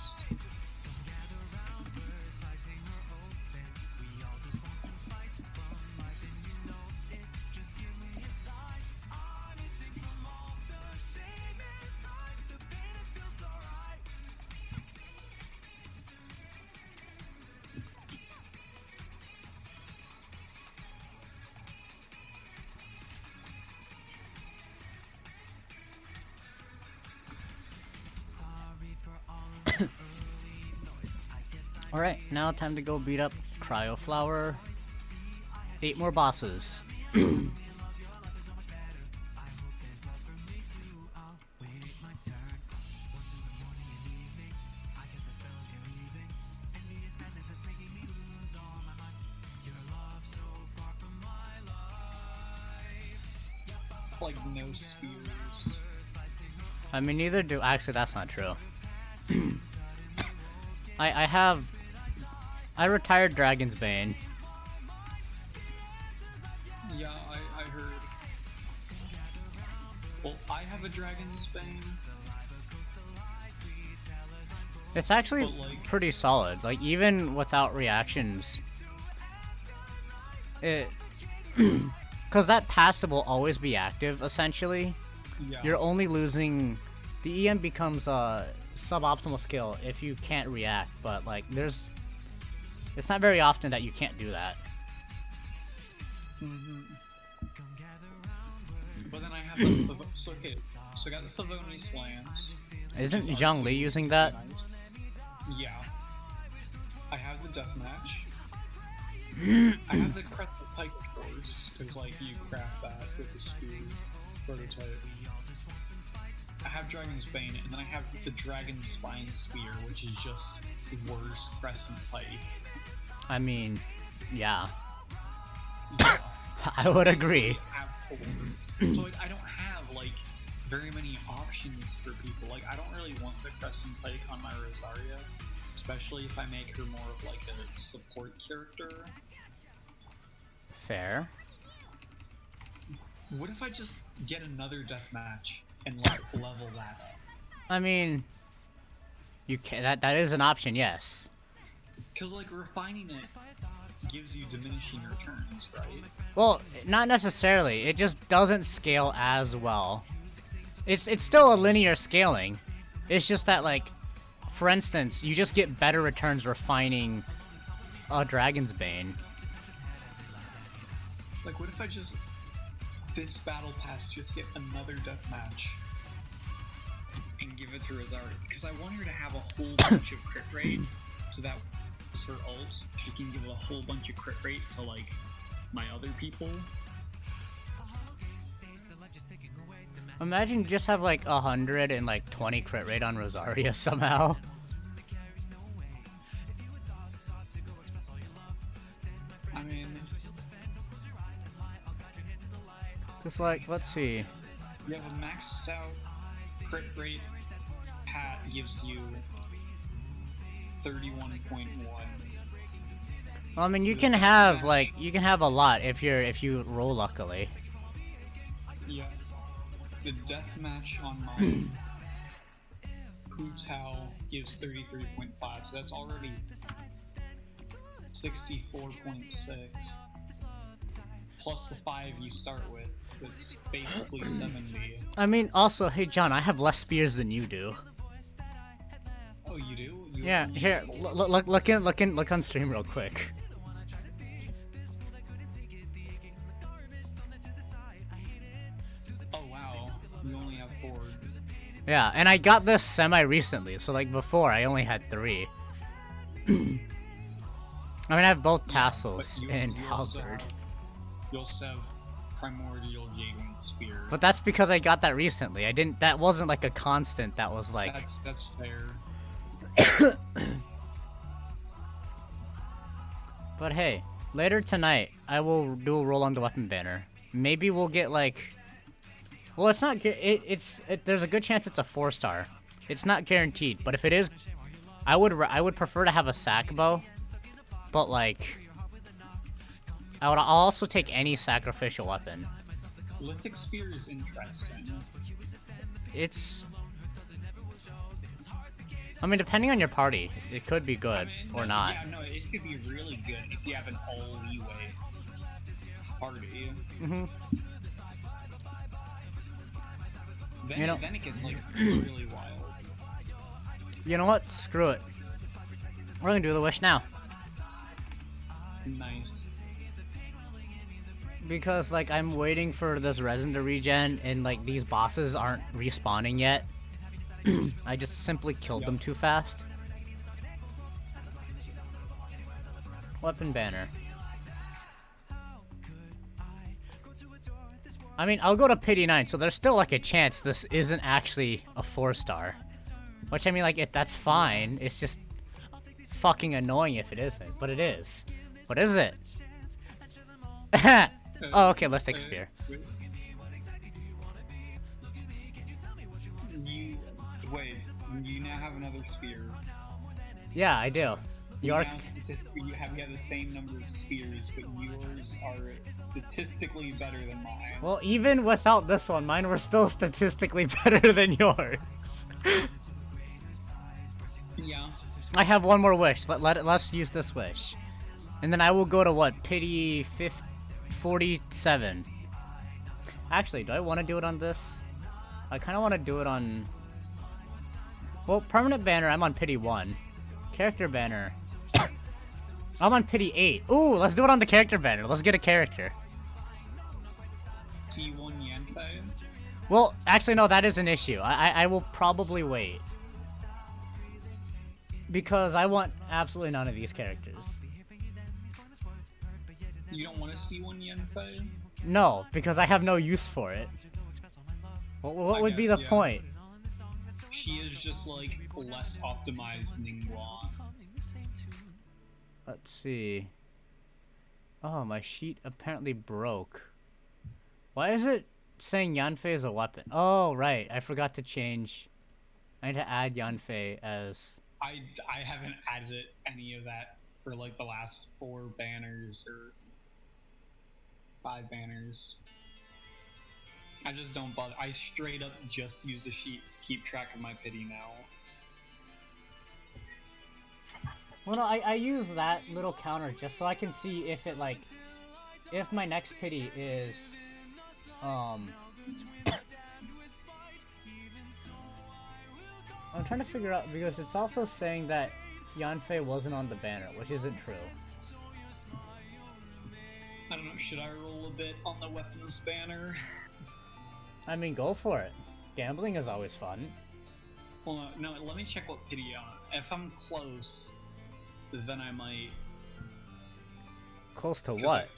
Alright, now time to go beat up Cryo Flower. 8 more bosses. Like, no spears. I mean, neither do. Actually, that's not true. I retired Dragon's Bane. Yeah, I heard. Well, I have a Dragon's Bane. It's actually But, like- pretty solid. Like, even without reactions, it... Because that passive will always be active, essentially. Yeah. You're only losing... The EM becomes a suboptimal skill if you can't react, but, like, there's... It's not very often that you can't do that. Mm-hmm. But then I have the so okay, so I got the Thavoni's Lance. Isn't which is Zhang Li obviously using that? nice. Yeah. I have the Deathmatch. I have the Crescent Pike, of course, because like you craft that with the spear prototype. I have Dragon's Bane, and then I have the Dragon Spine Spear, which is just the worst Crescent Pike. I mean, yeah. Yeah. I would agree. Absolutely. So like, I don't have like very many options for people. Like I don't really want the Crescent Pike on my Rosaria, especially if I make her more of like a support character. Fair. What if I just get another deathmatch and like level that up? I mean, you can. That is an option, yes. Because like refining it gives you diminishing returns, right? Well, not necessarily. It just doesn't scale as well. It's still a linear scaling. It's just that like for instance, you just get better returns refining a Dragon's Bane. Like, what if I just this battle pass just get another deathmatch and give it to Rosario? Because I want her to have a whole bunch of crit rate, so that with her ult, she can give a whole bunch of crit rate to like my other people. Imagine you just have like 120 crit rate on Rosaria somehow. I mean, Just like, let's see. you have a maxed out crit rate. Pat gives you 31.1. Well, I mean, you can have like a lot if you roll luckily. Yeah. The deathmatch on my Pu Tao gives 33.5, so that's already 64.6. Plus the 5 you start with, it's basically 70. I mean, also, hey John, I have less spears than you do. Oh, you do? Yeah, here, look on stream real quick. Oh wow, you only have 4. Yeah, and I got this semi-recently, so like before, I only had 3. I mean, I have both tassels and halberd. You also have primordial Jaden spear. But that's because I got that recently. That wasn't like a constant, that was like... That's fair. But hey, later tonight, I will do a roll on the weapon banner. Maybe we'll get like... Well, it's not... There's a good chance it's a 4-star. It's not guaranteed, but if it is, I would prefer to have a sack bow. But like... I'll also take any sacrificial weapon. Lithic spear is interesting. It's... I mean, depending on your party, it could be good or not. Yeah, no, it could be really good if you have an all leeway party. Then, You know- then it gets like really wild. You know what? Screw it. We're gonna do the wish now. Nice. Because, like, I'm waiting for this resin to regen, and, like, these bosses aren't respawning yet. I just simply killed them too fast. Weapon banner. I mean, I'll go to Pity 9, so there's still, like, a chance this isn't actually a 4-star. Which, I mean, like, that's fine. It's just fucking annoying if it isn't. But it is. What is it? Oh, okay, Lithic Spear. Wait, you now have another spear. Yeah, I do. You have the same number of spears, but yours are statistically better than mine. Well, even without this one, mine were still statistically better than yours. Yeah. I have one more wish. Let's use this wish. And then I will go to what? Pity 47. Actually, do I want to do it on this? I kind of want to do it on... Well, permanent banner, I'm on Pity 1. Character banner. I'm on Pity 8. Ooh, let's do it on the character banner. Let's get a character. T1 Yanfei? Well, actually, no, that is an issue. I will probably wait. Because I want absolutely none of these characters. You don't want to see one Yanfei? No, because I have no use for it. What would be the point? She is just like less optimized Ningguang. Let's see. Oh, my sheet apparently broke. Why is it saying Yanfei is a weapon? Oh, right. I forgot to change. I need to add Yanfei as... I haven't added any of that for like the last 4 banners or 5 banners. I just don't bother. I straight up just use the sheet to keep track of my pity now. Well, no, I use that little counter just so I can see if it, like... If my next pity is... I'm trying to figure out because it's also saying that Yanfei wasn't on the banner, which isn't true. I don't know, should I roll a bit on the weapons banner? I mean, go for it. Gambling is always fun. Well, no, let me check what pity on. If I'm close, then I might. Close to what?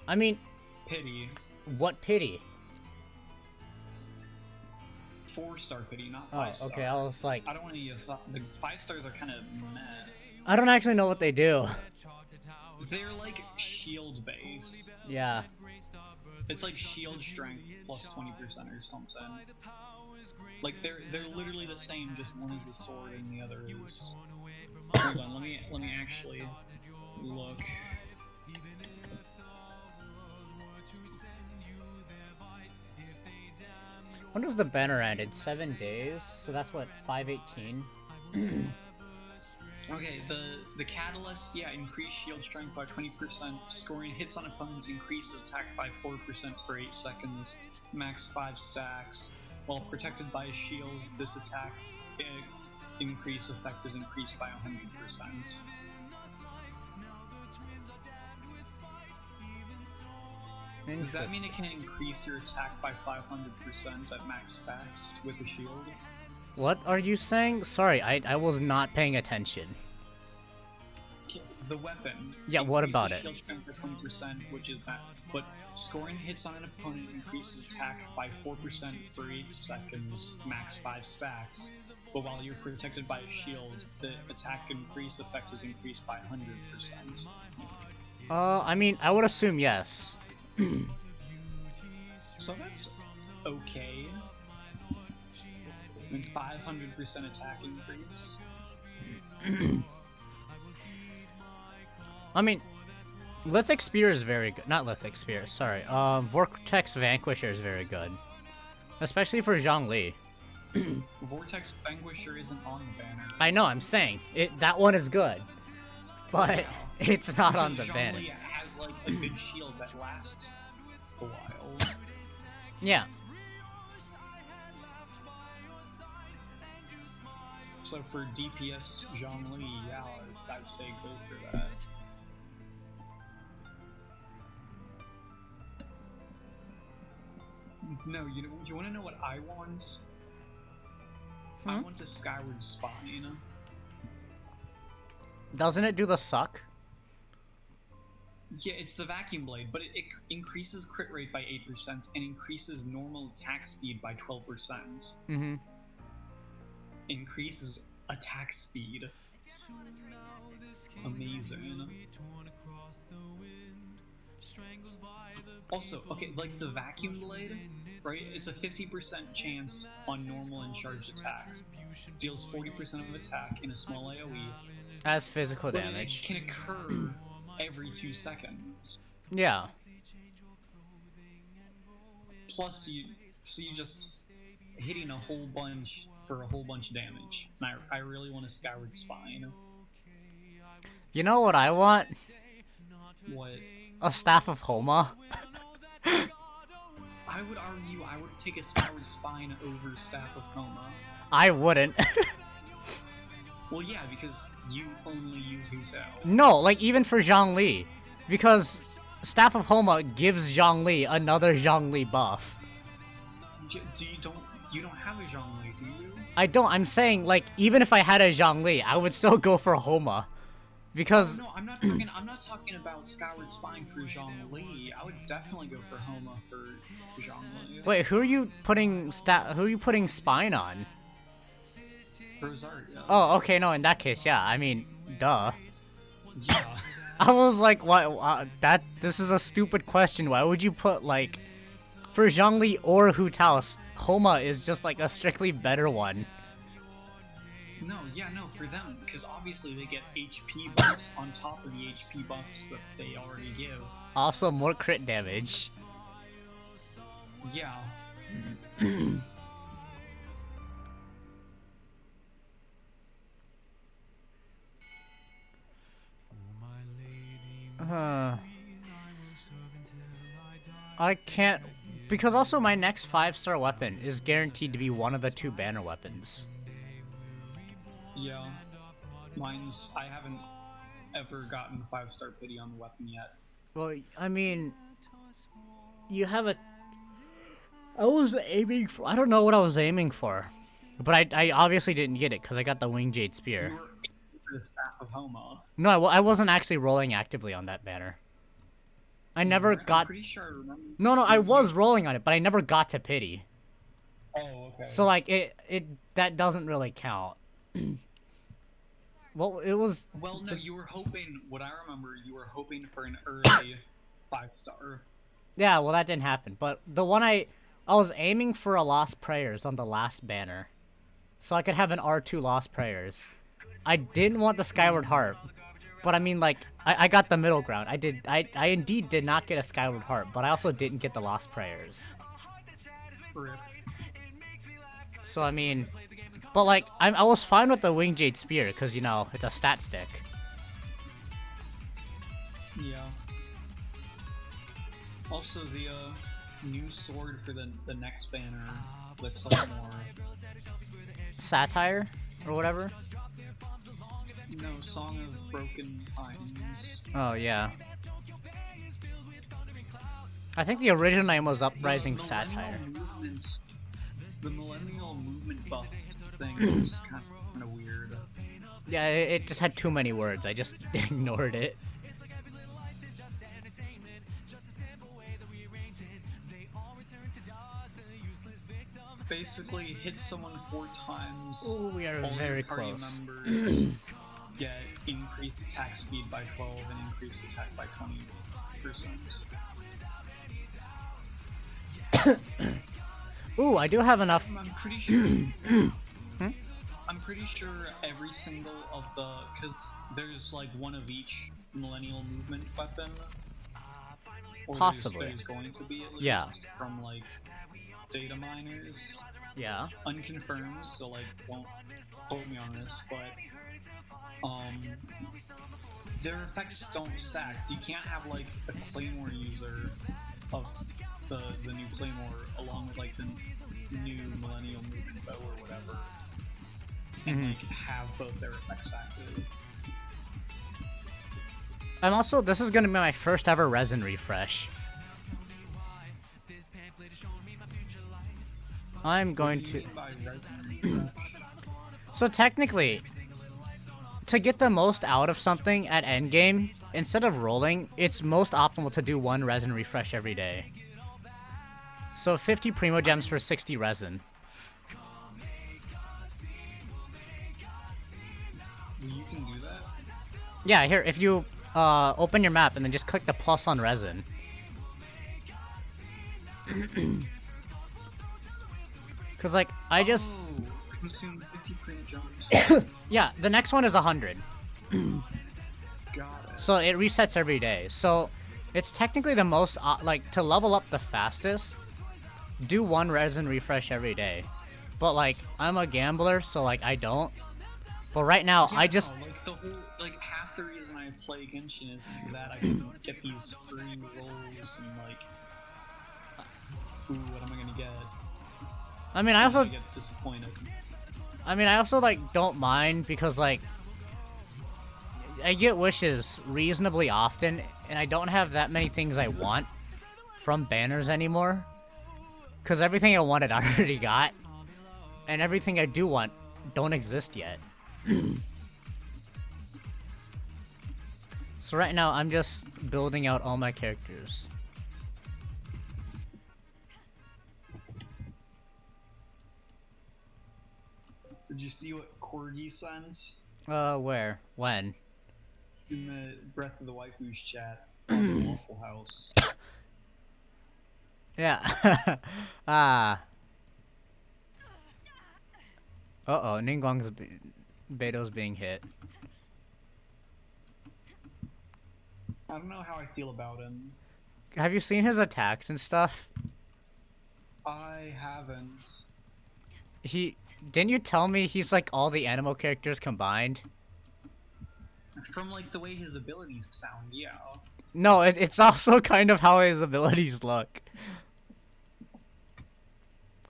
I mean, Pity. what pity? 4-star pity, not 5-star. Oh, okay, I was like... I don't want to. The 5 stars are kind of meh. I don't actually know what they do. They're like shield base. Yeah. It's like shield strength plus 20% or something. Like they're literally the same, just one is the sword and the other is. Hold on, let me actually look. When does the banner end? In 7 days? So that's what, 5/18? Okay, the catalyst, yeah, increase shield strength by 20%, scoring hits on opponents increases attack by 4% for 8 seconds, max 5 stacks. While protected by a shield, this attack increase effect is increased by 100%. Does that mean it can increase your attack by 500% at max stacks with a shield? What are you saying? Sorry, I was not paying attention. The weapon. Yeah, what about it? Shield strength by 20%, which is bad. But scoring hits on an opponent increases attack by 4% for 8 seconds, max 5 stacks. But while you're protected by a shield, the attack increase effect is increased by 100%. I mean, I would assume yes. So that's okay. I mean, 500% attack increase. I mean, Lithic Spear is very good. Not Lithic Spear, sorry. Vortex Vanquisher is very good. Especially for Zhongli. Vortex Vanquisher isn't on the banner. I know, I'm saying. That one is good. But it's not on the banner. Zhongli has like a good shield that lasts a while. Yeah. So for DPS Zhongli, yeah, I'd say go for that. No, you want to know what I want? I want a Skyward Spine. Doesn't it do the suck? Yeah, it's the Vacuum Blade, but it increases crit rate by 8% and increases normal attack speed by 12%. Mm-hmm. Increases attack speed. Amazing. Also, okay, like the Vacuum Blade, right? It's a 50% chance on normal and charged attacks. Deals 40% of attack in a small AoE. As physical But damage. it can occur every 2 seconds. Yeah. Plus, you just hitting a whole bunch for a whole bunch of damage. And I really want a Skyward Spine. You know what I want? What? A Staff of Homa. I would argue I would take a Skyward Spine over Staff of Homa. I wouldn't. Well, yeah, because you only use Hutao. No, like even for Zhongli. Because Staff of Homa gives Zhongli another Zhongli buff. You don't have a Zhongli, do you? I don't. I'm saying, like, even if I had a Zhongli, I would still go for Homa. Because... No, I'm not talking about Skyward Spine for Zhongli. I would definitely go for Homa for Zhongli. Wait, who are you putting Spine on? Rosaria. Oh, okay, no, in that case, yeah. I mean, duh. Yeah. I was like, what? This is a stupid question. Why would you put, like, for Zhongli or Hu Tao, Homa is just like a strictly better one. No, for them, because obviously they get HP buffs on top of the HP buffs that they already give. Also, more crit damage. Yeah. I can't... Because also my next 5-star weapon is guaranteed to be one of the 2 banner weapons. Yeah. I haven't ever gotten 5-star pity on the weapon yet. Well, I mean, you have a. I was aiming for. I don't know what I was aiming for, but I obviously didn't get it because I got the Wing Jade Spear. You were aiming for the Staff of Homa. No, I wasn't actually rolling actively on that banner. I never got. I'm pretty sure I remember. No, I was rolling on it, but I never got to pity. Oh, okay. So like that doesn't really count. Well, it was. Well, no, you were hoping. What I remember, you were hoping for an early 5-star. Yeah, well that didn't happen. But the one I was aiming for a Lost Prayers on the last banner, so I could have an R2 Lost Prayers. I didn't want the Skyward Heart, but I mean like I got the middle ground. I indeed did not get a Skyward Heart, but I also didn't get the Lost Prayers. Rip. So I mean, but like I was fine with the Wing Jade Spear because you know it's a stat stick. Yeah. Also, the new sword for the next banner, the Claymore. Satire, or whatever. No, Song of Broken Pines. Oh yeah. I think the original name was Uprising Satire. The Millennial Movement buff thing is kind of weird. Yeah, it just had too many words. I just ignored it. Basically, hit someone 4 times. Ooh, we are all very your party close. members get increased attack speed by 12 and increased attack by 20%. Ooh, I do have enough. I'm pretty sure. I'm pretty sure every single of the, because there's like one of each Millennial Movement weapon. Or Possibly. There's going to be at least, Yeah. from like data miners. Yeah. Unconfirmed, so like don't quote me on this, but their effects don't stack, so you can't have like a Claymore user of the new Claymore along with like the new Millennial Movement bow or whatever, and like have both their effects active. I'm also, this is gonna be my first ever resin refresh. I'm going to. So technically, to get the most out of something at endgame, instead of rolling, it's most optimal to do 1 resin refresh every day. So 50 Primo Gems for 60 resin. You can do that? Yeah, here, if you open your map and then just click the plus on resin. Cause like, I just... Oh, consume 50 primo jumps. Yeah, the next one is 100. Got it. So it resets every day. So it's technically the most, like, to level up the fastest, do 1 resin refresh every day. But like, I'm a gambler, so like, I don't. But right now, Yeah, I just... no, like the whole, like half the reason I play Genshin is that I can get these free rolls and like, ooh, what am I gonna get? I mean, I also... get disappointed. I mean, I also, like, don't mind because, like, I get wishes reasonably often, and I don't have that many things I want from banners anymore. Because everything I wanted, I already got. And everything I do want don't exist yet. So right now, I'm just building out all my characters. Did you see what Corgi sends? Where? When? In the Breath of the Waifu's chat on the Waffle House. Yeah. Ah. Uh-oh, Ningguang's... Beto's being hit. I don't know how I feel about him. Have you seen his attacks and stuff? I haven't. Didn't you tell me he's like all the Animo characters combined? From like the way his abilities sound, yeah. No, it's also kind of how his abilities look.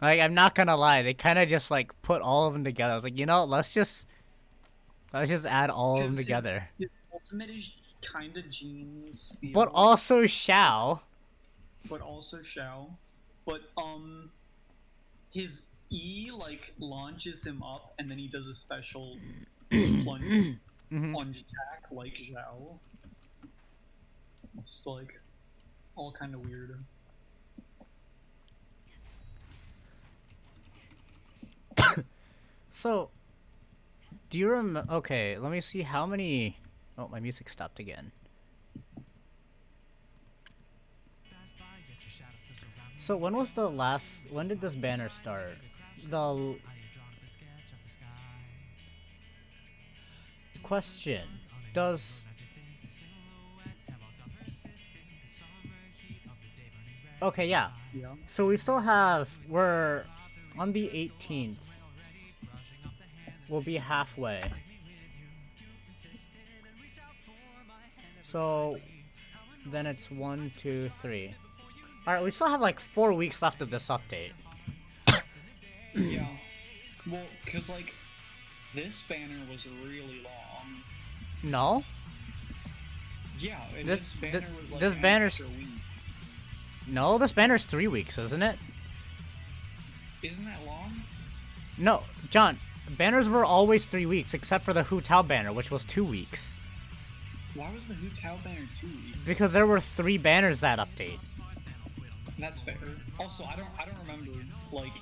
Like, I'm not gonna lie, they kind of just like put all of them together. I was like, you know, let's just Let's just add all of them 'Cause together. His ultimate is kind of Jean's field, But also Xiao. but also Shao. But his E like launches him up, and then he does a special plunge attack like Zhao. It's like all kind of weird. So, do you remember? Okay, let me see how many. Oh, my music stopped again. So when was the last? When did this banner start? The question: Does okay? Yeah. Yeah. So we still have. We're on the 18th. We'll be halfway. So then it's 1, 2, 3. Alright, we still have like 4 weeks left of this update. Yeah. Well, cause like this banner was really long. No? Yeah, and This- this banner was like this an banner's- extra week. No, this banner's 3 weeks, isn't it? Isn't that long? No, John, banners were always 3 weeks, except for the Hu Tao banner, which was 2 weeks. Why was the Hu Tao banner 2 weeks? Because there were 3 banners that update. That's fair. Also, I don't remember like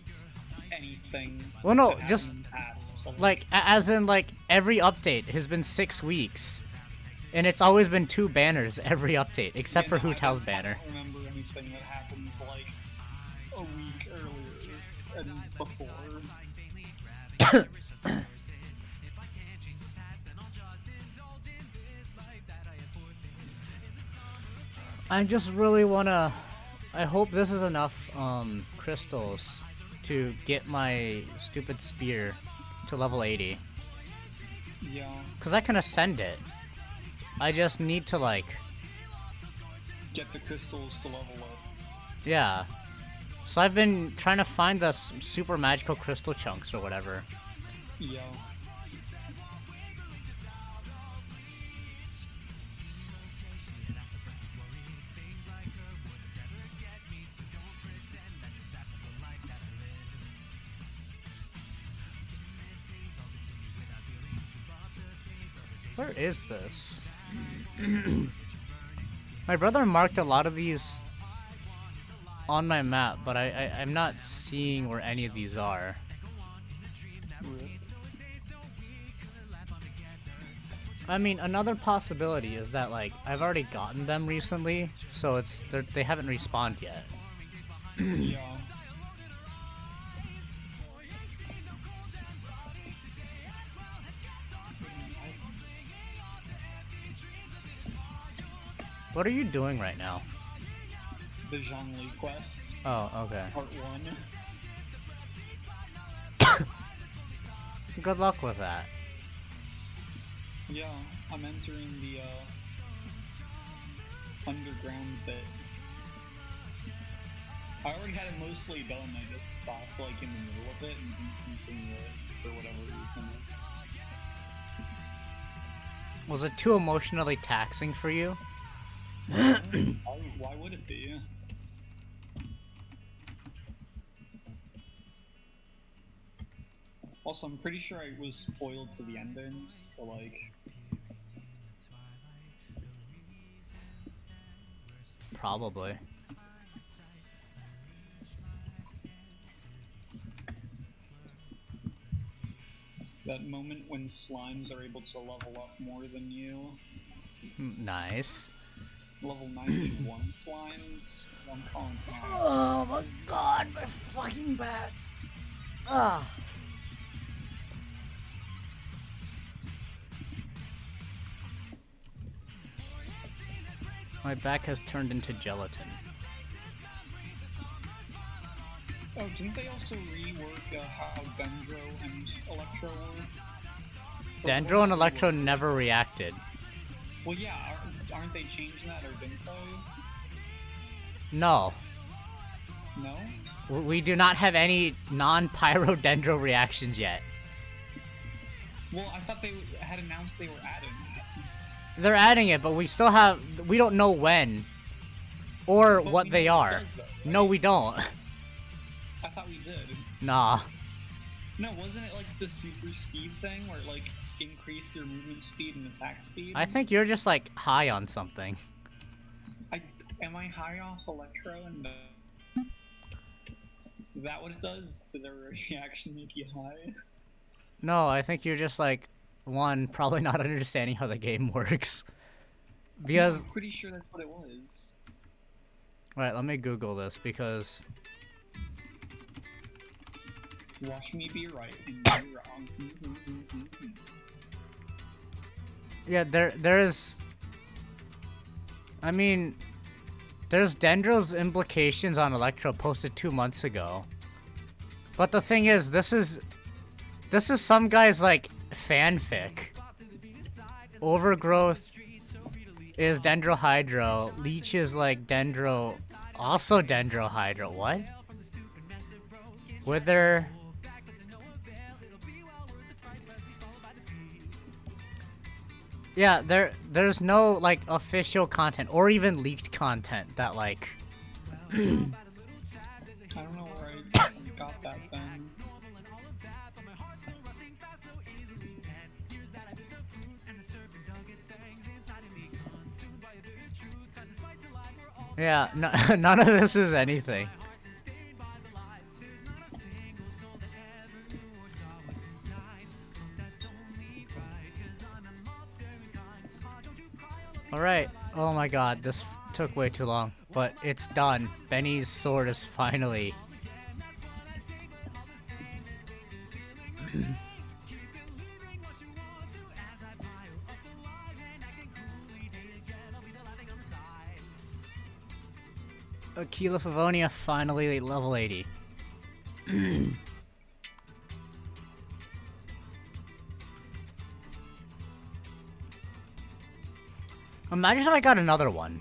anything. Well, no, that just, happened in the past, so, Like, as in, like, every update has been 6 weeks. And it's always been 2 banners every update, except yeah, for no, Hu I Tao's don't banner. remember anything that happens like a week earlier and before. I just really wanna... I hope this is enough, crystals to get my stupid spear to level 80. Yeah. Because I can ascend it. I just need to, like... Get the crystals to level up. Yeah. So I've been trying to find the super magical crystal chunks or whatever. Yeah. Where is this? My brother marked a lot of these on my map, but I'm not seeing where any of these are. I mean, another possibility is that, like, I've already gotten them recently, so they haven't respawned yet. Yeah. What are you doing right now? The Zhongli quest, Oh, okay. part 1. Good luck with that. Yeah, I'm entering the underground bit. I already had it mostly done, I just stopped like in the middle of it and didn't continue it for whatever reason. Was it too emotionally taxing for you? Why would it be? Also, I'm pretty sure I was spoiled to the endings, so like... Probably. That moment when slimes are able to level up more than you. Nice. Level 91 slimes. I'm calling that. Oh my god, my fucking back. Ah. My back has turned into gelatin. Oh, didn't they also rework how Dendro and Electro were? Dendro and Electro never reacted. Well, yeah, aren't they changing that, or didn't they? No. No? We do not have any non-pyro Dendro reactions yet. Well, I thought they had announced they were adding that. They're adding it, but we don't know when or But what we they know what are. it does, though, right? No, we don't. I thought we did. Nah. No, wasn't it like the super speed thing where it like increased your movement speed and attack speed? I think you're just like high on something. Am I high off Electro and is that what it does? Did their reaction make you high? No, I think you're just like probably not understanding how the game works. Because I'm pretty sure that's what it was. Alright, let me Google this because Watch me be right and be wrong. yeah, there's I mean there's Dendro's implications on Electro posted 2 months ago. But the thing is, this is some guy's like fanfic. Overgrowth is Dendrohydro. Leech is like Dendro, also Dendrohydro. What? Wither. Yeah, there's no like official content or even leaked content that like. I don't know where I got that then. Yeah, none of this is anything. Alright, oh my god, this took way too long, but it's done. Benny's sword is finally... Aquila Favonia finally level 80. Imagine if I got another one.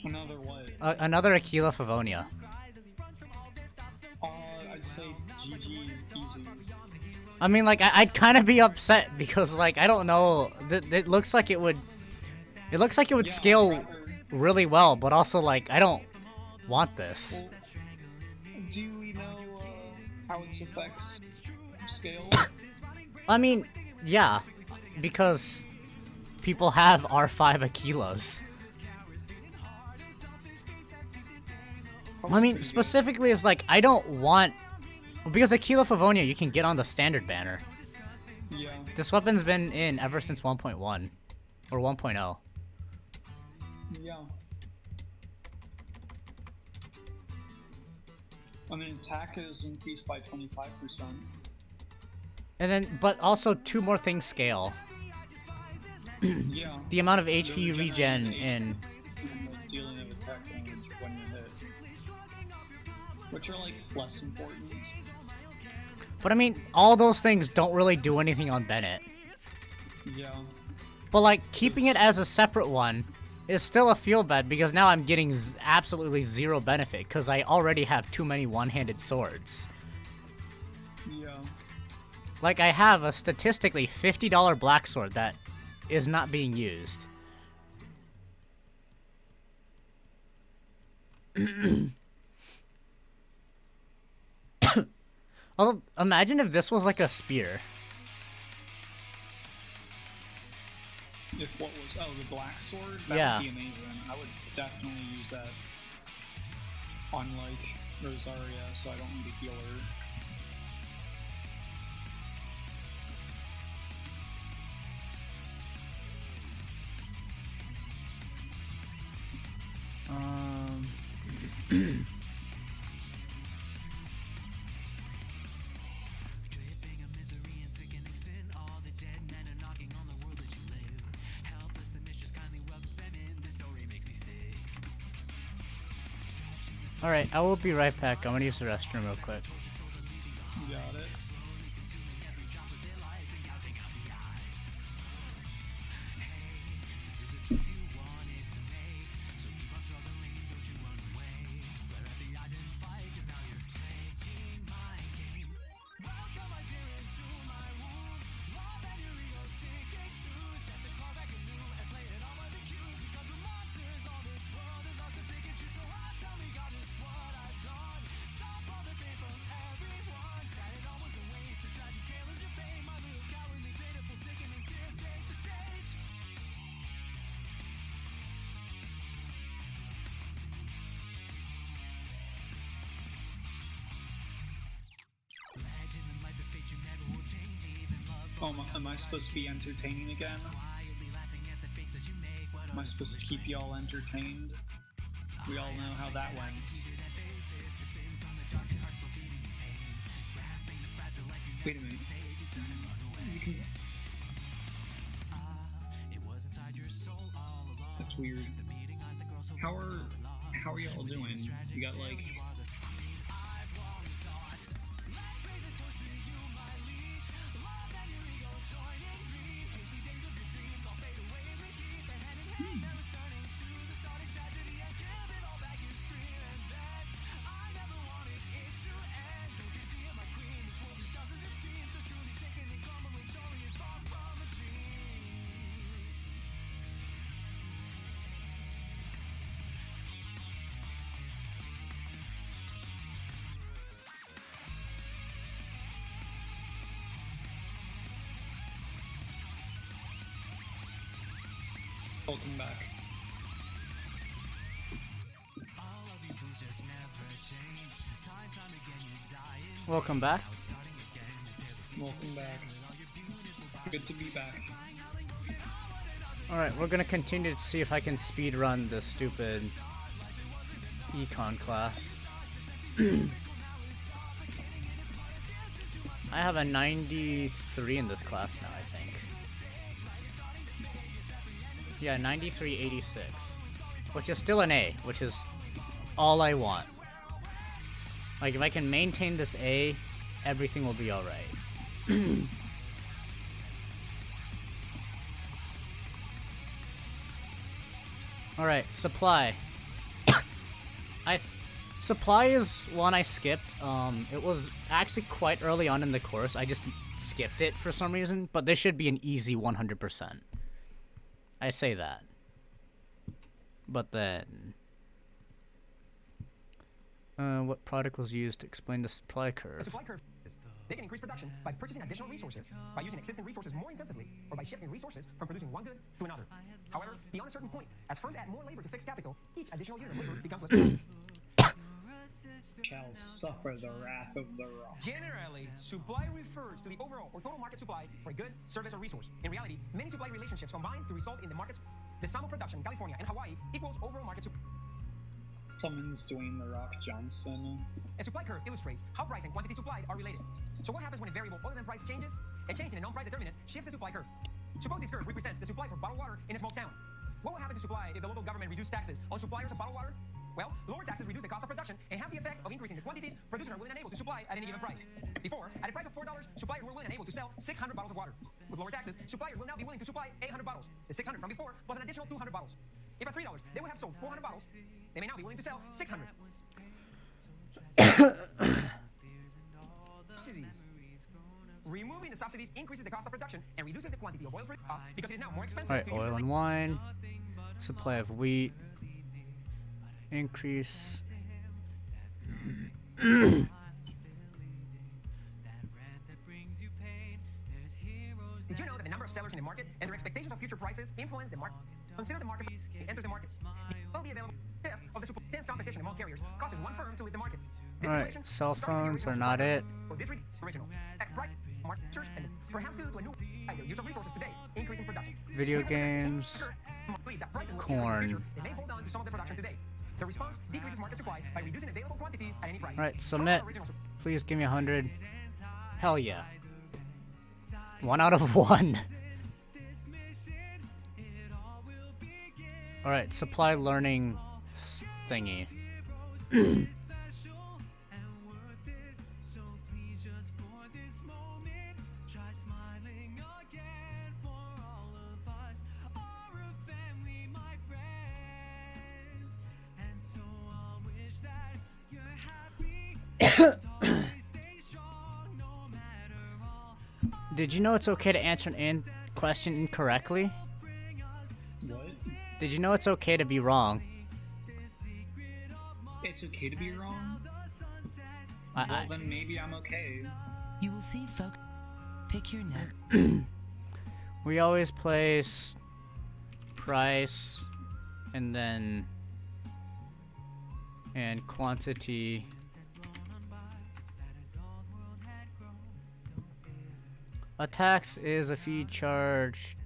Another what? Another Aquila Favonia. I'd say GG easy. I mean, like, I'd kind of be upset because, like, I don't know. It looks like it would. It looks like it would scale really well, but also, like, I don't want this. Well, do we know how its effects scale? I mean, yeah, because people have R5 Aquilas. I mean, specifically is like, I don't want... Because Aquila Favonia, you can get on the standard banner. Yeah. This weapon's been in ever since 1.1. Or 1.0. Yeah. I mean, attack is increased by 25%. And then, but also 2 more things scale. Yeah. The amount of The HP you regen regeneration in... and the dealing of attack damage when you hit. Which are, like, less important. But I mean, all those things don't really do anything on Bennett. Yeah. But like, keeping it as a separate one is still a feel bad because now I'm getting absolutely 0 benefit because I already have too many one-handed swords. Yeah. Like, I have a statistically $50 black sword that is not being used. Although, imagine if this was like a spear. If what was... Oh, the black sword? That Yeah. would be amazing. I would definitely use that on, like, Rosaria, so I don't need a healer. Alright, I will be right back. I'm gonna use the restroom real quick. You got it. Oh, am I supposed to be entertaining again? Am I supposed to keep y'all entertained? We all know how that went. Wait a minute. You can... That's weird. How are y'all doing? You got like... Welcome back. Welcome back. Welcome back. Good to be back. Alright, we're gonna continue to see if I can speedrun this stupid econ class. I have a 93 in this class now, I think. Yeah, 9386. Which is still an A, which is all I want. Like, if I can maintain this A, everything will be alright. Alright, supply. Supply is one I skipped. It was actually quite early on in the course. I just skipped it for some reason, but this should be an easy 100%. I say that. But then... what product was used to explain the supply curve? The supply curve is they can increase production by purchasing additional resources, by using existing resources more intensively, or by shifting resources from producing one good to another. However, beyond a certain point, as firms add more labor to fixed capital, each additional unit of labor becomes less Shall suffer the wrath of the rock. Generally, supply refers to the overall or total market supply for a good, service, or resource. In reality, many supply relationships combine to result in the market's the sum of production in California and Hawaii equals overall market supply. Someone's Dwayne The Rock Johnson. A supply curve illustrates how price and quantity supplied are related. So what happens when a variable other than price changes? A change in a non-price determinant shifts the supply curve. Suppose this curve represents the supply for bottled water in a small town. What will happen to supply if the local government reduces taxes on suppliers of bottled water? Well, lower taxes reduce the cost of production and have the effect of increasing the quantities producers are willing and able to supply at any given price. Before, at a price of $4, suppliers were willing and able to sell 600 bottles of water. With lower taxes, suppliers will now be willing to supply 800 bottles. The 600 from before plus an additional 200 bottles. If at $3, they would have sold 400 bottles, they may now be willing to sell 600. Subsidies. Removing the subsidies increases the cost of production and reduces the quantity of oil produced because it is now more expensive. Alright, oil and wine. Supply of wheat. Increase. Did you know that the number of sellers in the market and their expectations of future prices influence the market? Consider the market enters the market. The will be available of the intense competition among carriers causes one firm to leave the market. Alright, cell phones are not it. For this original, marketers and perhaps due to a new use of resources today, increasing production. Video games. Corn. They may hold on to some of the production today. The response decreases market supply by reducing available quantities at any price. Alright, submit. Please give me 100. Hell yeah. 1 out of 1. Alright, supply learning thingy. Did you know it's okay to answer an question incorrectly? What? Did you know it's okay to be wrong? It's okay to be wrong? Well, Then maybe I'm okay. You will see folk. Pick your neck. We always place price and then and quantity A tax is a fee charged.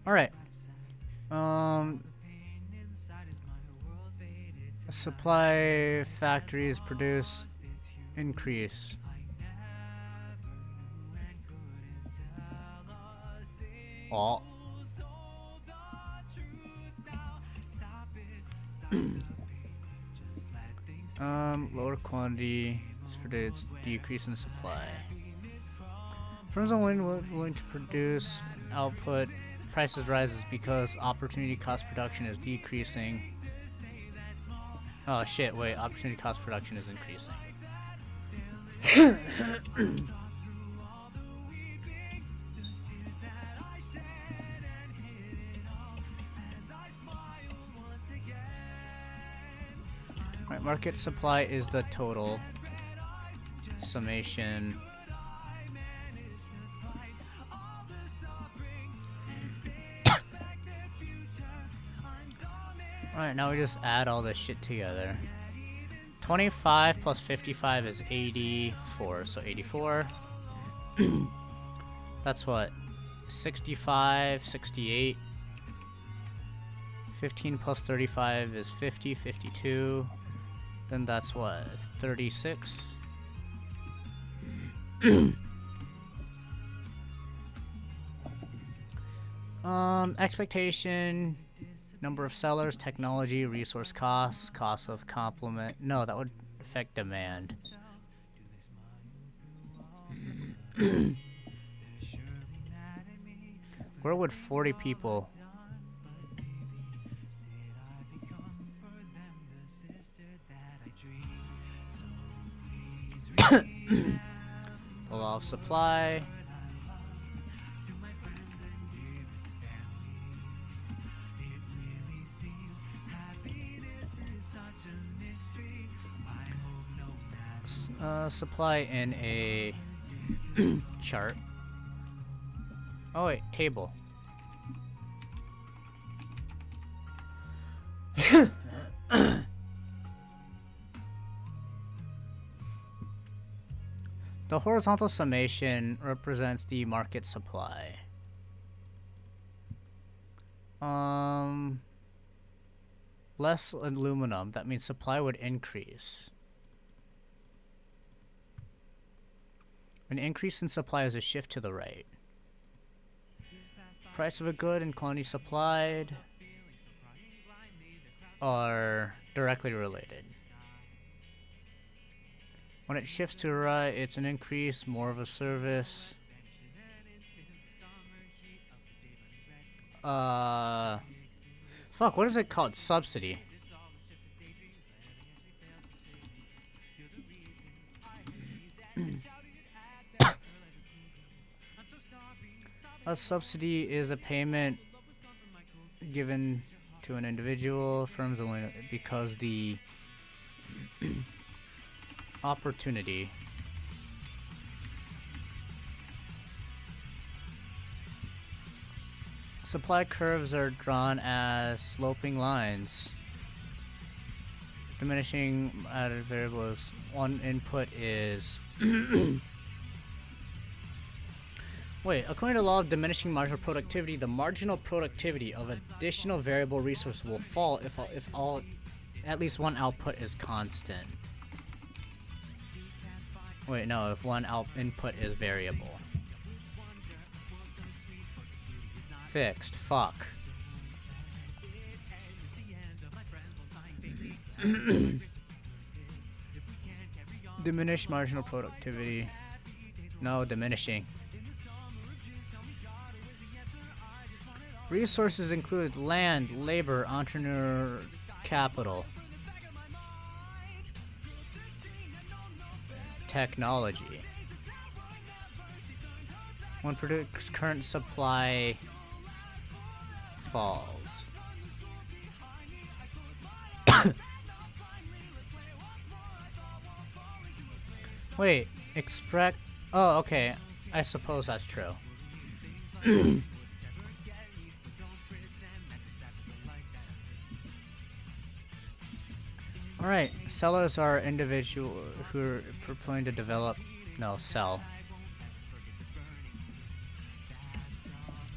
Alright. Supply factories produce increase. Oh. Lower quantity is produced, decrease in supply. Firms are willing to produce output. Prices rises because opportunity cost production is decreasing. Oh shit, wait, opportunity cost production is increasing. Right, market supply is the total summation. Alright, now we just add all this shit together. 25 plus 55 is 84, so 84. That's what? 65, 68. 15 plus 35 is 50, 52. Then that's what? 36. Expectation, number of sellers, technology, resource costs, cost of complement. No, that would affect demand. Where would 40 people? The law of supply. Supply in a chart. Oh wait, table. The horizontal summation represents the market supply. Less aluminum, that means supply would increase. An increase in supply is a shift to the right. Price of a good and quantity supplied are directly related. When it shifts to the right, it's an increase, more of a service. Fuck, what is it called? Subsidy. A subsidy is a payment given to an individual. Firms only because the opportunity. Supply curves are drawn as sloping lines. Diminishing added variables. One input is wait, according to the law of diminishing marginal productivity, the marginal productivity of additional variable resource will fall if at least one output is constant. Wait, no, if one input is variable. Fixed. Fuck. Diminish marginal productivity. No, diminishing. Resources include land, labor, entrepreneur capital, technology. When produced current supply falls. Wait, expect. Oh, okay. I suppose that's true. Alright, sellers are individual who are planning to develop, no, sell.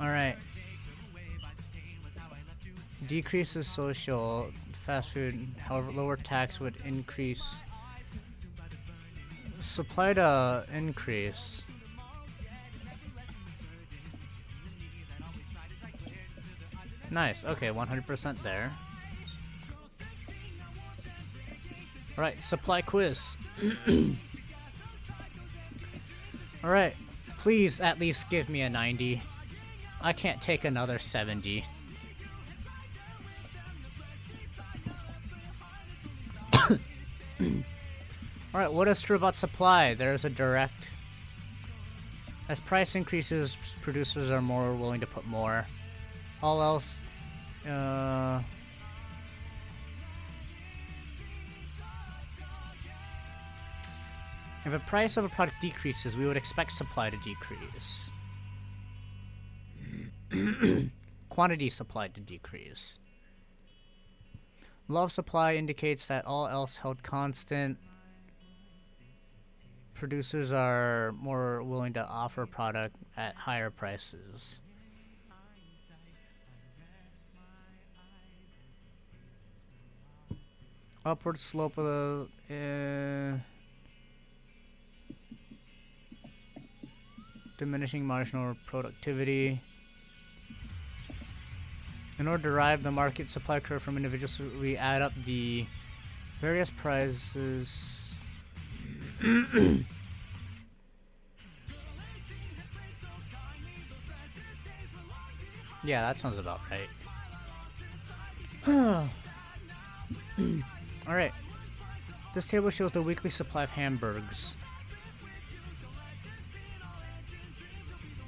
Alright. Decreases social fast food, however lower tax would increase supply to increase. Nice, okay, 100% there. Alright, supply quiz. Alright, please at least give me a 90. I can't take another 70. Alright, what is true about supply? There's a direct. As price increases, producers are more willing to put more. All else, if the price of a product decreases, we would expect supply to decrease. Quantity supplied to decrease. Law of supply indicates that all else held constant, producers are more willing to offer product at higher prices. Upward slope of the diminishing marginal productivity. In order to derive the market supply curve from individuals, we add up the various prices. Yeah, that sounds about right. Alright. This table shows the weekly supply of hamburgers.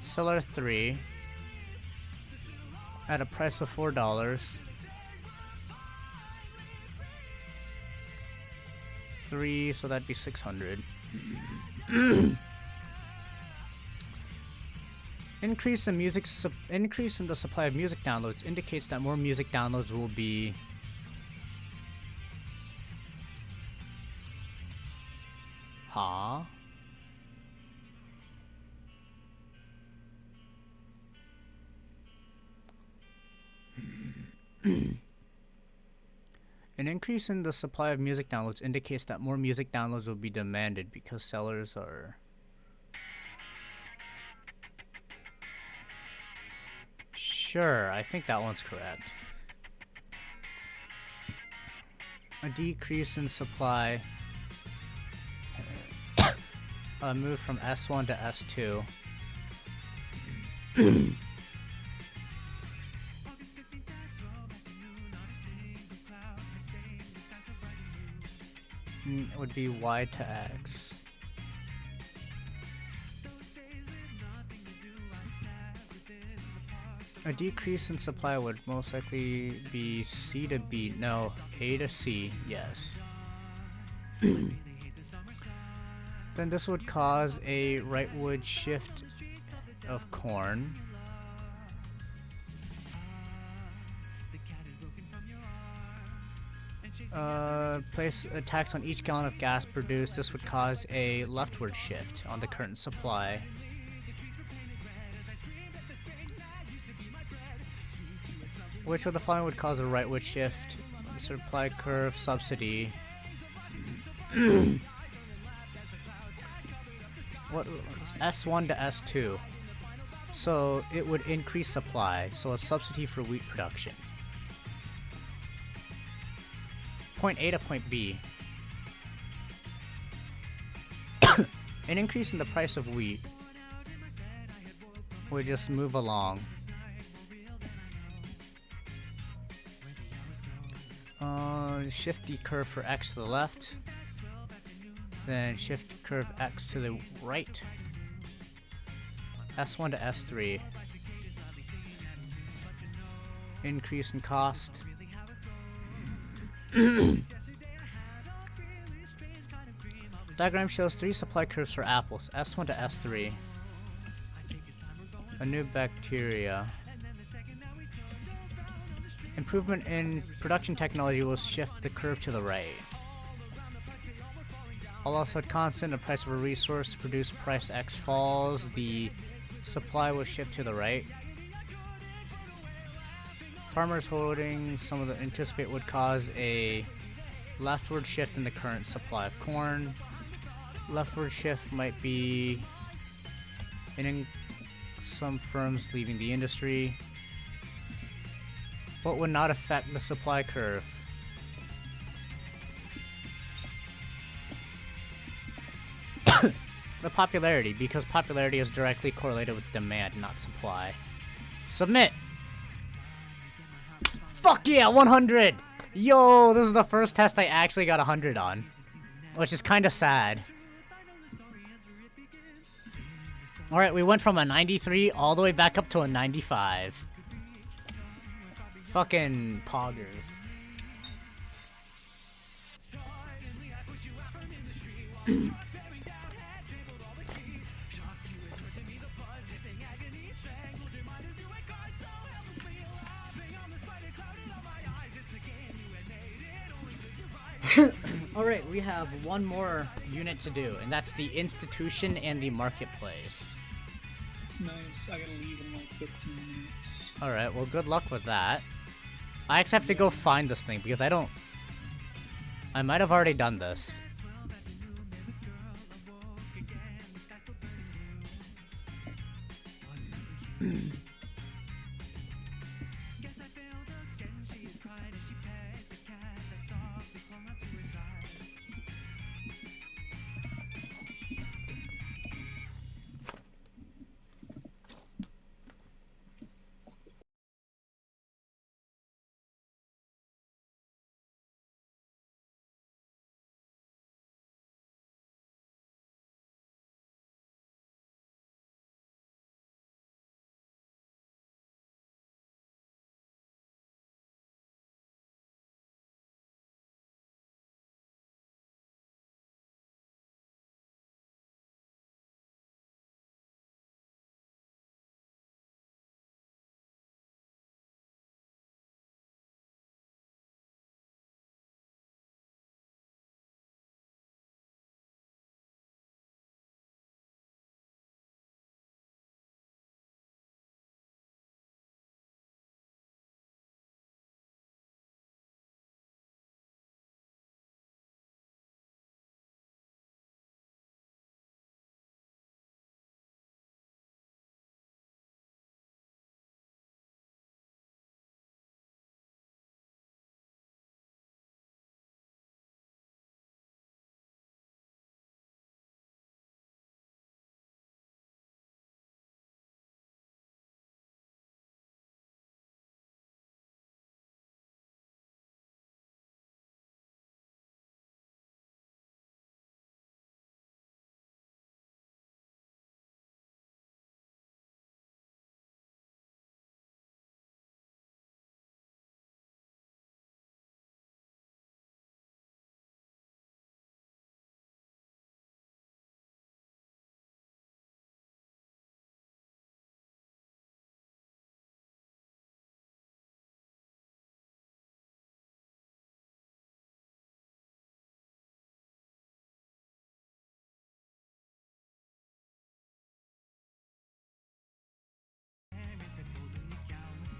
Seller 3 at a price of $4. 3, so that'd be 600. Increase in the supply of music downloads indicates that more music downloads will be An increase in the supply of music downloads indicates that more music downloads will be demanded because sellers are... Sure, I think that one's correct. A decrease in supply. Move from S1 to S2. It would be Y to X. A decrease in supply would most likely be C to B. No, A to C, yes. Then this would cause a rightward shift of corn. Place a tax on each gallon of gas produced. This would cause a leftward shift on the current supply. Which of the following would cause a rightward shift? Supply curve subsidy. What? S1 to S2. So it would increase supply, so a subsidy for wheat production. Point A to point B. An increase in the price of wheat would just move along. Shift the curve for X to the left. Then shift curve X to the right. S1 to S3. Increase in cost. Diagram shows 3 supply curves for apples, S1 to S3. A new bacteria. Improvement in production technology will shift the curve to the right. All else held constant, the price of a resource to produce price X falls, the supply will shift to the right. Farmers holding some of the anticipate would cause a leftward shift in the current supply of corn. Leftward shift might be in some firms leaving the industry. What would not affect the supply curve? The popularity, because popularity is directly correlated with demand, not supply. Submit! Fuck yeah, 100! Yo, this is the first test I actually got 100 on. Which is kinda sad. Alright, we went from a 93 all the way back up to a 95. Fucking poggers. Alright, we have one more unit to do, and that's the institution and the marketplace. Nice. I gotta leave in like 15 minutes. Alright, well good luck with that. I actually have to go find this thing because I might have already done this.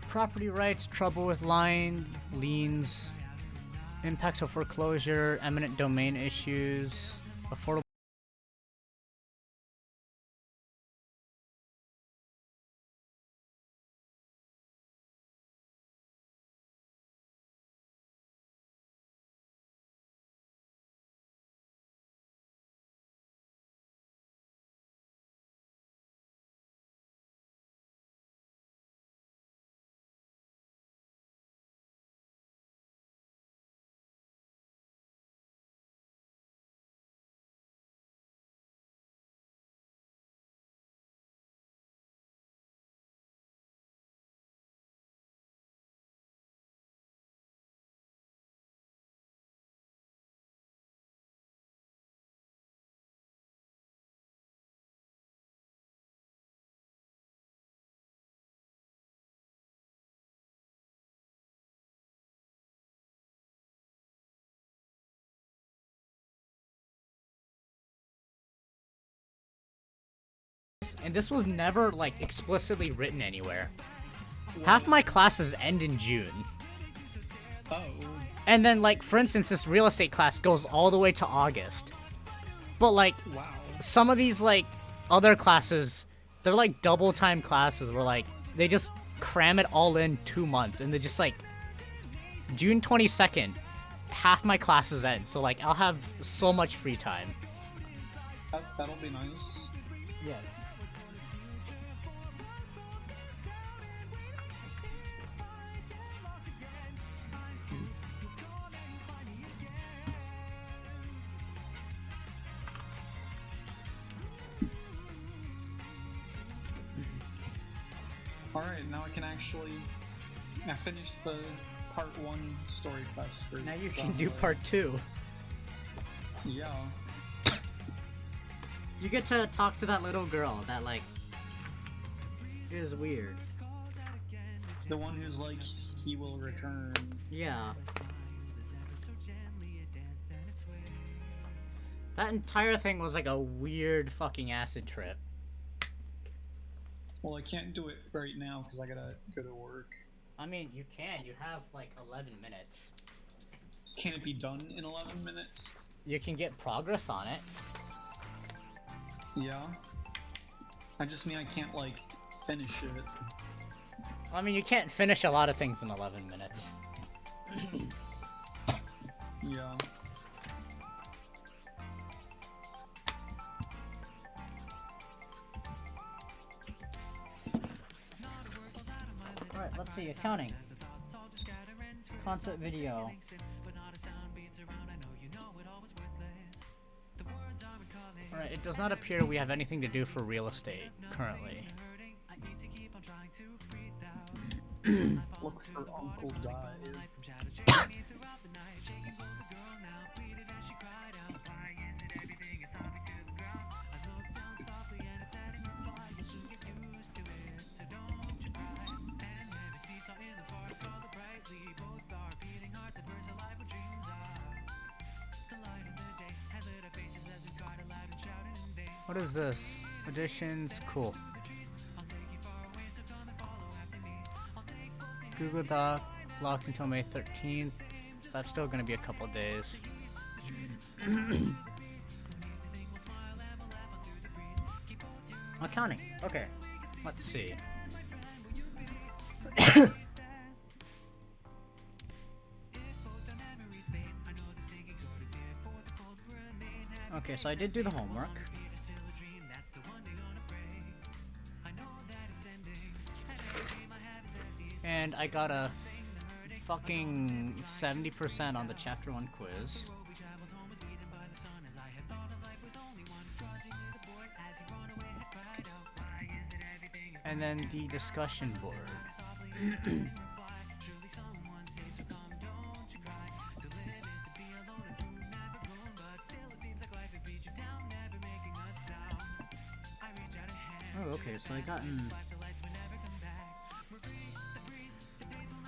Property rights, trouble with liens, impacts of foreclosure, eminent domain issues, affordable and this was never like explicitly written anywhere. Half my classes end in June. Oh. And then, like, for instance, this real estate class goes all the way to August. But, like, Wow. some of these, like, other classes, they're, like, double-time classes where, like, they just cram it all in 2 months. And they're just, like, June 22nd, half my classes end. So, like, I'll have so much free time. That'll be nice. Yes. Alright, now I can actually... I finished the part 1 story quest for... Now you can John do Boy. part 2. Yeah. You get to talk to that little girl that, like, is weird. The one who's like, he will return. Yeah. That entire thing was like a weird fucking acid trip. Well, I can't do it right now because I gotta go to work. I mean, you can. You have like 11 minutes. Can it be done in 11 minutes? You can get progress on it. Yeah. I just mean I can't, like, finish it. I mean, you can't finish a lot of things in 11 minutes. Yeah. Alright, let's see. Accounting. Concept video. Alright, it does not appear we have anything to do for real estate currently. Look for Uncle Dive. What is this? Additions? Cool. Google Doc locked until May 13th. That's still gonna be a couple days. Accounting. Okay. Let's see. Okay, so I did do the homework. And I got a fucking 70% on the chapter 1 quiz. And then the discussion board. Oh, okay, so I gotten...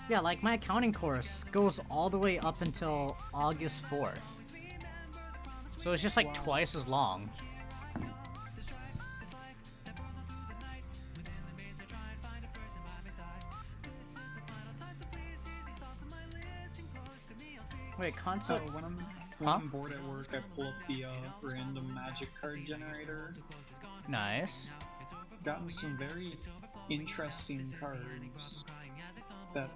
Yeah, like my accounting course goes all the way up until August 4th. So it's just like twice as long. Wait, console. So when I'm bored at work, I pull up the random magic card generator. Nice. Gotten some very interesting cards that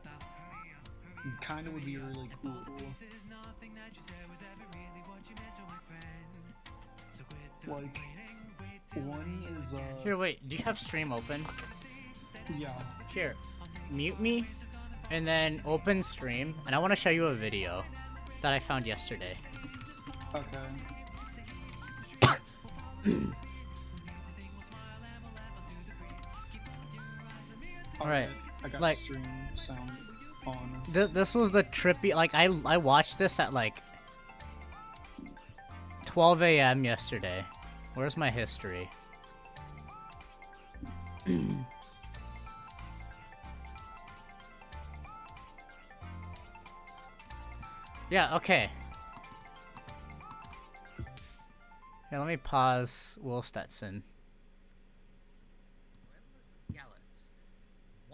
kind of would be really cool. Like, one is Here, wait, do you have stream open? yeah. Here, mute me, and then open stream, and I want to show you a video that I found yesterday. Okay. Alright, I got like- stream sound on. This was the trippy, like, I watched this at, like, 12 a.m. yesterday. Where's my history? Yeah, okay. Here, let me pause Will Stetson.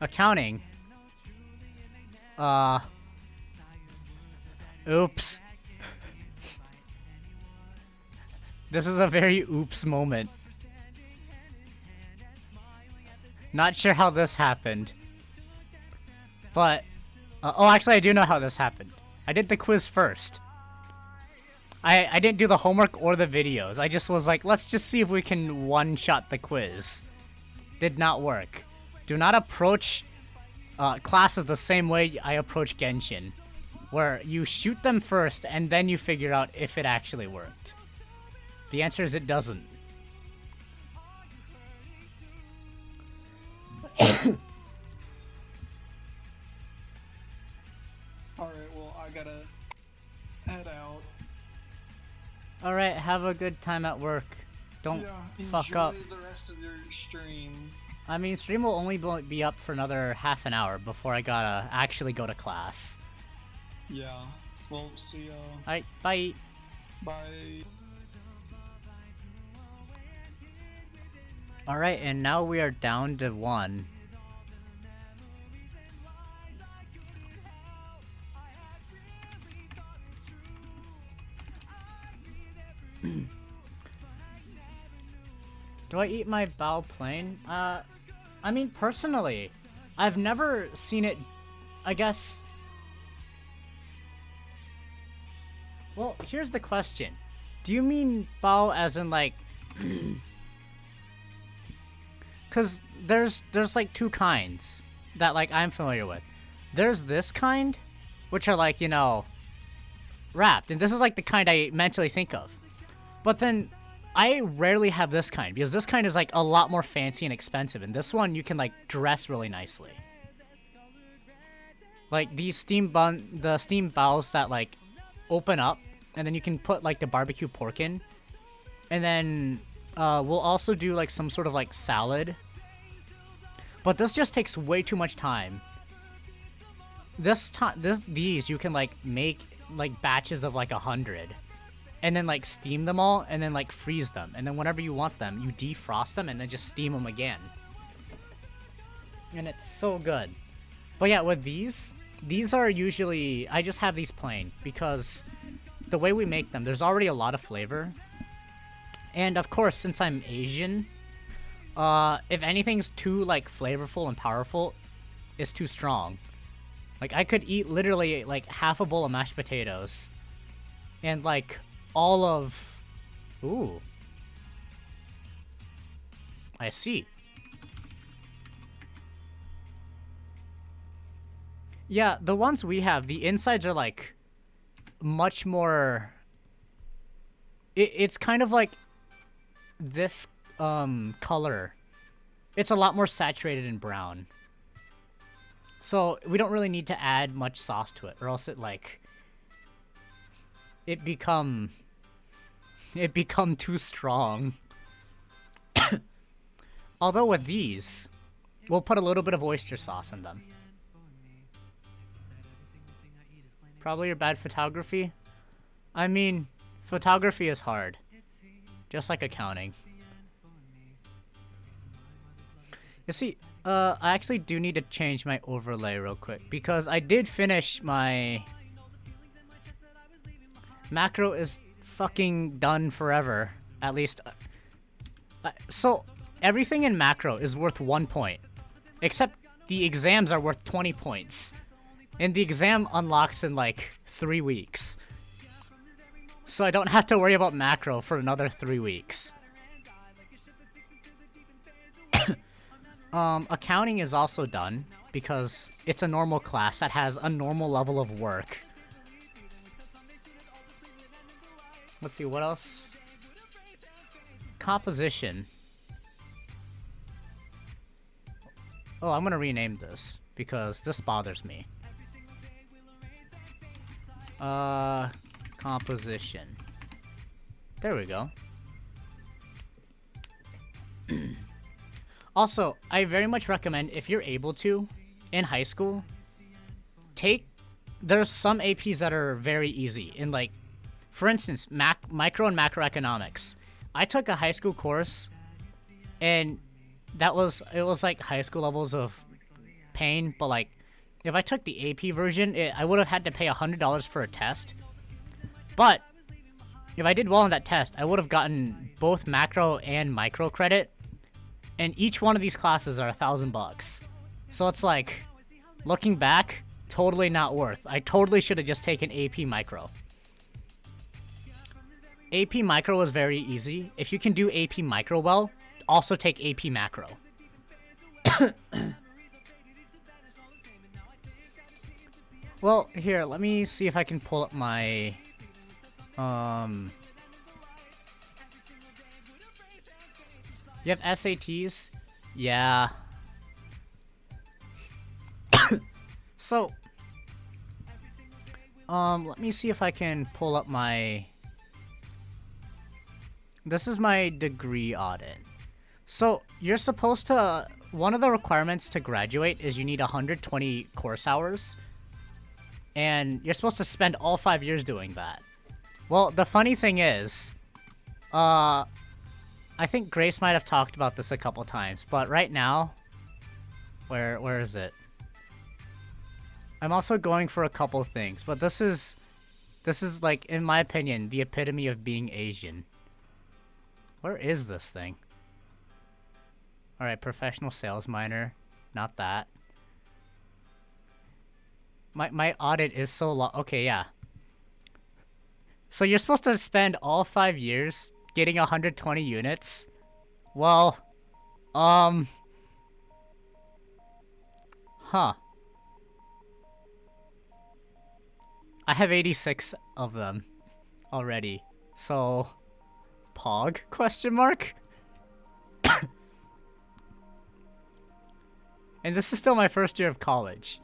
Accounting. Oops. This is a very oops moment. Not sure how this happened. But, oh, actually I do know how this happened. I did the quiz first. I didn't do the homework or the videos. I just was like, let's just see if we can one-shot the quiz. Did not work. Do not approach classes the same way I approach Genshin, where you shoot them first and then you figure out if it actually worked. The answer is it doesn't. Alright, well, I gotta head out. Alright, have a good time at work. Don't fuck up. Enjoy the rest of your stream. I mean, stream will only be up for another half an hour before I gotta actually go to class. Yeah. Well, see ya. Alright, bye. Bye. Alright, and now we are down to 1. Do I eat my bao plain? I mean, personally, I've never seen it, I guess... Well, here's the question. Do you mean bao as in, like... Because there's like 2 kinds that, like, I'm familiar with. There's this kind, which are, like, you know, wrapped. And this is, like, the kind I mentally think of. But then... I rarely have this kind, because this kind is, like, a lot more fancy and expensive, and this one you can, like, dress really nicely. Like, these the steam baos that, like, open up, and then you can put, like, the barbecue pork in. And then, we'll also do, like, some sort of, like, salad. But this just takes way too much time. These you can, like, make, like, batches of, like, 100. And then, like, steam them all, and then, like, freeze them. And then whenever you want them, you defrost them, and then just steam them again. And it's so good. But yeah, with these are usually... I just have these plain, because the way we make them, there's already a lot of flavor. And, of course, since I'm Asian, if anything's too, like, flavorful and powerful, it's too strong. Like, I could eat literally, like, half a bowl of mashed potatoes. And, like... all of... Ooh. I see. Yeah, the ones we have, the insides are, like, much more... It's kind of like this, color. It's a lot more saturated in brown. So, we don't really need to add much sauce to it, or else it, like... It become too strong. Although with these, we'll put a little bit of oyster sauce in them. Probably your bad photography? I mean, photography is hard. Just like accounting. You see, I actually do need to change my overlay real quick, because I did finish my... Macro is fucking done forever. At least... so, everything in Macro is worth 1 point. Except the exams are worth 20 points. And the exam unlocks in, like, 3 weeks. So I don't have to worry about Macro for another 3 weeks. Accounting is also done, because it's a normal class that has a normal level of work. Let's see, what else? Composition. Oh, I'm gonna rename this, because this bothers me. Composition. There we go. Also, I very much recommend, if you're able to, in high school, there's some APs that are very easy, in, like, for instance, micro and macroeconomics. I took a high school course, and it was like high school levels of pain, but like, if I took the AP version, I would have had to pay $100 for a test. But if I did well on that test, I would have gotten both macro and micro credit, and each one of these classes are $1,000. So it's like, looking back, totally not worth. I totally should have just taken AP micro. AP micro was very easy. If you can do AP micro well, also take AP macro. Well, here, let me see if I can pull up my you have SATs? Yeah. So, let me see if I can pull up my... This is my degree audit. So, you're supposed to... One of the requirements to graduate is you need 120 course hours. And you're supposed to spend all 5 years doing that. Well, the funny thing is... I think Grace might have talked about this a couple times, but right now... Where is it? I'm also going for a couple things, but this is like, in my opinion, the epitome of being Asian. Where is this thing? Alright, professional sales minor. Not that. My audit is so long. Okay, yeah. So you're supposed to spend all 5 years getting 120 units? Well, huh. I have 86 of them already. So, Pog? Question mark? And this is still my first year of college.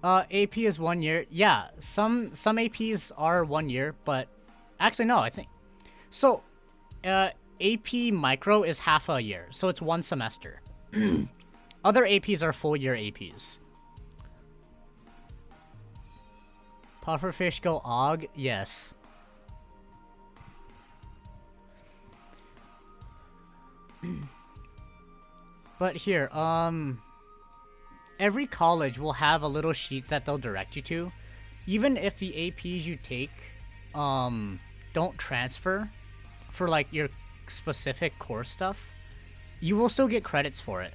AP is 1 year. Yeah, some APs are 1 year, but actually no, I think. So, AP Micro is half a year, so it's 1 semester. Other APs are full year APs. Pufferfish go Og? Yes. But here, every college will have a little sheet that they'll direct you to. Even if the APs you take, don't transfer for, like, your specific course stuff, you will still get credits for it.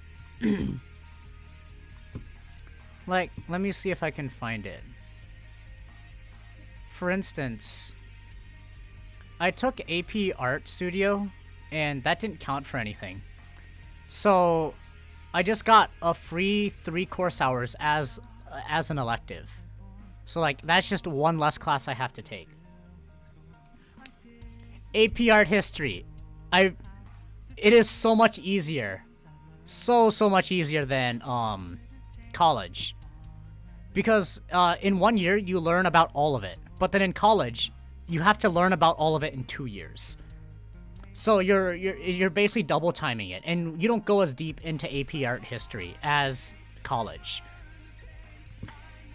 Like, let me see if I can find it. For instance, I took AP Art Studio, and that didn't count for anything. So, I just got a free 3 course hours as an elective. So, like, that's just 1 less class I have to take. AP Art History. It is so much easier. So much easier than, college. Because, in 1 year, you learn about all of it. But then in college, you have to learn about all of it in 2 years. So you're basically double timing it, and you don't go as deep into AP Art History as college.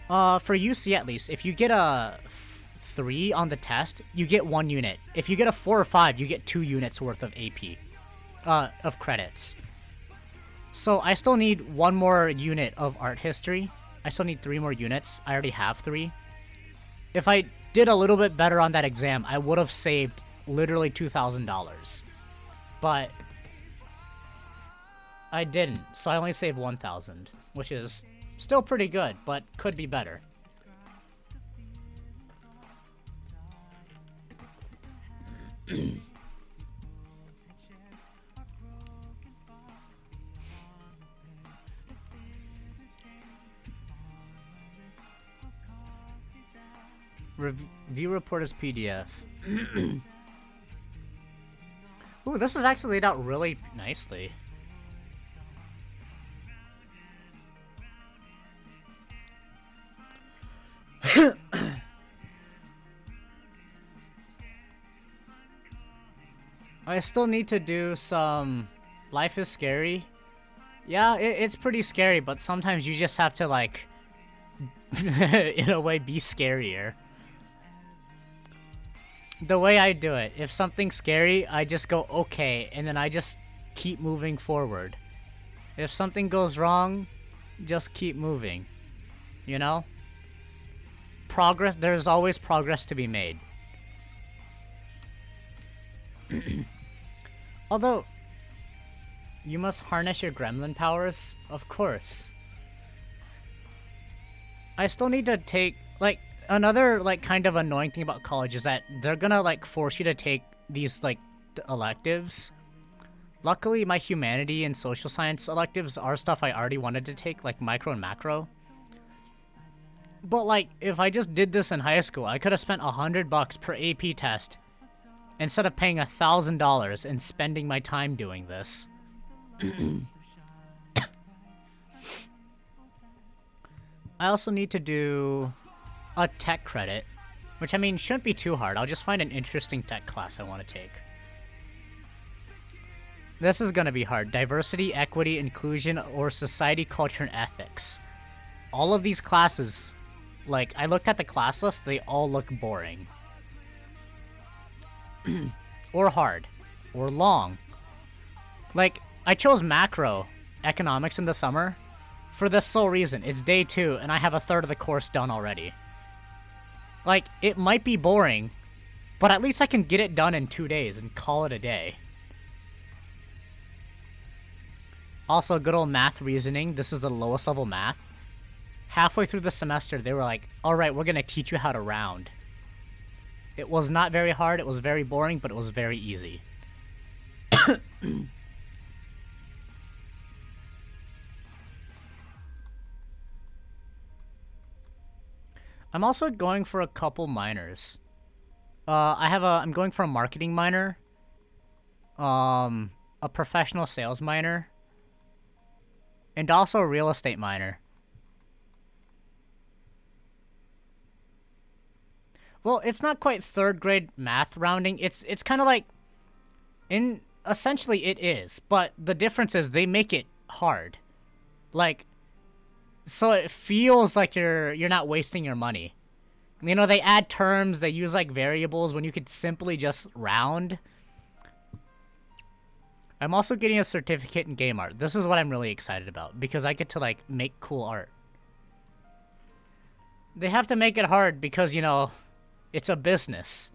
For UC at least, if you get a 3 on the test, you get 1 unit. If you get a 4 or 5, you get 2 units worth of AP, of credits. So I still need 1 more unit of art history. I still need 3 more units. I already have 3. If I did a little bit better on that exam, I would have saved literally $2,000. But I didn't, so I only saved $1,000, which is still pretty good, but could be better. Review report as PDF. Ooh, this is actually laid out really nicely. I still need to do some Life is Scary. Yeah, it's pretty scary, but sometimes you just have to, like, in a way, be scarier. The way I do it, if something's scary, I just go, okay, and then I just keep moving forward. If something goes wrong, just keep moving. You know? Progress, there's always progress to be made. Although, you must harness your gremlin powers, of course. I still need to take, like, another, like, kind of annoying thing about college is that they're gonna, like, force you to take these, like, electives. Luckily, my humanity and social science electives are stuff I already wanted to take, like micro and macro. But, like, if I just did this in high school, I could have spent $100 per AP test instead of paying $1,000 and spending my time doing this. I also need to do a tech credit, which, I mean, shouldn't be too hard. I'll just find an interesting tech class I want to take. This is going to be hard. Diversity, equity, inclusion, or society, culture, and ethics. All of these classes, like, I looked at the class list, they all look boring. Or hard. Or long. Like, I chose macroeconomics in the summer for this sole reason. It's day 2, and I have a third of the course done already. Like, it might be boring, but at least I can get it done in 2 days and call it a day. Also, good old math reasoning. This is the lowest level math. Halfway through the semester, they were like, alright, we're gonna teach you how to round. It was not very hard, it was very boring, but it was very easy. I'm also going for a couple minors. I'm going for a marketing minor, a professional sales minor, and also a real estate minor. Well, it's not quite third grade math rounding. It's kind of like, essentially it is, but the difference is they make it hard. Like, so it feels like you're not wasting your money. You know, they add terms, they use like variables when you could simply just round. I'm also getting a certificate in game art. This is what I'm really excited about, because I get to, like, make cool art. They have to make it hard because, you know, it's a business.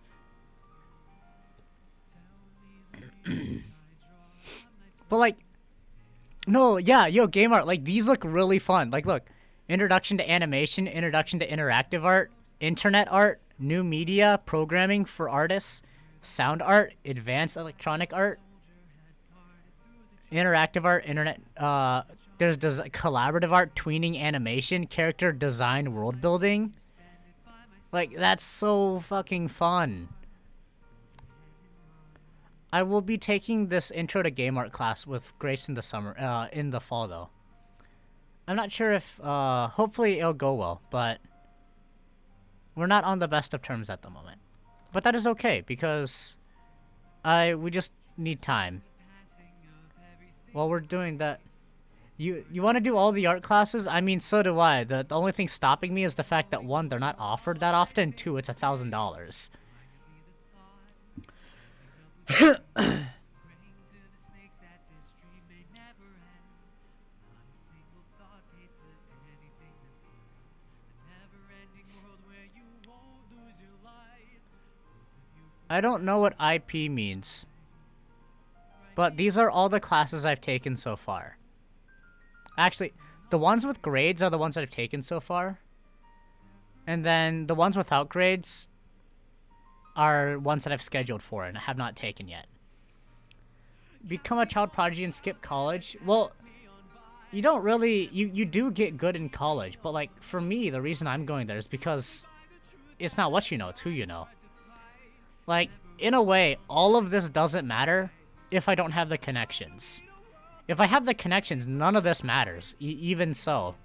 But, like, no, yeah, yo, game art, like, these look really fun. Like, look, introduction to animation, introduction to interactive art, internet art, new media, programming for artists, sound art, advanced electronic art, interactive art, internet, there's collaborative art, tweening, animation, character design, world building. Like, that's so fucking fun. I will be taking this intro to game art class with Grace in the fall though. I'm not sure if, hopefully it'll go well, but we're not on the best of terms at the moment. But that is okay, because we just need time. While we're doing that, you want to do all the art classes? I mean, so do I. The only thing stopping me is the fact that 1, they're not offered that often, 2, it's $1,000. I don't know what IP means. But these are all the classes I've taken so far. Actually, the ones with grades are the ones that I've taken so far. And then the ones without grades are ones that I've scheduled for and have not taken yet. Become a child prodigy and skip college? Well, you don't really... You do get good in college. But, like, for me, the reason I'm going there is because it's not what you know, it's who you know. Like, in a way, all of this doesn't matter if I don't have the connections. If I have the connections, none of this matters. Even so.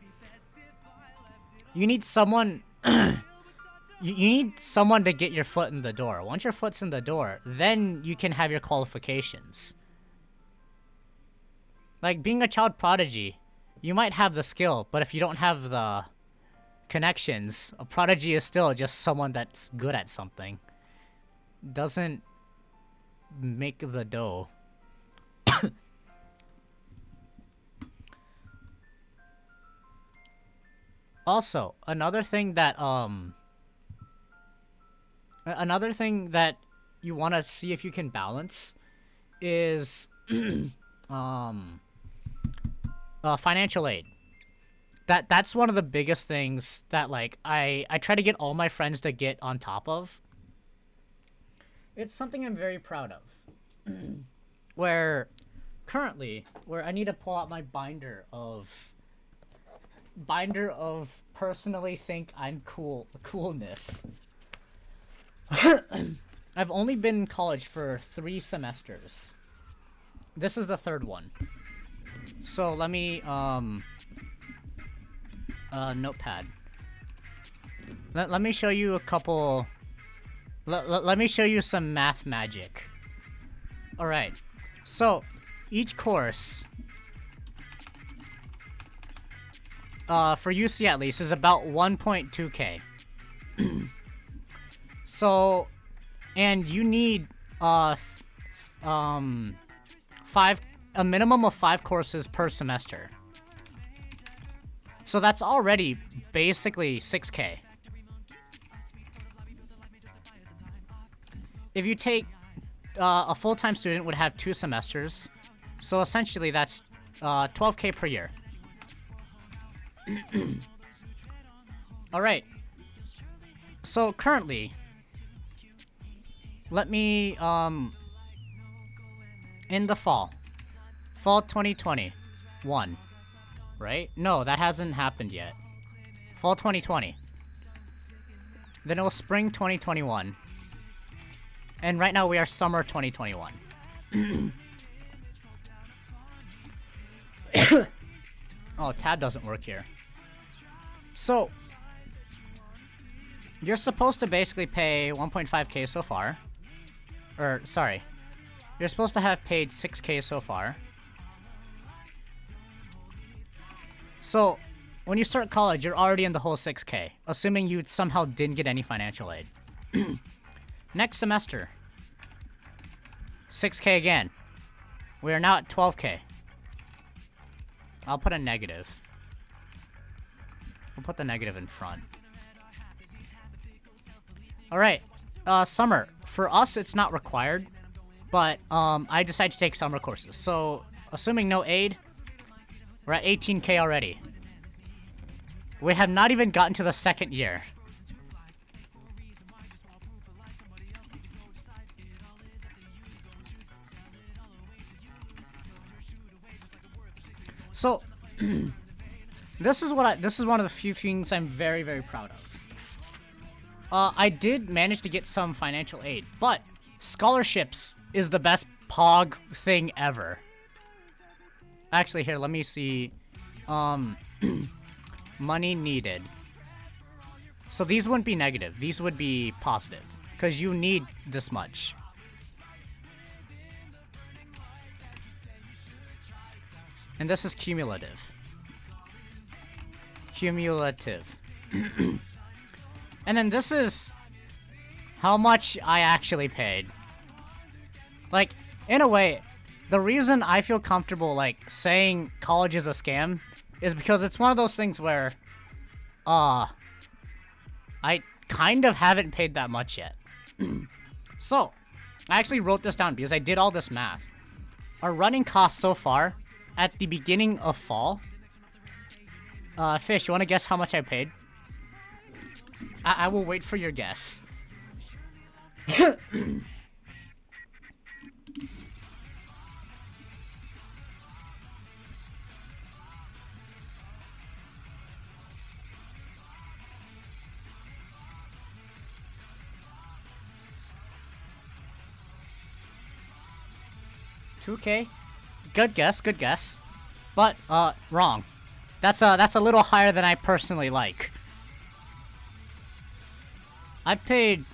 You need someone... you need someone to get your foot in the door. Once your foot's in the door, then you can have your qualifications. Like, being a child prodigy, you might have the skill, but if you don't have the connections, a prodigy is still just someone that's good at something. Doesn't make the dough. Also, another thing that you want to see if you can balance is financial aid. That's one of the biggest things that like I try to get all my friends to get on top of. It's something I'm very proud of. where I need to pull out my binder of personally think I'm coolness. I've only been in college for 3 semesters. This is the 3rd one. So let me notepad. Let me show you a couple. Let me show you some math magic. All right. So each course, for UC at least, is about 1.2K. So, and you need a minimum of 5 courses per semester. So that's already basically 6K. If you take a full-time student would have 2 semesters, so essentially that's 12K per year. All right. So currently, let me in the fall 2021, right? No, that hasn't happened yet. Fall 2020. Then it was spring 2021. And right now we are summer 2021. Oh, tab doesn't work here. So, you're supposed to basically pay 1.5K so far. Or, sorry. You're supposed to have paid 6K so far. So, when you start college, you're already in the whole 6K, assuming you somehow didn't get any financial aid. Next semester, 6K again. We are now at 12K. I'll put a negative. We'll put the negative in front. Alright, summer. For us, it's not required, but I decided to take summer courses. So, assuming no aid, we're at 18K already. We have not even gotten to the 2nd year. So, this is one of the few things I'm very, very proud of. I did manage to get some financial aid, but scholarships is the best pog thing ever. Actually, here, let me see. Money needed. So these wouldn't be negative. These would be positive, because you need this much. And this is cumulative. Cumulative. And then this is how much I actually paid. Like, in a way, the reason I feel comfortable, like, saying college is a scam is because it's one of those things where, I kind of haven't paid that much yet. So, I actually wrote this down because I did all this math. Our running costs so far, at the beginning of fall... Fish, you want to guess how much I paid? I will wait for your guess. $2K? Good guess, good guess. But, wrong. That's a little higher than I personally like. I paid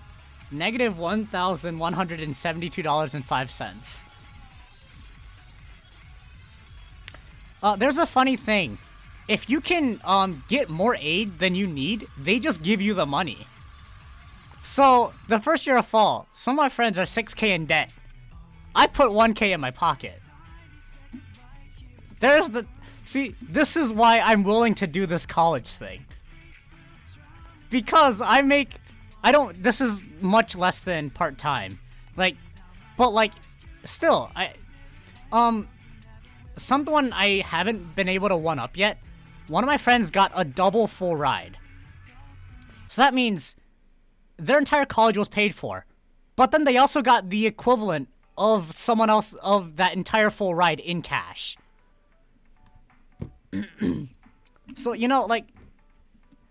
negative $1,172.05. There's a funny thing. If you can, get more aid than you need, they just give you the money. So, the first year of fall, some of my friends are 6K in debt. I put 1K in my pocket. See, this is why I'm willing to do this college thing. because this is much less than part-time. Like, but like, still, someone I haven't been able to one-up yet, one of my friends got a double full ride. So that means their entire college was paid for. But then they also got the equivalent of someone else of that entire full ride in cash. So, you know, like,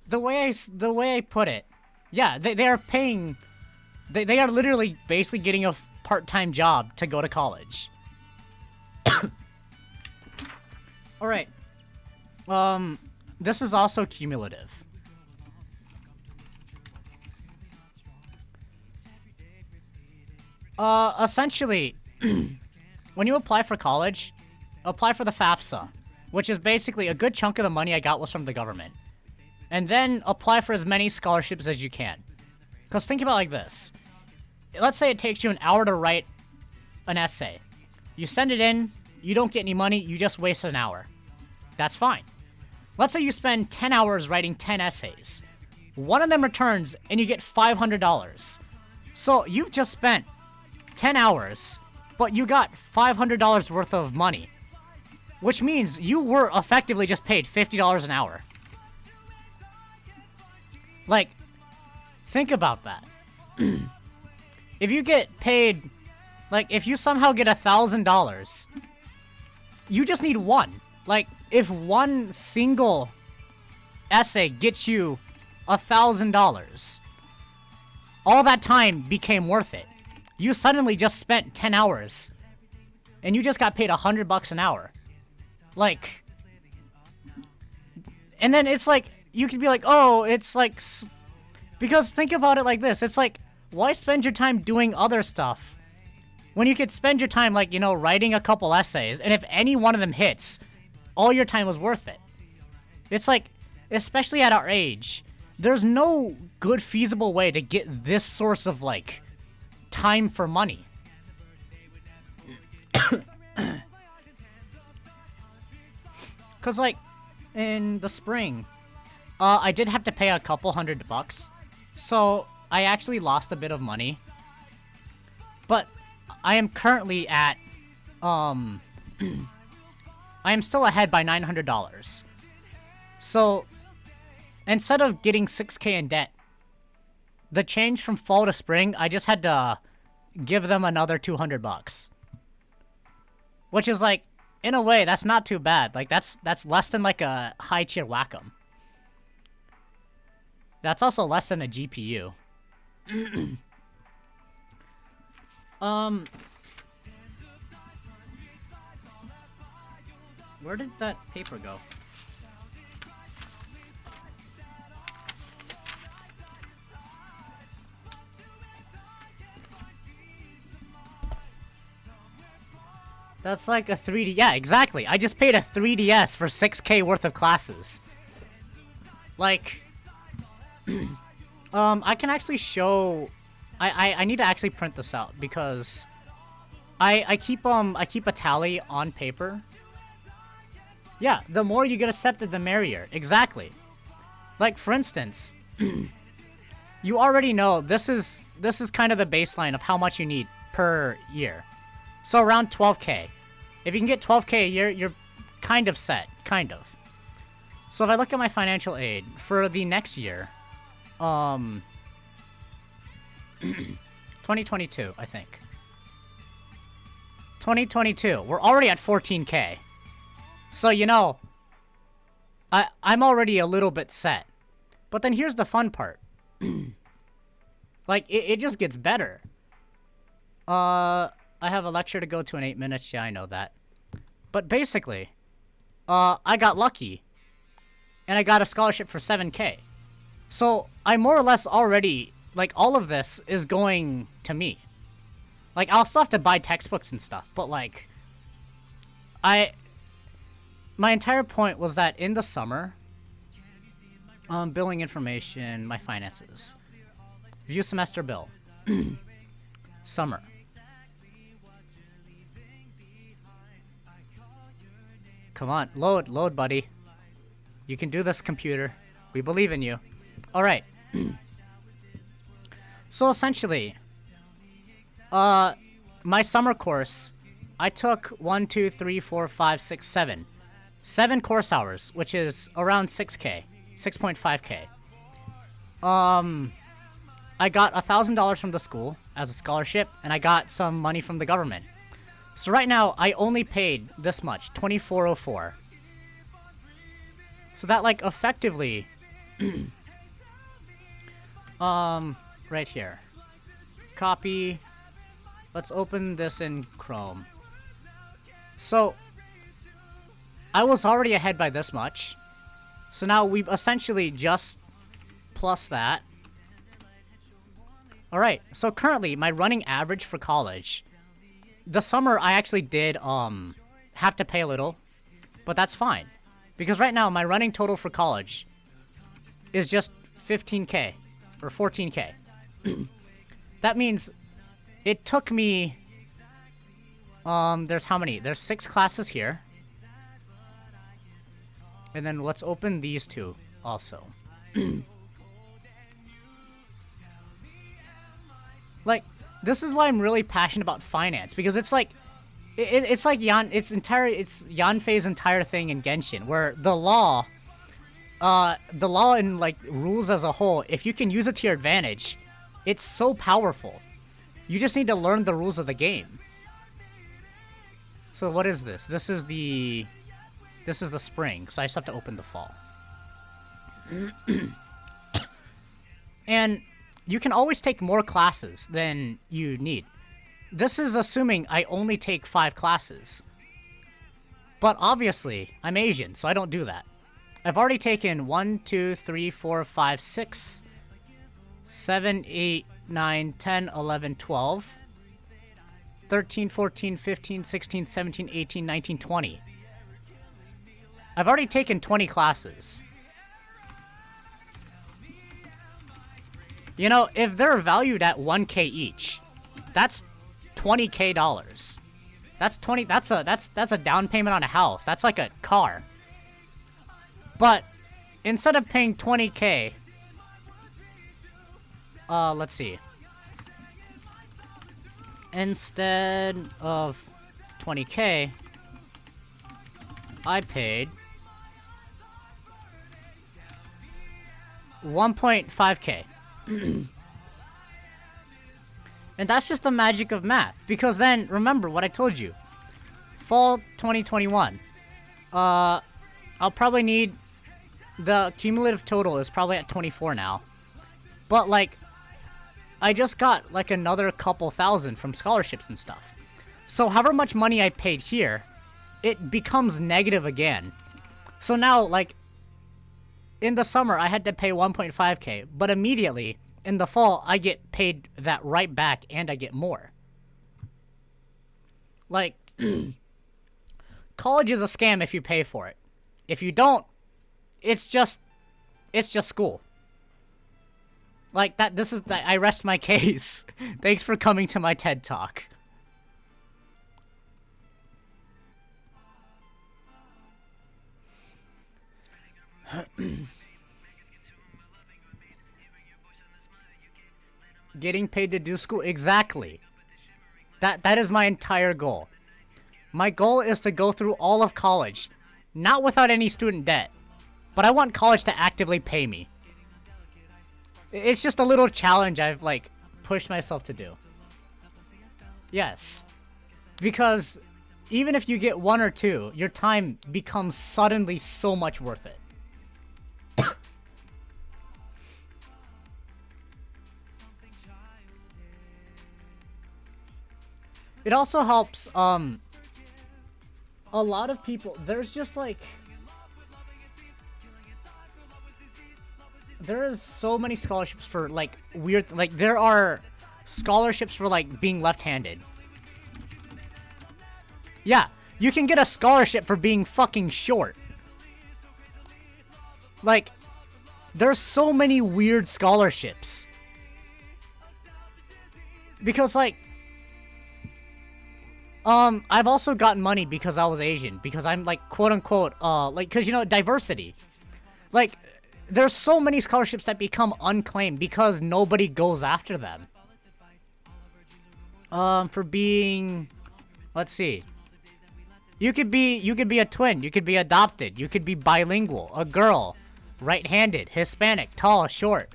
the way I put it, yeah, they are paying, they are literally basically getting a part-time job to go to college. Alright. This is also cumulative. Essentially, when you apply for college, apply for the FAFSA, which is basically a good chunk of the money I got was from the government. And then apply for as many scholarships as you can. Because think about it like this. Let's say it takes you an hour to write an essay. You send it in, you don't get any money, you just wasted an hour. That's fine. Let's say you spend 10 hours writing 10 essays. One of them returns, and you get $500. So you've just spent 10 hours, but you got $500 worth of money. Which means you were effectively just paid $50 an hour. Like, think about that. If you get paid, like, if you somehow get $1,000, you just need one. Like, if one single essay gets you $1,000, all that time became worth it. You suddenly just spent 10 hours, and you just got paid $100 an hour. Like, and then it's like, you could be like, oh, it's like, because think about it like this. It's like, why spend your time doing other stuff when you could spend your time, like, you know, writing a couple essays, and if any one of them hits, all your time was worth it. It's like, especially at our age, there's no good feasible way to get this source of, like, time for money. Because, like, in the spring, I did have to pay a couple $100, so I actually lost a bit of money. But I am currently at, I am still ahead by $900. So, instead of getting 6K in debt, the change from fall to spring, I just had to give them another $200. Which is like, in a way, that's not too bad. Like, that's less than like a high tier Wacom. That's also less than a GPU. Where did that paper go? That's like a 3D. Yeah, exactly. I just paid a 3DS for 6K worth of classes. Like, I can actually show. I need to actually print this out because I keep a tally on paper. Yeah, the more you get accepted, the merrier. Exactly. Like, for instance, you already know this is kind of the baseline of how much you need per year. So around 12K. If you can get 12K a year, you're kind of set. Kind of. So if I look at my financial aid for the next year, 2022, I think. 2022. We're already at 14K. So, you know, I'm already a little bit set. But then here's the fun part. Like, it just gets better. I have a lecture to go to in 8 minutes. Yeah, I know that. But basically, I got lucky. And I got a scholarship for 7K. So, I more or less already, like, all of this is going to me. Like, I'll still have to buy textbooks and stuff. But, like, my entire point was that in the summer, billing information, my finances. View semester bill. Summer. Come on, load, buddy. You can do this, computer. We believe in you. Alright. So essentially, my summer course, I took 1, 2, 3, 4, 5, 6, 7. 7 course hours, which is around 6K, 6.5K. I got $1,000 from the school as a scholarship, and I got some money from the government. So right now, I only paid this much, $24.04. So that, like, effectively, right here. Copy. Let's open this in Chrome. So, I was already ahead by this much. So now we've essentially just plus that. Alright, so currently, my running average for college, the summer I actually did, have to pay a little, but that's fine. Because right now, my running total for college is just 15K, or 14K. That means it took me, there's how many? There's 6 classes here. And then let's open these 2 also. Like, this is why I'm really passionate about finance, because it's like, it's like it's Yanfei's entire thing in Genshin, where the law and like rules as a whole, if you can use it to your advantage, it's so powerful. You just need to learn the rules of the game. So what is this? This is the spring, so I just have to open the fall. And you can always take more classes than you need. This is assuming I only take 5 classes. But obviously, I'm Asian, so I don't do that. I've already taken 1, 2, 3, 4, 5, 6, 7, 8, 9, 10, 11, 12, 13, 14, 15, 16, 17, 18, 19, 20. I've already taken 20 classes. You know, if they're valued at 1K each, that's $20K dollars. That's a down payment on a house. That's like a car. But instead of paying 20K, let's see. Instead of 20K, I paid 1.5K. And that's just the magic of math. Because then, remember what I told you. Fall 2021. I'll probably need... The cumulative total is probably at 24 now. But, like, I just got, like, another couple thousand from scholarships and stuff. So, however much money I paid here, it becomes negative again. So now, like, in the summer, I had to pay 1.5K. But immediately... in the fall, I get paid that right back, and I get more. Like, college is a scam if you pay for it. If you don't, it's just school. Like, I rest my case. Thanks for coming to my TED Talk. Getting paid to do school? Exactly. That is my entire goal. My goal is to go through all of college. Not without any student debt. But I want college to actively pay me. It's just a little challenge I've, like, pushed myself to do. Yes. Because even if you get 1 or 2, your time becomes suddenly so much worth it. It also helps, a lot of people, there's just, like, there is so many scholarships for, like, weird, like, there are scholarships for, like, being left-handed. Yeah, you can get a scholarship for being fucking short. Like, there's so many weird scholarships. Because, like, I've also gotten money because I was Asian. Because I'm, like, quote-unquote, like, because, you know, diversity. Like, there's so many scholarships that become unclaimed because nobody goes after them. For being, let's see. You could be a twin, you could be adopted, you could be bilingual, a girl, right-handed, Hispanic, tall, short.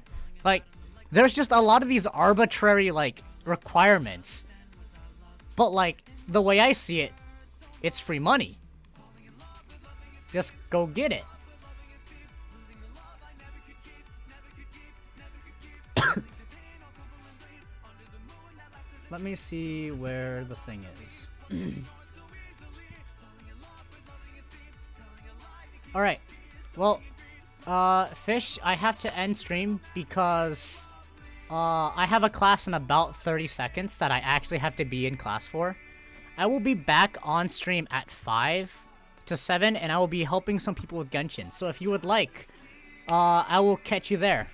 Like, there's just a lot of these arbitrary, like, requirements. But, like, the way I see it, it's free money. Just go get it. Let me see where the thing is. Alright. Well, Fish, I have to end stream because I have a class in about 30 seconds that I actually have to be in class for. I will be back on stream at 5 to 7, and I will be helping some people with Genshin. So if you would like, I will catch you there.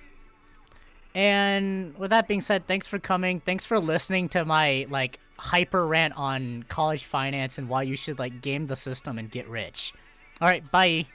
And with that being said, thanks for coming. Thanks for listening to my, like, hyper rant on college finance and why you should, like, game the system and get rich. Alright, bye.